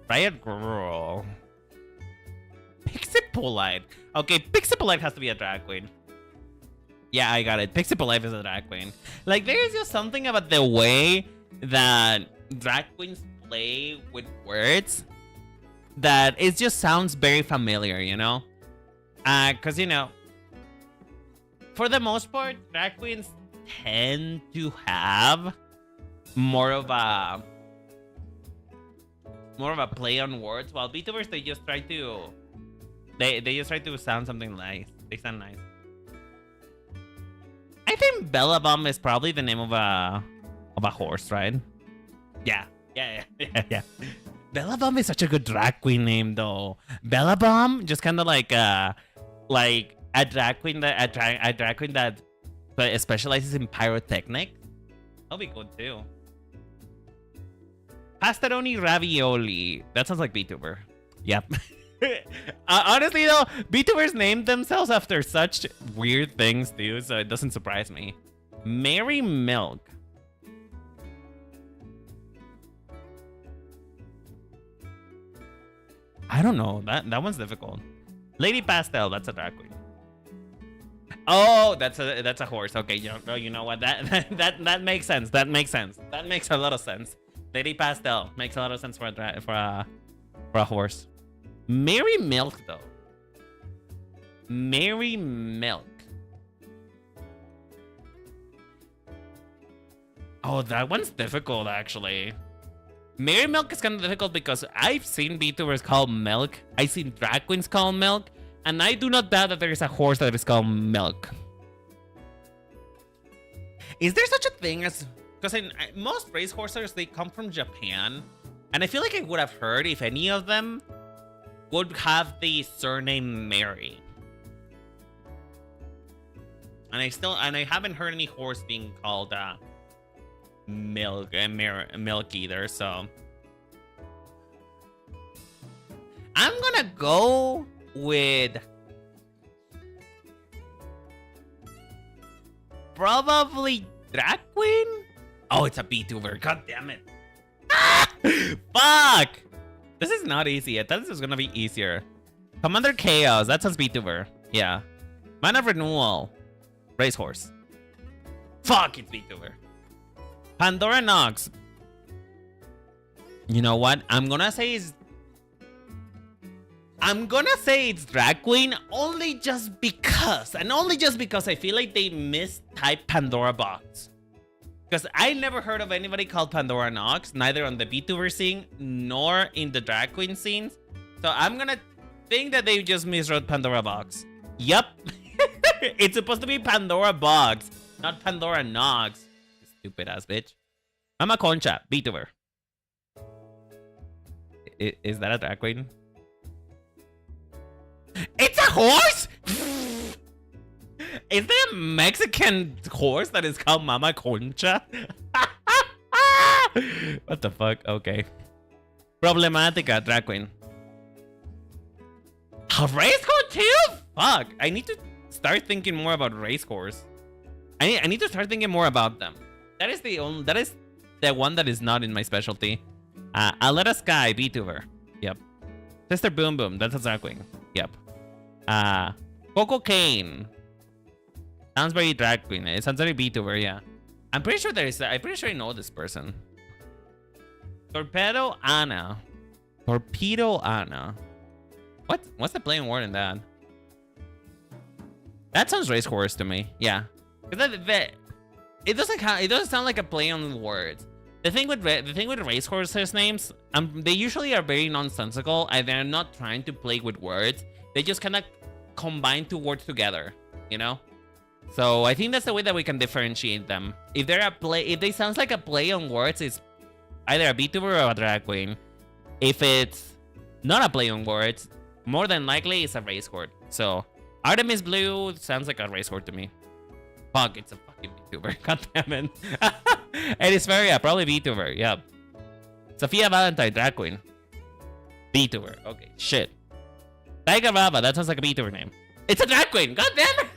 Riot Girl. Pixie Polite. Okay, Pixie Polite has to be a drag queen. Yeah, I got it. Pixie Polite is a drag queen. Like, there is just something about the way that drag queens play with words that it just sounds very familiar, you know? Because, you know, for the most part, drag queens tend to have more of a play on words, while VTubers, they just try to sound something nice. They sound nice. I think Bella Bomb is probably the name of a horse, right? Yeah. Bella Bomb is such a good drag queen name, though. Bella Bomb, just kind of like a drag queen that specializes in pyrotechnics. That'll be good too. Pastaroni Ravioli. That sounds like VTuber. Yep. Honestly, though, VTubers named themselves after such weird things too, so it doesn't surprise me. Mary Milk. I don't know. That one's difficult. Lady Pastel. That's a drag queen. Oh, that's a horse. Okay, you know what? That makes sense. That makes a lot of sense. Lady Pastel makes a lot of sense for a horse. Mary Milk, though. Mary Milk. Oh, that one's difficult, actually. Mary Milk is kind of difficult because I've seen VTubers called Milk. I've seen drag queens called Milk. And I do not doubt that there is a horse that is called Milk. Is there such a thing as... Because most racehorses, they come from Japan. And I feel like I would have heard if any of them would have the surname Mary. And I haven't heard any horse being called Milk either, so I'm gonna go with probably drag queen. Oh, it's a VTuber. God damn it. Fuck! This is not easy. I thought this was gonna be easier. Commander Chaos. That sounds VTuber. Yeah. Man of Renewal. Racehorse. Fuck, it's VTuber. Pandora Nox. You know what? I'm gonna say it's drag queen only just because. And only just because I feel like they mistyped Pandora Box. Because I never heard of anybody called Pandora Nox, neither on the VTuber scene nor in the drag queen scenes. So I'm gonna think that they just miswrote Pandora Box. Yup. It's supposed to be Pandora Box, not Pandora Nox. Stupid ass bitch. Mama Concha, VTuber. Is that a drag queen? It's a horse? Is there a Mexican horse that is called Mama Concha? What the fuck? Okay. Problematica, drag queen. A race horse too? Fuck. I need to start thinking more about race horse. I need to start thinking more about them. That is the one that is not in my specialty. Aletta Sky, VTuber. Yep. Sister Boom Boom, that's a drag queen. Yep. Coco Kane. Sounds very drag queen. It sounds very VTuber, yeah. I'm pretty sure I know this person. Torpedo Anna. Torpedo Anna. What's the plain word in that? That sounds racehorse to me. Yeah. It doesn't sound like a play on words. The thing with racehorses names, they usually are very nonsensical and they're not trying to play with words. They just kind of combine two words together, you know? So I think that's the way that we can differentiate them. If they sounds like a play on words, it's either a VTuber or a drag queen. If it's not a play on words, more than likely it's a racehorse. So Artemis Blue sounds like a racehorse to me. Fuck, it's a fucking VTuber. God damn it. And it's Feria, probably VTuber. Yep. Sophia Valentine, drag queen. VTuber. Okay, shit. Tiger Rava, that sounds like a VTuber name. It's a drag queen. God damn it.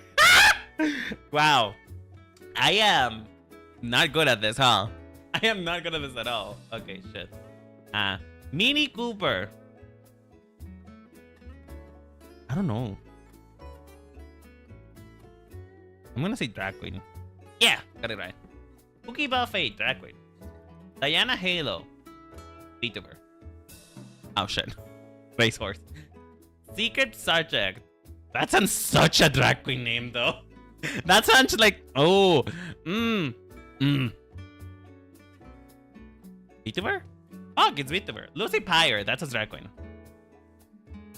Wow. I am not good at this, huh? I am not good at this at all. Okay, shit. Mini Cooper. I don't know. I'm gonna say drag queen. Yeah, got it right. Cookie Buffet, drag queen. Diana Halo, VTuber. Oh shit. Racehorse. Secret Subject. That sounds such a drag queen name though. That sounds like VTuber? Fuck, it's VTuber. Lucy Pyre, that's a drag queen.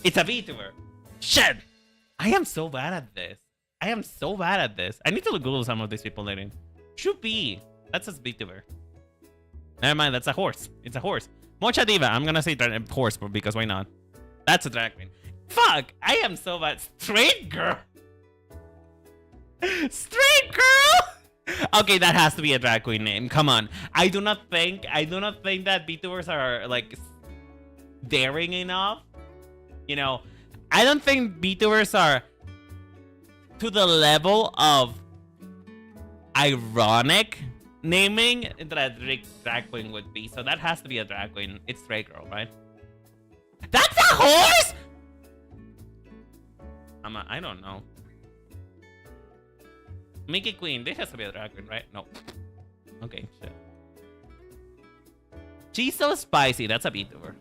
It's a VTuber. Shit! I am so bad at this. I am so bad at this. I need to Google some of these people later. Should be. That's a VTuber. Never mind, that's a horse. It's a horse. Mocha Diva. I'm gonna say horse because why not? That's a drag queen. Fuck! I am so bad. Straight girl. Straight girl. Okay, that has to be a drag queen name. Come on. I do not think that VTubers are like daring enough. You know, I don't think VTubers are to the level of ironic naming that a drag queen would be. So that has to be a drag queen. It's straight girl, right? That's a horse. I don't know. Mickey Queen. This has to be a drag queen, right? No. Okay, shit. She's so spicy. That's a VTuber.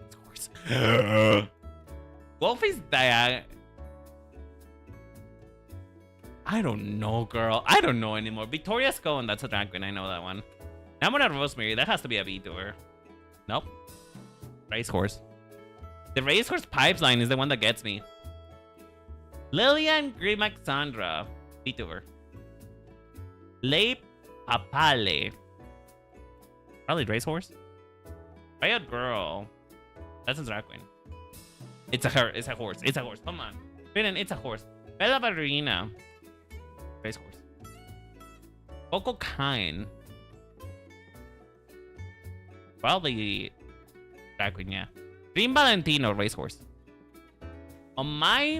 Of course. Wolf is Diag. I don't know, girl. I don't know anymore. Victoria Scone. That's a drag queen. I know that one. Namora Rosemary. That has to be a VTuber. Nope. Racehorse. The racehorse pipeline is the one that gets me. Lillian Grimaxandra, VTuber. Leip Apale. Probably racehorse. Riot Girl. That's a drag queen. It's a horse. It's a horse. Come on. Biden, it's a horse. Bella Ballerina. Racehorse. Coco Kine. Probably drag queen, yeah. Dream Valentino, racehorse. Oh my.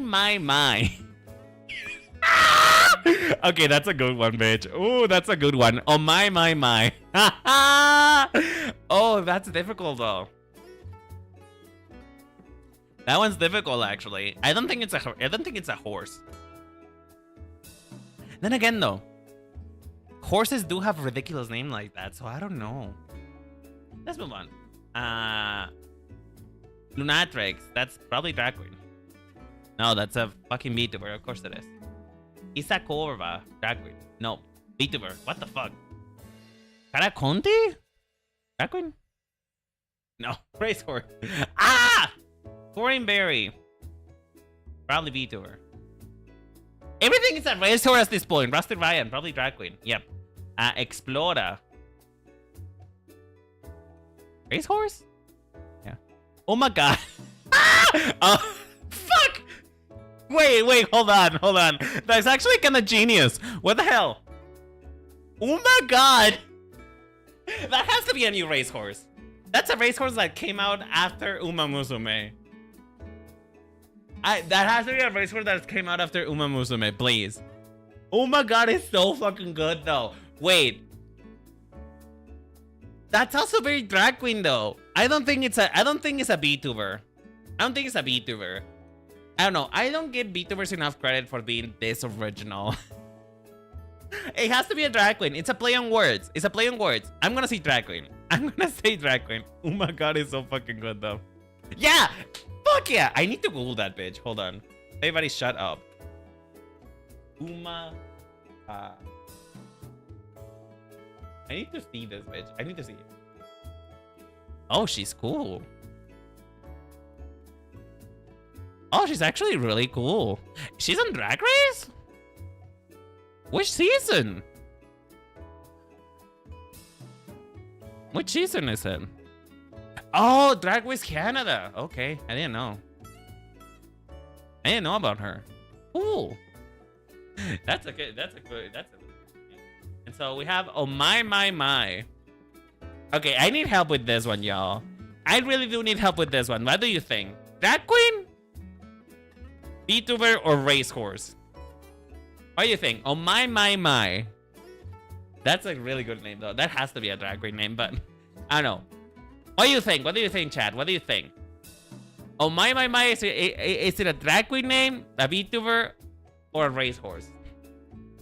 Okay, that's a good one, bitch. Oh, that's a good one. Oh my. Oh, that's difficult though. That one's difficult actually. I don't think it's a horse. Then again though, horses do have ridiculous name like that, so I don't know. Let's move on. Lunatrix, that's probably drag queen. No, that's a fucking VTuber. Of course it is. Isakorva, drag queen. No, VTuber. What the fuck? Caraconte? Drag queen? No, racehorse. Ah! Foreign Berry. Probably VTuber. Everything is a racehorse at this point. Rusty Ryan, probably drag queen. Yep. Explora. Racehorse? Yeah. Oh my god. Oh, fuck! Wait, hold on. That's actually kind of genius. What the hell? Oh my god! That has to be a new racehorse. That's a racehorse that came out after Uma Musume. That has to be a racehorse that came out after Uma Musume, please. Oh my god, it's so fucking good though. Wait. That's also very drag queen though. I don't think it's a VTuber. I don't think it's a VTuber. I don't know. I don't give VTubers enough credit for being this original. It has to be a drag queen. It's a play on words. I'm gonna say drag queen. Oh my god, it's so fucking good though. Yeah! Fuck yeah! I need to Google that bitch. Hold on. Everybody shut up. Uma. I need to see this bitch. I need to see it. Oh, she's cool. Oh, she's actually really cool. She's on Drag Race? Which season? Which season is it? Oh, Drag Race Canada. Okay, I didn't know. I didn't know about her. Cool. That's a good. And so we have oh my. Okay, I need help with this one, y'all. I really do need help with this one. What do you think? Drag queen, Vtuber, or racehorse? What do you think? Oh my. That's a really good name though. That has to be a drag queen name, but I don't know. What do you think? What do you think, Chad? What do you think? Oh my. Is it a drag queen name, a Vtuber, or a racehorse?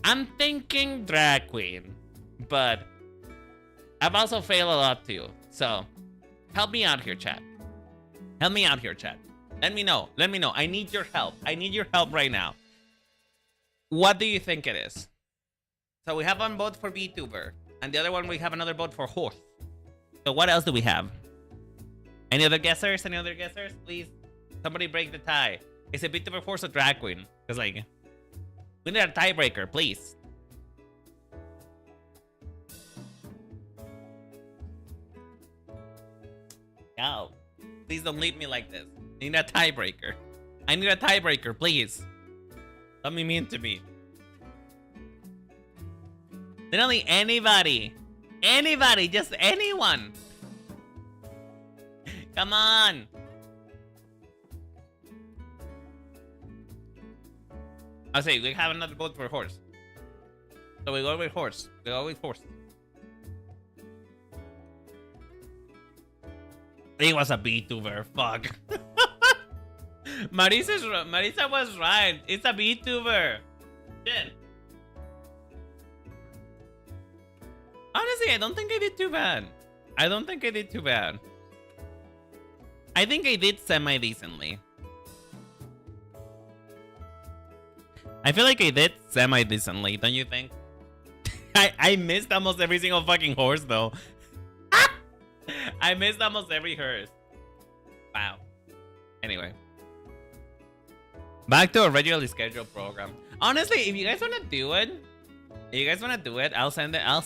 I'm thinking drag queen, but I've also failed a lot too. So help me out here, chat. Help me out here, chat. Let me know. Let me know. I need your help. I need your help right now. What do you think it is? So we have one vote for VTuber, and the other one we have another vote for horse. So what else do we have? Any other guessers? Any other guessers? Please, somebody break the tie. Is it VTuber, horse, or drag queen? Because like, we need a tiebreaker, please. No, please don't leave me like this. I need a tiebreaker. I need a tiebreaker, please. Don't be mean to me. Literally anybody. Anybody, just anyone. Come on. I'll say we have another vote for horse. So we go with horse. We go with horse. It was a VTuber. Fuck. Marisa was right. It's a VTuber. Shit. Honestly, I don't think I did too bad. I don't think I did too bad. I think I did semi-decently. I feel like I did semi-decently, don't you think? I missed almost every single fucking horse, though. I missed almost every horse. Wow. Anyway. Back to a regularly scheduled program. Honestly, if you guys want to do it, I'll send it. I'll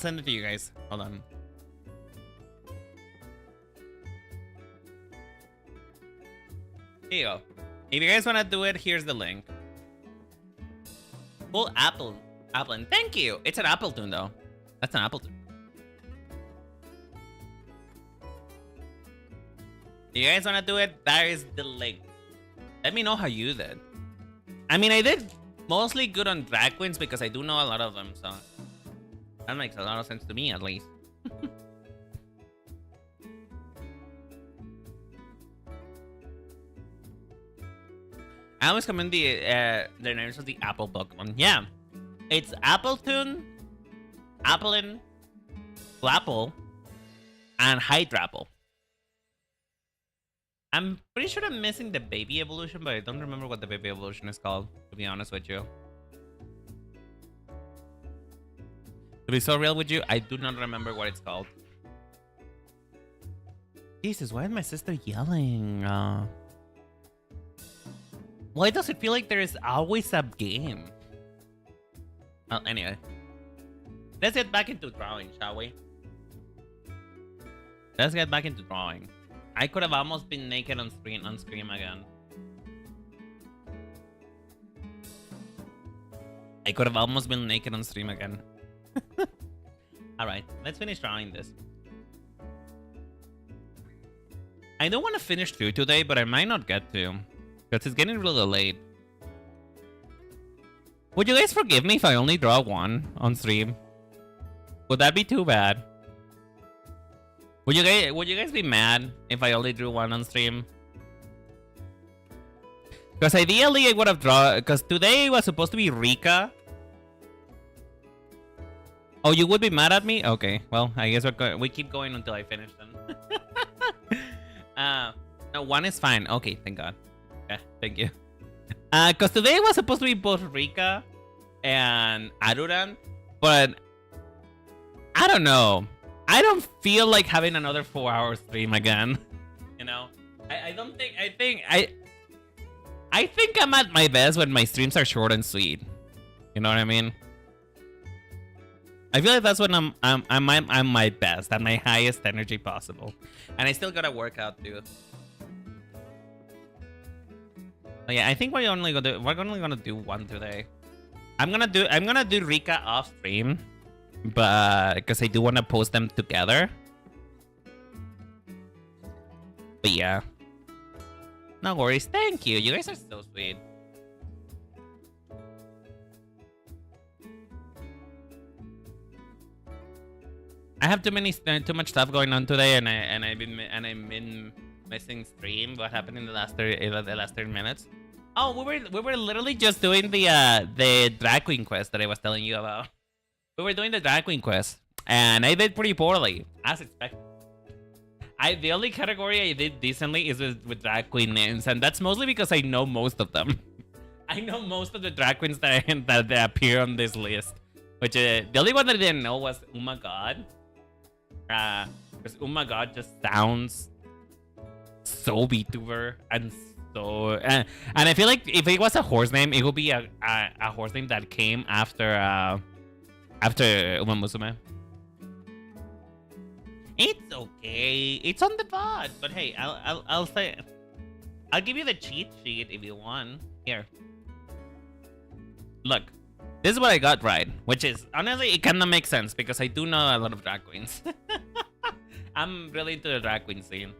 send it to you guys. Hold on. Here you go. If you guys want to do it, here's the link. Full Apple. Thank you. It's an Apple tune, though. That's an Apple tune. If you guys want to do it, there is the link. Let me know how you did. I mean, I did mostly good on drag queens because I do know a lot of them, so that makes a lot of sense to me, at least. I always comment the names of the Apple Pokemon. Yeah, it's Appletoon, Applin, Flapple, and Hydrapple. I'm pretty sure I'm missing the baby evolution, but I don't remember what the baby evolution is called, to be honest with you. To be so real with you, I do not remember what it's called. Jesus, why is my sister yelling? Why does it feel like there is always a game? Well, anyway. Let's get back into drawing, shall we? Let's get back into drawing. I could have almost been naked on screen again. I could have almost been naked on stream again. Alright, let's finish drawing this. I don't want to finish 2 today, but I might not get to. Because it's getting really late. Would you guys forgive me if I only draw 1 on stream? Would that be too bad? Would you guys be mad if I only drew 1 on stream? Because ideally I would have drawn, because today was supposed to be Rika. Oh, you would be mad at me? Okay, well, I guess we keep going until I finish then. No, 1 is fine. Okay, thank God. Yeah, thank you. Because today was supposed to be both Rika and Aruran, but I don't know. I don't feel like having another 4-hour stream again. You know, I don't think. I think I'm at my best when my streams are short and sweet. You know what I mean? I feel like that's when I'm my best, at my highest energy possible, and I still gotta work out too. But yeah, I think we're only gonna do one today. I'm gonna do Rika off stream, but because I do want to post them together. But yeah, no worries. Thank you. You guys are so sweet. I have too much stuff going on today, and I've been missing stream. What happened in the last 30 minutes? Oh, we were literally just doing the drag queen quest that I was telling you about. We were doing the drag queen quest, and I did pretty poorly, as expected. The only category I did decently is with drag queen names, and that's mostly because I know most of them. I know most of the drag queens that appear on this list. Which the only one that I didn't know was Oh My God. Because Oh My God just sounds so Vtuber and so and I feel like if it was a horse name, it would be a horse name that came after Uma Musume. It's okay. It's on the VOD, but hey, I'll say I'll give you the cheat sheet if you want. Here. Look. This is what I got right, which is, honestly, it kind of makes sense because I do know a lot of drag queens. I'm really into the drag queen scene.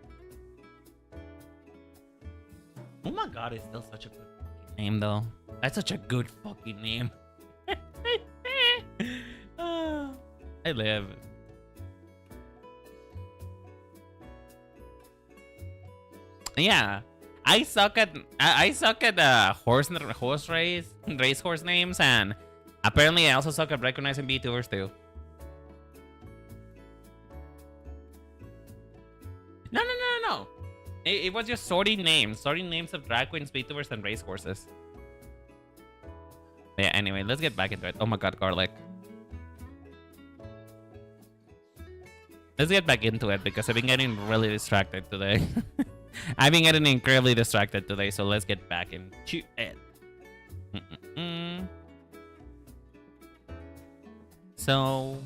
Oh my God, it's still such a good name, though. That's such a good fucking name. I live. Yeah. I suck at racehorse names, and apparently I also suck at recognizing VTubers too. No. It was just sorting names of drag queens, VTubers, and racehorses. Yeah. Anyway, let's get back into it. Oh my God, garlic. Let's get back into it because I've been getting really distracted today. I've been getting incredibly distracted today, so let's get back into it. So...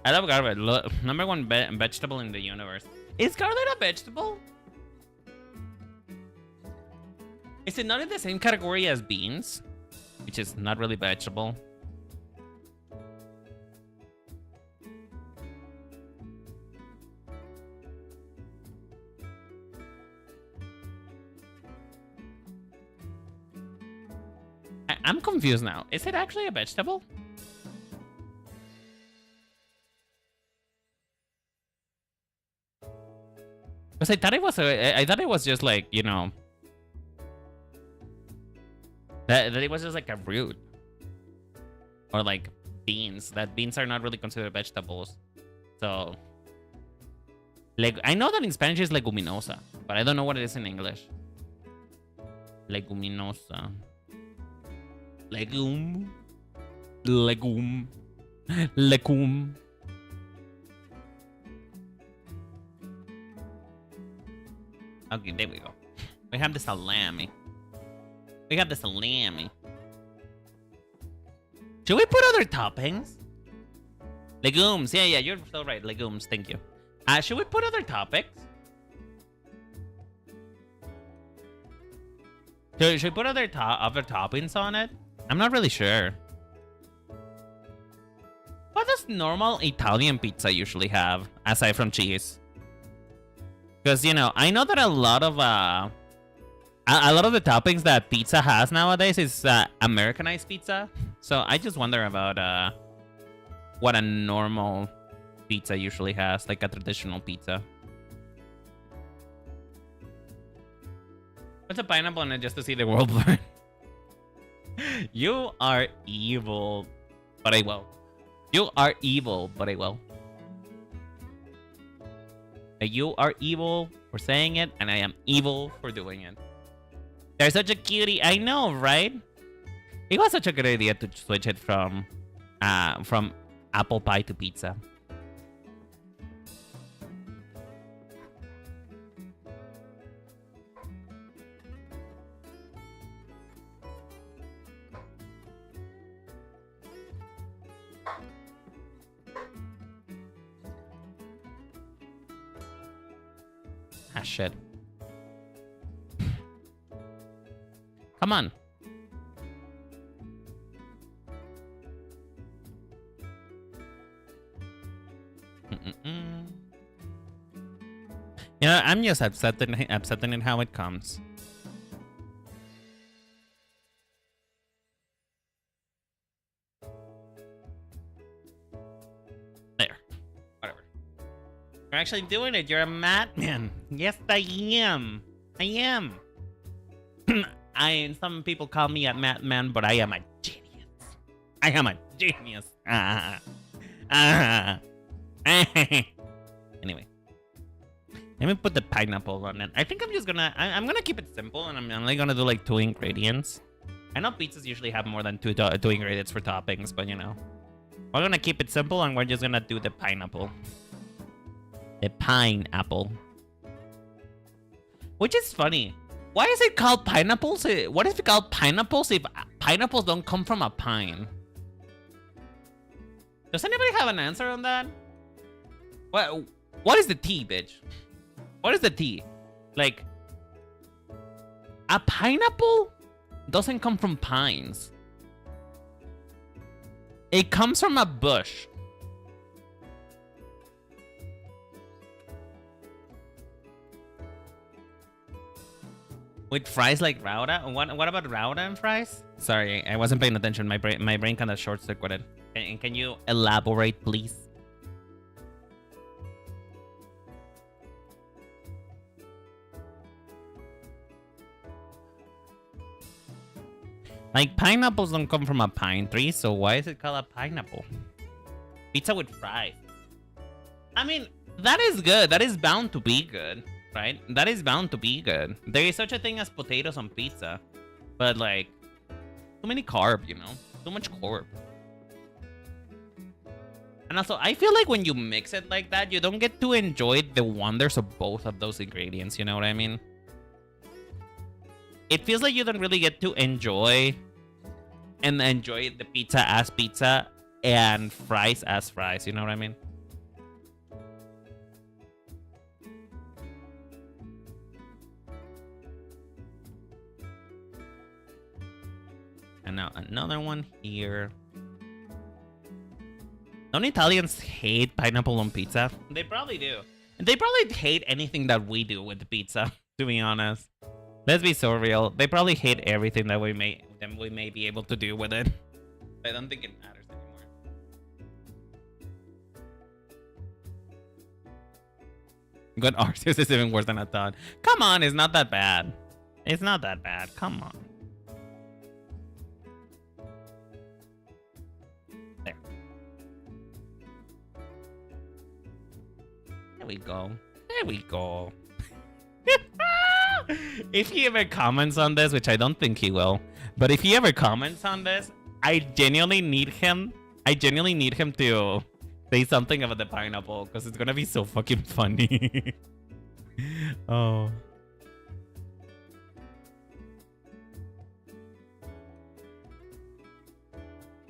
I love garlic. Number one vegetable in the universe. Is garlic a vegetable? Is it not in the same category as beans? Which is not really vegetable. I'm confused now. Is it actually a vegetable? Because I thought it was just like, you know, that it was just like a root, or like beans. That beans are not really considered vegetables. So, like, I know that in Spanish it's leguminosa, but I don't know what it is in English. Leguminosa. Legume. Okay, there we go. We have the salami. Should we put other toppings? Legumes. Yeah, you're so right. Legumes. Thank you. Should we put other toppings? Should we put other toppings on it? I'm not really sure. What does normal Italian pizza usually have, aside from cheese? Because, you know, I know that a lot of the toppings that pizza has nowadays is Americanized pizza. So I just wonder about what a normal pizza usually has, like a traditional pizza. What's a pineapple on it just to see the world burn? You are evil, but I will. You are evil, but I will. You are evil for saying it, and I am evil for doing it. They're such a cutie. I know, right? It was such a good idea to switch it from apple pie to pizza. Ah, shit. Come on. Yeah, I'm just accepting it how it comes. There. Whatever. You're actually doing it. You're a madman. Yes, I am. I am. Some people call me a madman, but I am a genius. I am a genius. Anyway. Let me put the pineapple on it. I think I'm just gonna... I'm gonna keep it simple, and I'm only gonna do like 2 ingredients. I know pizzas usually have more than two ingredients for toppings, but you know. We're gonna keep it simple, and we're just gonna do the pineapple. The pineapple. Which is funny. Why is it called pineapples? What is it called pineapples if pineapples don't come from a pine? Does anybody have an answer on that? What is the tea, bitch? What is the tea? Like, a pineapple doesn't come from pines. It comes from a bush. With fries like Rauda? What about Rauda and fries? Sorry, I wasn't paying attention. My brain kind of short-circuited. Can you elaborate, please? Like, pineapples don't come from a pine tree, so why is it called a pineapple? Pizza with fries. I mean, that is good. That is bound to be good, right? That is bound to be good. There is such a thing as potatoes on pizza. But, like, too many carb, you know? Too much carb. And also, I feel like when you mix it like that, you don't get to enjoy the wonders of both of those ingredients, you know what I mean? It feels like you don't really get to enjoy the pizza as pizza and fries as fries, you know what I mean? And now another one here. Don't Italians hate pineapple on pizza? They probably do. They probably hate anything that we do with the pizza, to be honest. Let's be so real. They probably hate everything that we may be able to do with it. I don't think it matters anymore. Good artist is even worse than I thought. Come on, it's not that bad. It's not that bad. Come on. There. There we go. There we go. If he ever comments on this, which I don't think he will, but if he ever comments on this, I genuinely need him to say something about the pineapple, because it's gonna be so fucking funny. Oh.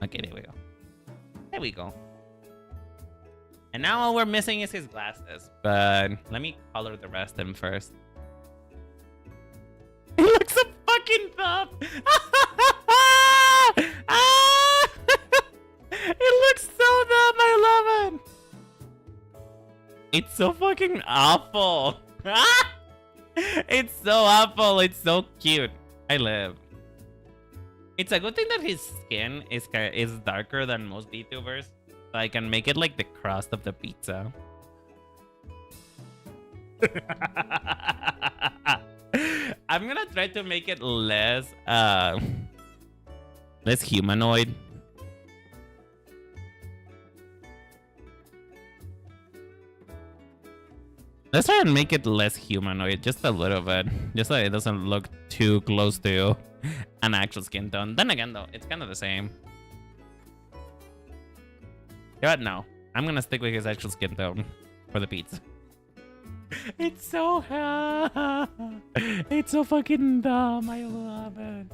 Okay, there we go. There we go. And now all we're missing is his glasses, but let me color the rest of him first. He looks so fucking dumb. It looks so dumb. I love it. It's so fucking awful. It's so awful. It's so cute. I live. It's a good thing that his skin is darker than most VTubers, so I can make it like the crust of the pizza. I'm gonna try to make it less humanoid. Let's try and make it less humanoid, just a little bit. Just so it doesn't look too close to an actual skin tone. Then again, though, it's kind of the same. But no, I'm gonna stick with his actual skin tone for the pizza. It's so it's so fucking dumb. I love it.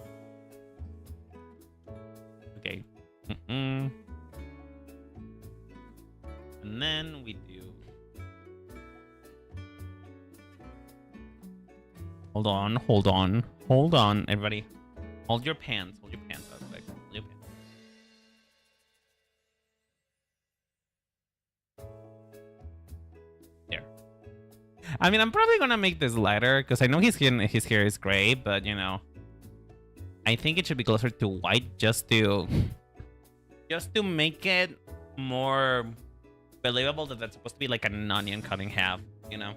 Okay. And then we do. Hold on, hold on, hold on, everybody. Hold your pants. Hold your pants out, quick. Hold your pants. There. I mean, I'm probably gonna make this lighter because I know his hair is gray, but you know, I think it should be closer to white just to make it more believable that that's supposed to be like an onion cut in half, you know.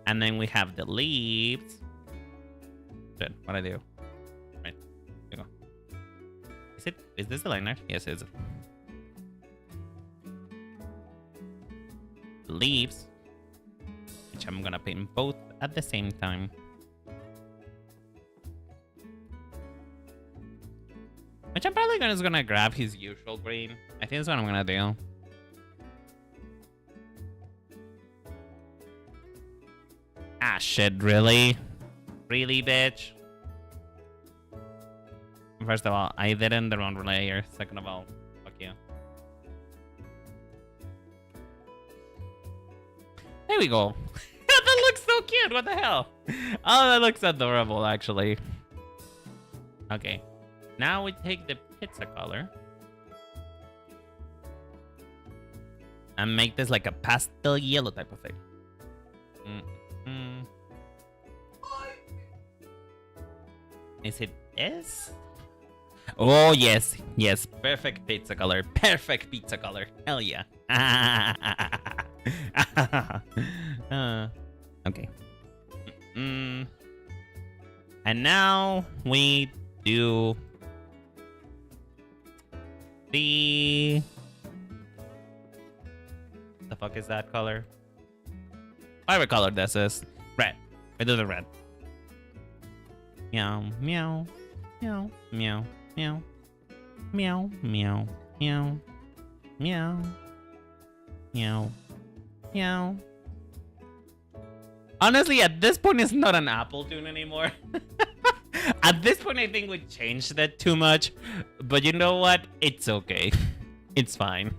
And then we have the leaves. Shit, what I do? Right, here we go. Is this the liner? Yes, it is. The leaves, which I'm gonna paint both at the same time. Which I'm probably just gonna grab his usual green. I think that's what I'm gonna do. Ah, shit, really? Really, bitch? First of all, I did it in the wrong layer. Second of all, fuck you. There we go. That looks so cute. What the hell? Oh, that looks adorable, actually. Okay. Now we take the pizza color. And make this like a pastel yellow type of thing. Is it this? Oh, yes. Yes. Perfect pizza color. Perfect pizza color. Hell yeah. Okay. And now we do the fuck is that color? Whatever color this is. Red. We do the red. Meow, meow, meow, meow, meow, meow, meow, meow, meow, meow, meow. Honestly, at this point, it's not an Apple tune anymore. At this point, I think we changed that too much. But you know what? It's okay. It's fine.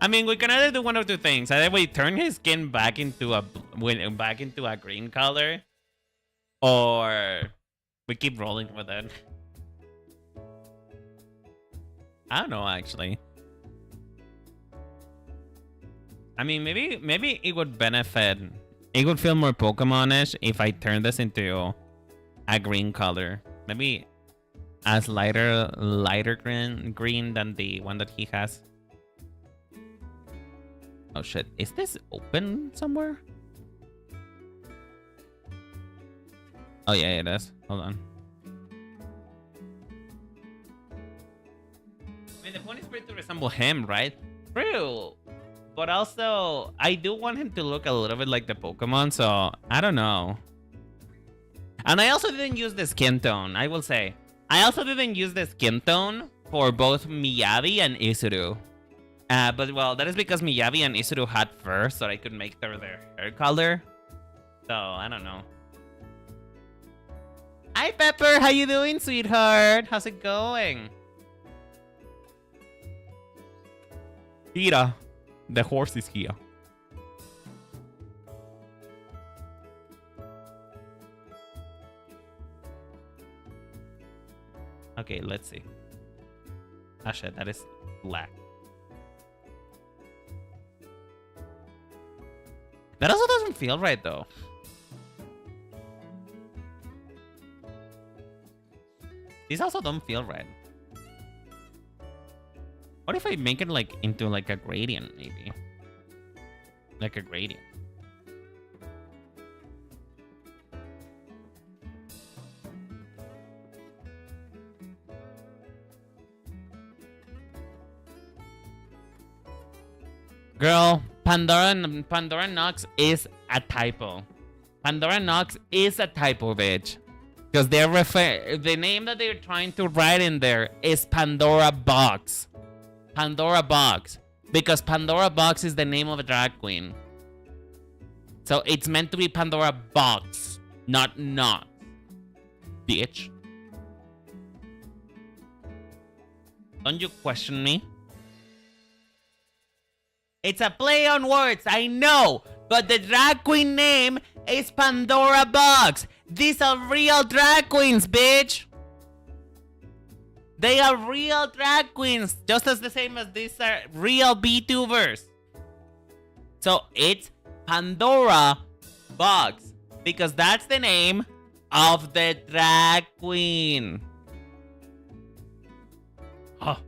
I mean, we can either do one of two things. Either we turn his skin back into a green color, or we keep rolling with it. I don't know, actually. I mean, maybe it would benefit. It would feel more Pokemon-ish if I turn this into a green color. Maybe as lighter green than the one that he has. Oh shit, is this open somewhere? Oh yeah, it is. Hold on. I mean, the point is for it to resemble him, right? True. But also, I do want him to look a little bit like the Pokemon, so I don't know. And I also didn't use the skin tone, I will say. I also didn't use the skin tone for both Miyabi and Isuru. But well, that is because Miyabi and Isuru had fur, so I could make their hair color. So, I don't know. Hi, Pepper! How you doing, sweetheart? How's it going? Kira. The horse is here. Okay, let's see. Ah, shit, that is black. That also doesn't feel right, though. These also don't feel right. What if I make it like into like a gradient, maybe? Like a gradient. Girl, Pandora Nox is a typo. Pandora Nox is a typo, bitch. Because the name that they're trying to write in there is Pandora Box. Pandora Box. Because Pandora Box is the name of a drag queen. So it's meant to be Pandora Box, not Nox. Bitch. Don't you question me? It's a play on words, I know. But the drag queen name is Pandora Box. These are real drag queens, bitch. They are real drag queens, just as the same as these are real VTubers. So it's Pandora Box, because that's the name of the drag queen. Huh.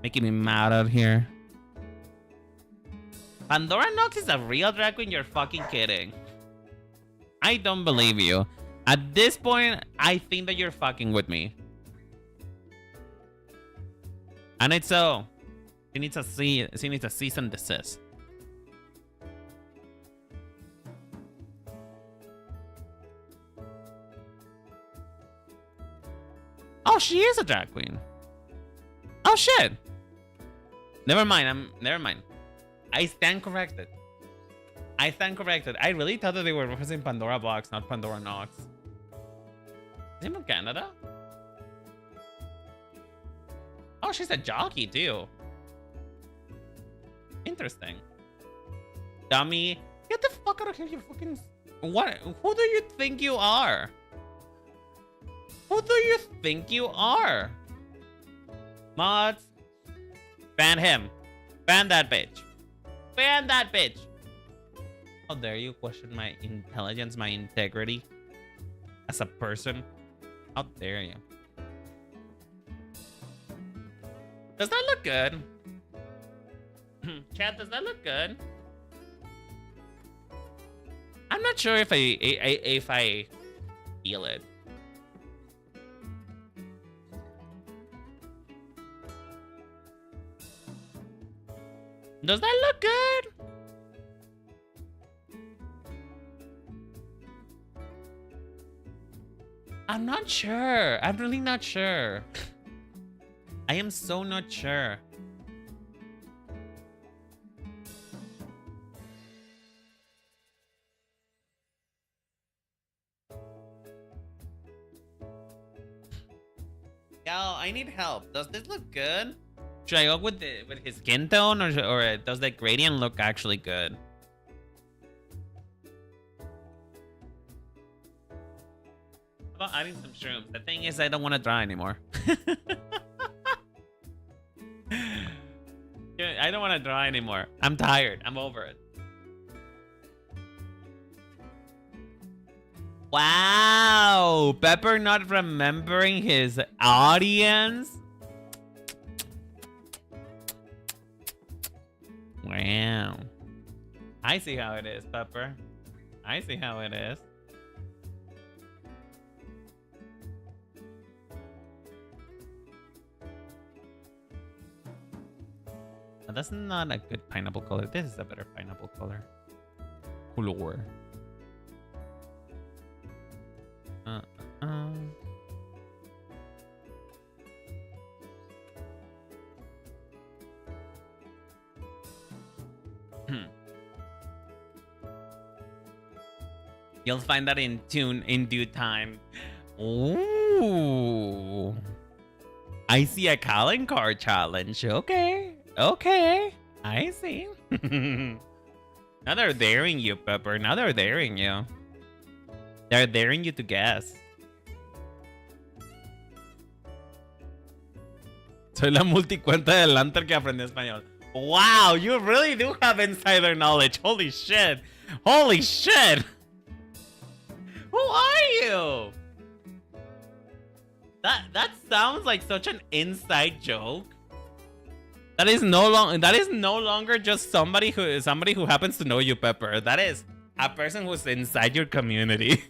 Making me mad out here. Pandora Nox is a real drag queen? You're fucking kidding. I don't believe you. At this point, I think that you're fucking with me. And it's so. She needs a cease and desist. Oh, she is a drag queen. Oh shit. Never mind. Never mind. I stand corrected. I really thought that they were referencing Pandora Box, not Pandora Nox. Is he from Canada? Oh, she's a jockey too. Interesting. Dummy. Get the fuck out of here, you fucking... What? Who do you think you are? Who do you think you are? Mods. Ban him. Ban that bitch. Ban that bitch. How dare you question my intelligence, my integrity as a person? How dare you? Does that look good? Chat, does that look good? I'm not sure if I feel it. Does that look good? I'm not sure. I'm really not sure. I am so not sure. Yo, I need help. Does this look good? Should I go with his skin tone, or does the gradient look actually good? How about adding some shrooms? The thing is, I don't want to draw anymore. I don't want to draw anymore. I'm tired. I'm over it. Wow, Pepper not remembering his audience. Wow. I see how it is, Pepper. I see how it is. Now, that's not a good pineapple color. This is a better pineapple color. Color. You'll find that in due time. Ooh. I see a calling card challenge. Okay. Okay. I see. Now they're daring you, Pepper. Now they're daring you. They're daring you to guess. Soy la multicuenta del Lanter que aprendí español. Wow, you really do have insider knowledge. Holy shit. Holy shit. Who are you? That sounds like such an inside joke. That is no longer just somebody who happens to know you, Pepper. That is a person who's inside your community.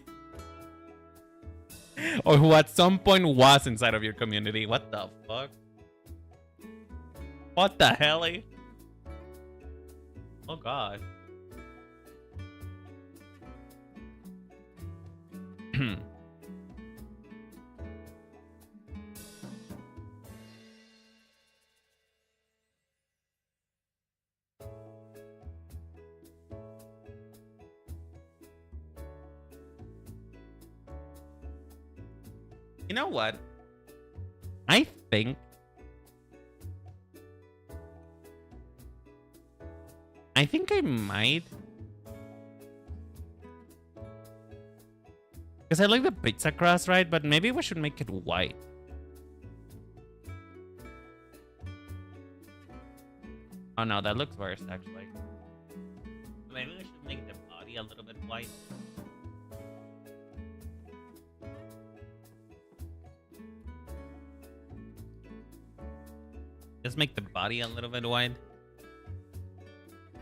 Or who at some point was inside of your community. What the fuck? What the hell? Oh god. You know what? I think I might. Because I like the pizza crust, right? But maybe we should make it white. Oh no, that looks worse actually. Maybe we should make the body a little bit white. Just make the body a little bit white.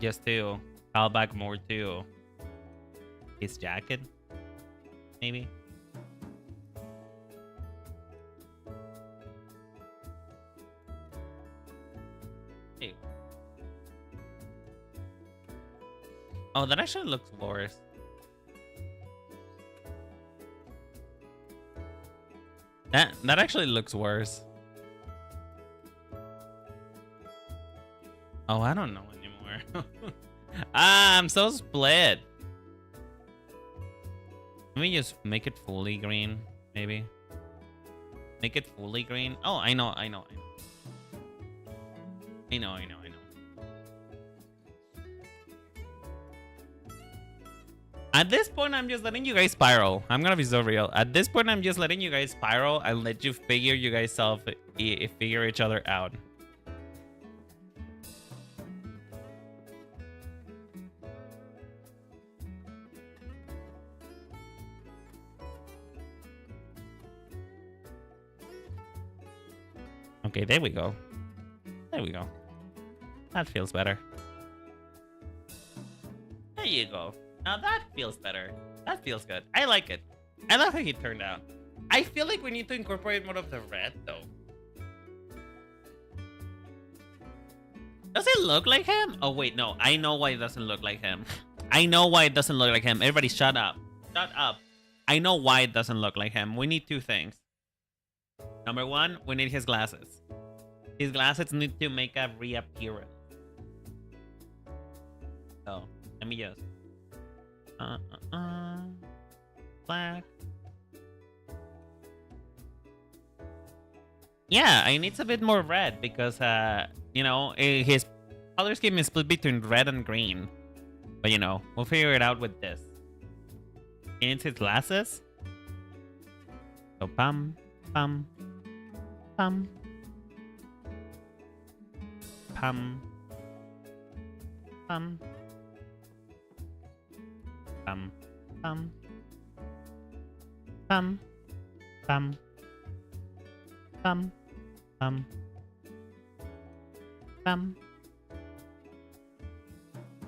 Just to call back more to his jacket. Maybe. Hey. Oh, that actually looks worse. That actually looks worse. Oh, I don't know anymore. I'm so split. Let me just make it fully green, maybe. Make it fully green. Oh, I know. I know. At this point, I'm just letting you guys spiral. I'm gonna be so real. At this point, I'm just letting you guys spiral and let you figure you guys figure each other out. Okay, there we go. There we go. That feels better. There you go. Now that feels better. That feels good. I like it. I love how he turned out. I feel like we need to incorporate more of the red, though. Does it look like him? Oh, wait, no. I know why it doesn't look like him. I know why it doesn't look like him. Everybody shut up. Shut up. I know why it doesn't look like him. We need two things. Number one, we need his glasses. His glasses need to make a reappearance. So, let me just... Black. Yeah, it needs a bit more red because, you know, his color scheme is split between red and green. But, you know, we'll figure it out with this. He needs his glasses. So, pam, pam, pam, pam, pam, pam, pam, pam, pam, pam, pam, pam.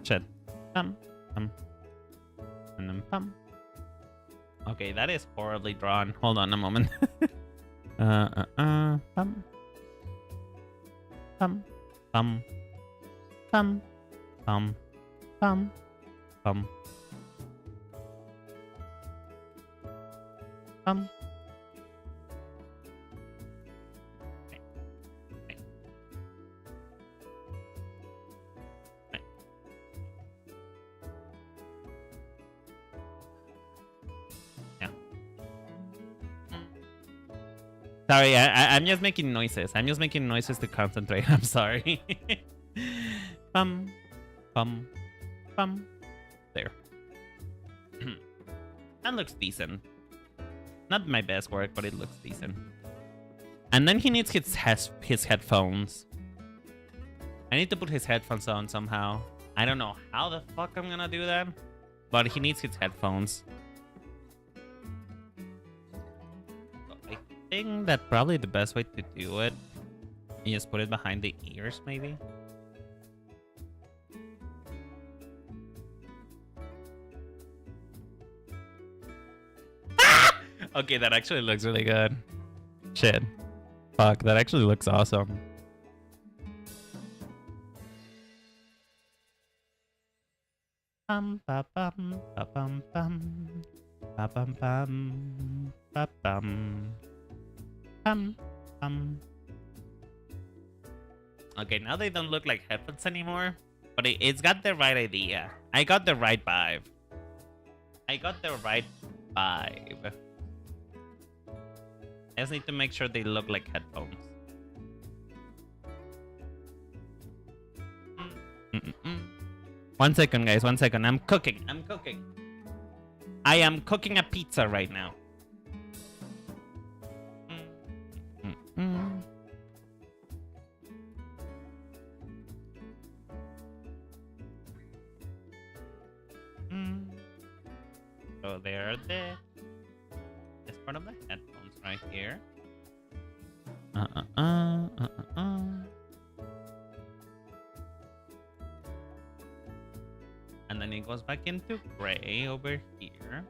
Shit. Pam, pam, and then pam. Okay, that is horribly drawn. Hold on a moment. Pam, pam, pam, pam, pam, pam, pam, pam. Sorry, I'm just making noises. I'm just making noises to concentrate. I'm sorry. Pum, pum, pum. There. That looks decent. Not my best work, but it looks decent. And then he needs his headphones. I need to put his headphones on somehow. I don't know how the fuck I'm gonna do that, but he needs his headphones. I think that probably the best way to do it. You just put it behind the ears, maybe. Ah! Okay, that actually looks really good. Shit. Fuck, that actually looks awesome. Bum ba bum ba bum bum ba bum bum ba bum bum bum. Okay, now they don't look like headphones anymore, but it's got the right idea. I got the right vibe. I got the right vibe. I just need to make sure they look like headphones. One second, guys. 1 second. I'm cooking. I'm cooking. I am cooking a pizza right now. So there are this part of the headphones right here. And then it goes back into gray over here.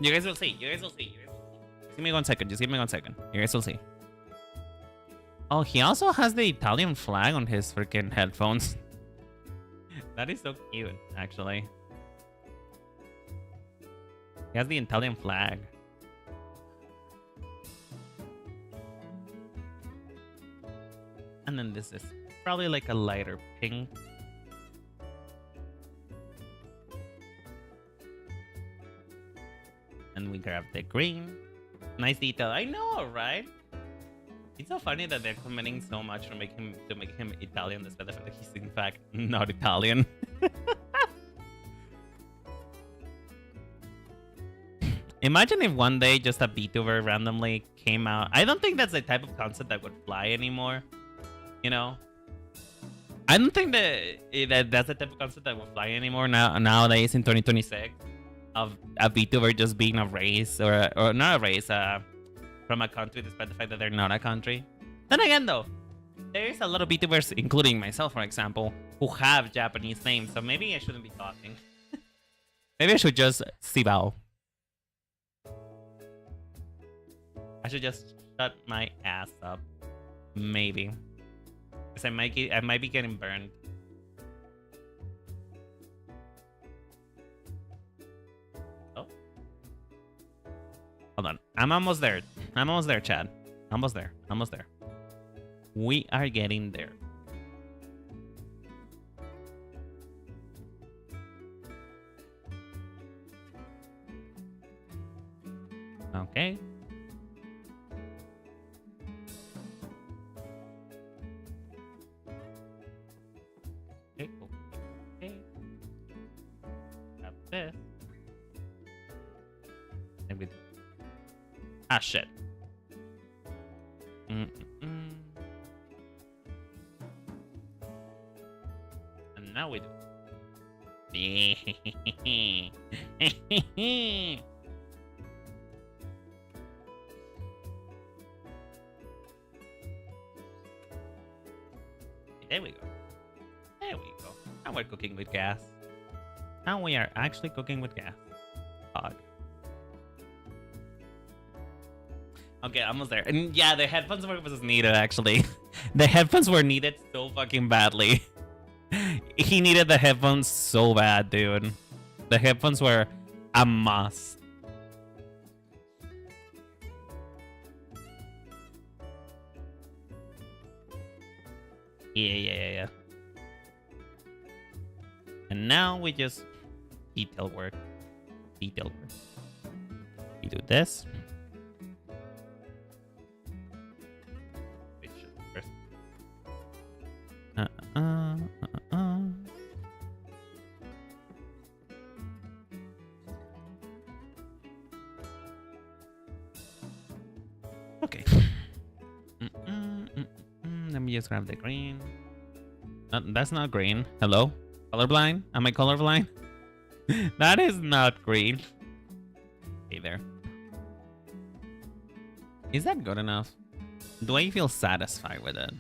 You guys will see. You guys will see. Just give me 1 second. Just give me 1 second. You guys will see. Oh, he also has the Italian flag on his freaking headphones. That is so cute, actually. He has the Italian flag. And then this is probably like a lighter pink. And we grab the green. Nice detail. I know, right? It's so funny that they're committing so much to make him Italian, despite the fact that he's in fact not Italian. Imagine if one day just a Vtuber randomly came out. I don't think that's the type of concept that would fly anymore. You know, I don't think that that's the type of concept that would fly anymore nowadays in 2026. Of a Vtuber just being a race or not a race from a country, despite the fact that they're not a country. Then again, though, there is a lot of Vtubers, including myself, for example, who have Japanese names. So maybe I shouldn't be talking. Maybe I should just sibao. I should just shut my ass up. Maybe. Because I might be getting burned. Oh. Hold on. I'm almost there. I'm almost there, Chad. Almost there. Almost there. We are getting there. Okay. Okay. Grab this. And we... Ah, shit. And now we do. There we go. There we go. Now we're cooking with gas. Now we are actually cooking with gas. Odd. Okay, almost there. And yeah, the headphones was needed, actually. The headphones were needed so fucking badly. He needed the headphones so bad, dude. The headphones were a must. Yeah. And now we just detail work. We do this. Okay. Let me just grab the green. That's not green. Hello? Colorblind? Am I colorblind? That is not green. Hey there. Is that good enough? Do I feel satisfied with it?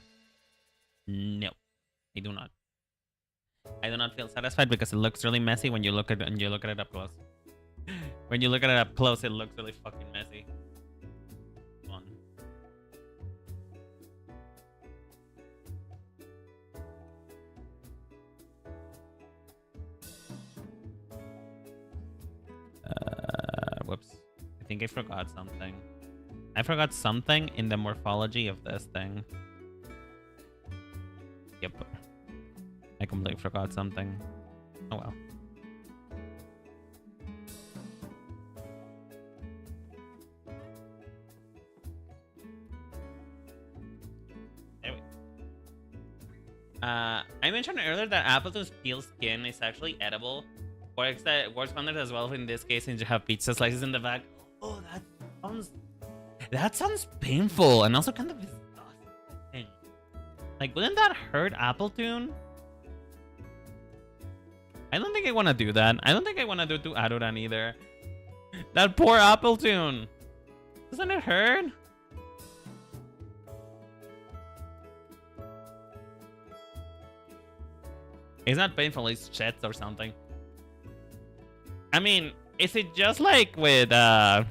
No, I do not. I do not feel satisfied because it looks really messy when you look at it up close. When you look at it up close, it looks really fucking messy. Come on. Whoops. I think I forgot something. I forgot something in the morphology of this thing. Yep. I completely forgot something. Oh well. There we go. I mentioned earlier that Appleton's peel skin is actually edible. Works wonders as well in this case since you have pizza slices in the back. Oh, that sounds painful and also kind of disgusting. Like, wouldn't that hurt Appletoon? I don't think I want to do that. I don't think I want to do it to Adoran either. That poor Appletoon. Doesn't it hurt? It's not painful, it's shits or something. I mean, is it just like with Slowbro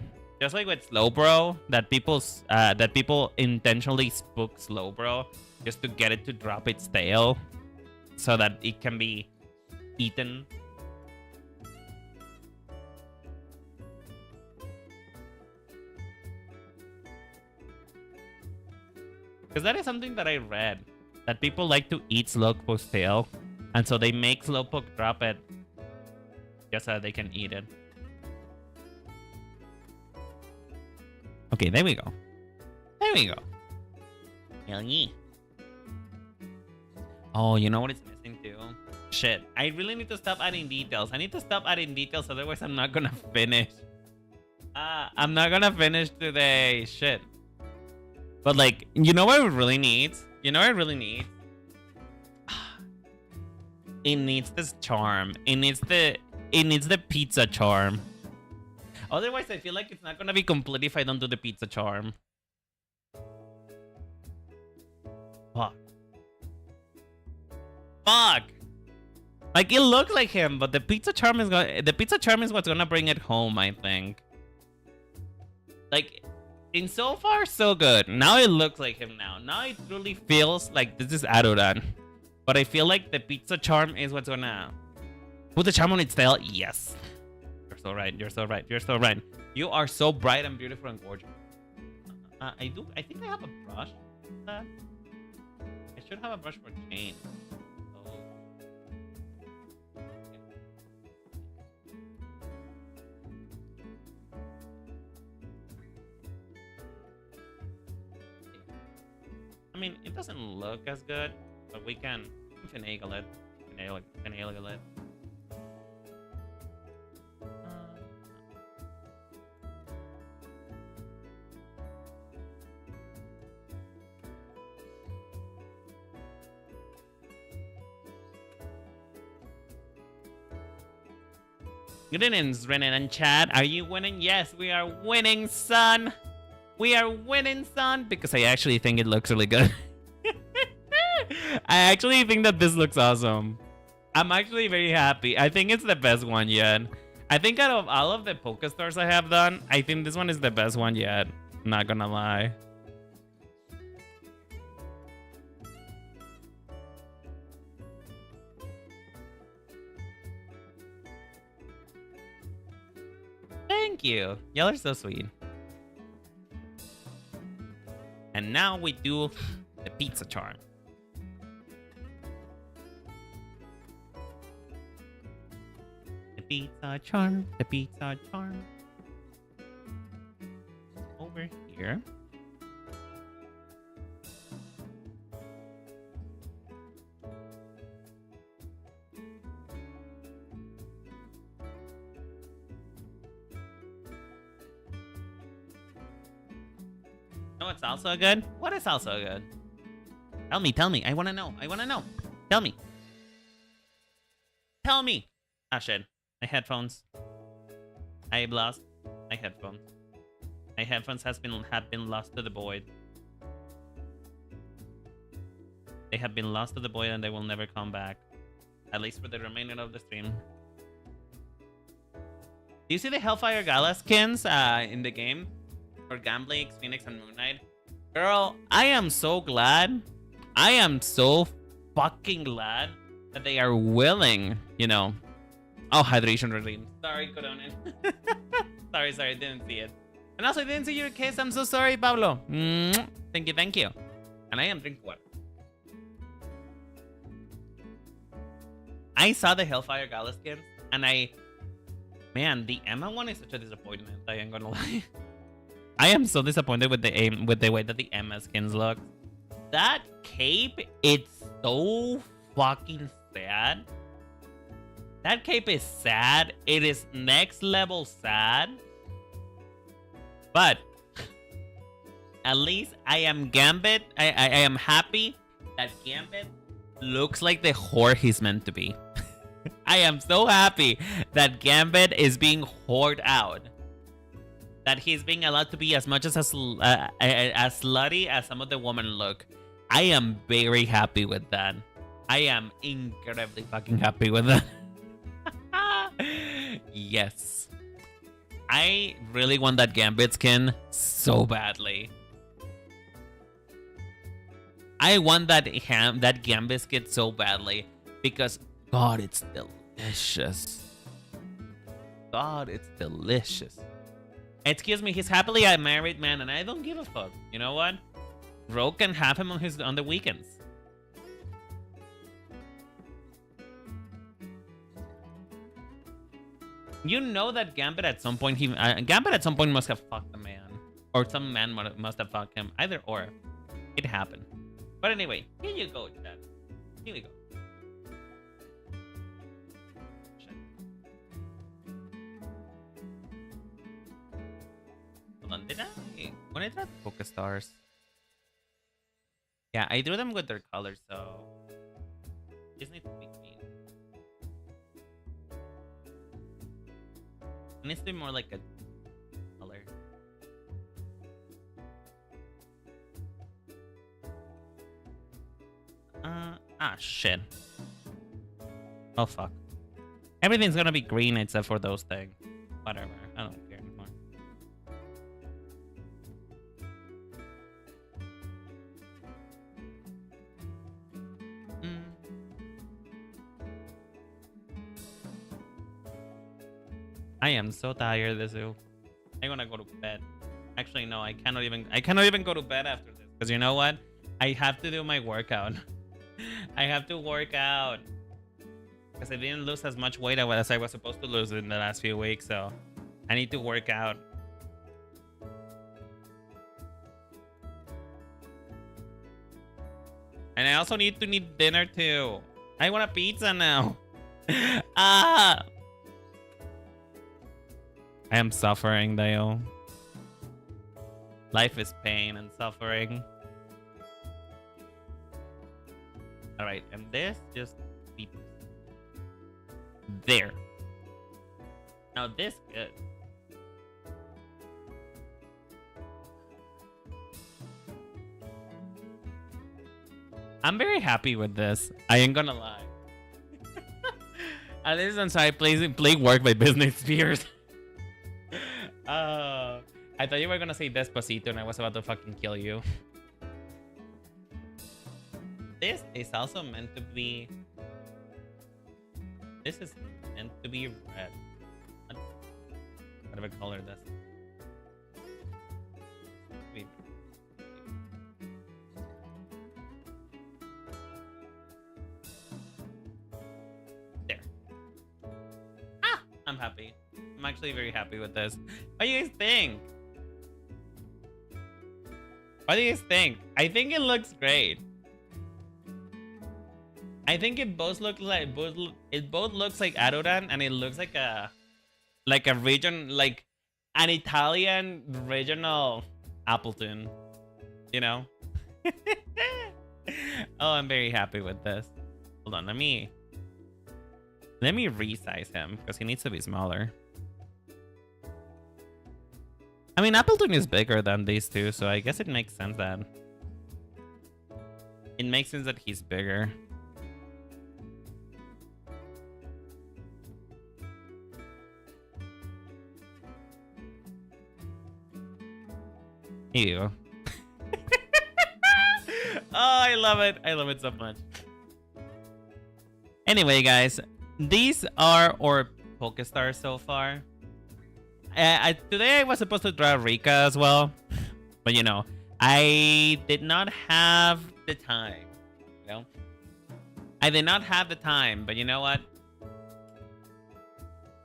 that people intentionally spook Slowbro just to get it to drop its tail so that it can be eaten? Because that is something that I read, that people like to eat Slowpoke's tail, and so they make Slowpoke drop it just so they can eat it. Okay, there we go. There we go. Hell yeah. Oh, you know what it's missing too? Shit, I really need to stop adding details. I need to stop adding details, otherwise I'm not gonna finish. I'm not gonna finish today. Shit. But like, you know what it really needs? You know what it really needs? It needs this charm. It needs the pizza charm. Otherwise, I feel like it's not gonna be complete if I don't do the pizza charm. Fuck. Fuck. Like, it looks like him, but the pizza charm is what's gonna bring it home, I think. Like, in so far, so good. Now it looks like him now. Now it truly feels like this is Adoran. But I feel like the pizza charm is what's gonna put the charm on its tail. Yes. You're so right. You're so right. You're so right. You are so bright and beautiful and gorgeous. I think I have a brush. I should have a brush for chain. So... I mean, it doesn't look as good, but we can finagle it. Finagle it. Good evenings, Renan and Chad. Are you winning? Yes, we are winning, son. We are winning, son. Because I actually think it looks really good. I actually think that this looks awesome. I'm actually very happy. I think it's the best one yet. I think out of all of the PokeStars I have done, I think this one is the best one yet. Not gonna lie. Thank you. Y'all are so sweet. And now we do the pizza charm. The pizza charm. The pizza charm. Over here. No, it's also good? What is also good? Tell me. I wanna know. Tell me. Ah, shit. My headphones. I lost my headphones. My headphones have been lost to the void. They have been lost to the void and they will never come back. At least for the remainder of the stream. Do you see the Hellfire Gala skins in the game? For Gambling, Phoenix, and Moon Knight? Girl, I am so glad. I am so fucking glad that they are willing, you know. Oh, hydration routine. Sorry, Coronin. sorry, I didn't see it. And also, I didn't see your case. I'm so sorry, Pablo. Thank you, thank you. And I am drinking water. I saw the Hellfire Gala skins, and man, the Emma one is such a disappointment. I ain't gonna lie. I am so disappointed with the way that the Emma skins look. That cape, it's so fucking sad. That cape is sad. It is next level sad. But at least I am Gambit. I am happy that Gambit looks like the whore he's meant to be. I am so happy that Gambit is being whored out. That he's being allowed to be as much as slutty as some of the women look. I am very happy with that. I am incredibly fucking happy with that. Yes. I really want that Gambit skin so badly. I want that Gambit skin so badly because God, it's delicious. God, it's delicious. Excuse me, he's happily a married man, and I don't give a fuck. You know what? Rogue can have him on the weekends. You know that Gambit at some point must have fucked a man, or some man must have fucked him. Either or, it happened. But anyway, here you go, Chad. Here we go. Hold on, when I tried HOLOSTARS? Yeah, I drew them with their colors, so this needs to be clean. It needs to be more like a color. Shit. Oh, fuck. Everything's gonna be green except for those things. Whatever. I don't care anymore. I am so tired, Lizu. I wanna go to bed. Actually, no, I cannot even go to bed after this. Because you know what? I have to do my workout. I have to work out. Because I didn't lose as much weight as I was supposed to lose in the last few weeks, so I need to work out. And I also need dinner too. I want a pizza now. I am suffering, Dale. Life is pain and suffering. Alright, and this just beeps. There. Now this good. I'm very happy with this. I ain't gonna lie. At least I'm sorry, play work by Business Spheres. I thought you were gonna say Despacito and I was about to fucking kill you. This is also meant to be... This is meant to be red. Whatever color this is. There. I'm happy. I'm actually very happy with this. What do you guys think? What do you guys think? I think it looks great. I think it both looks like Adoran, and it looks like a region, like an Italian regional Appleton, you know. Oh, I'm very happy with this. Hold on, let me resize him because he needs to be smaller. I mean, Appleton is bigger than these two, so I guess it makes sense that he's bigger. Ew. Oh, I love it. I love it so much. Anyway, guys, these are our HOLOSTARS so far. Today I was supposed to draw Rika as well, but you know, I did not have the time. You know, I did not have the time, but you know what?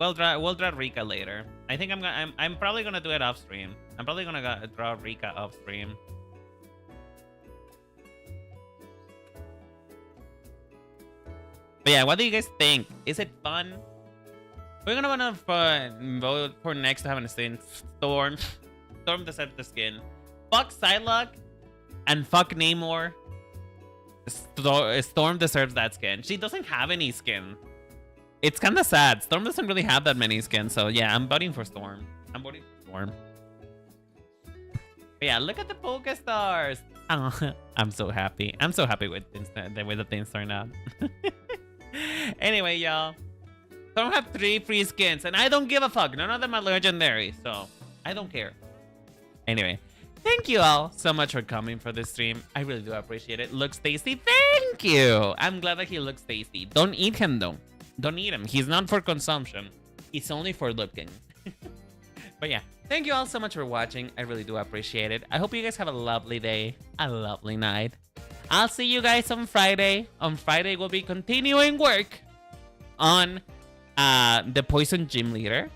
We'll draw Rika later. I think I'm probably gonna do it off stream. I'm probably gonna draw Rika off stream. But yeah, what do you guys think? Is it fun? We're gonna wanna vote for next to have a skin. Storm. Storm deserves the skin. Fuck Psylocke and fuck Namor. Storm deserves that skin. She doesn't have any skin. It's kind of sad. Storm doesn't really have that many skins, so yeah, I'm voting for Storm. I'm voting for Storm. But yeah, look at the HOLOSTARS. Oh, I'm so happy. I'm so happy with the way the things turned out. Anyway, y'all. Storm have 3 free skins, and I don't give a fuck. None of them are legendary, so I don't care. Anyway, thank you all so much for coming for this stream. I really do appreciate it. Looks tasty. Thank you. I'm glad that he looks tasty. Don't eat him, though. Don't eat him. He's not for consumption. He's only for looking. But yeah, thank you all so much for watching. I really do appreciate it. I hope you guys have a lovely day, a lovely night. I'll see you guys on Friday. On Friday, we'll be continuing work on the Poison Gym Leader.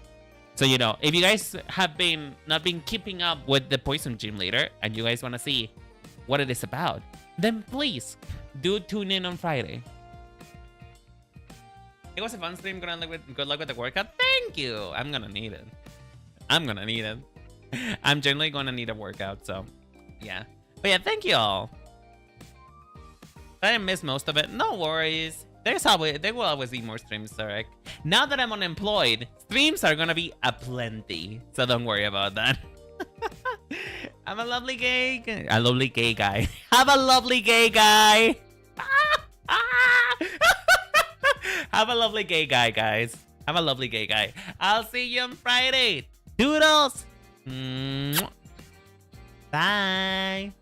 So, you know, if you guys have not been keeping up with the Poison Gym Leader and you guys want to see what it is about, then please do tune in on Friday. It was a fun stream. Good luck with the workout. Thank you. I'm gonna need it. I'm gonna need it. I'm generally gonna need a workout, so yeah. But yeah, thank you all. I missed most of it. No worries. There will always be more streams, Zarek. Now that I'm unemployed, streams are gonna be aplenty. So don't worry about that. I'm a lovely gay guy. Have a lovely gay guy. Have a lovely gay guy, guys. Have a lovely gay guy. I'll see you on Friday. Doodles. Bye.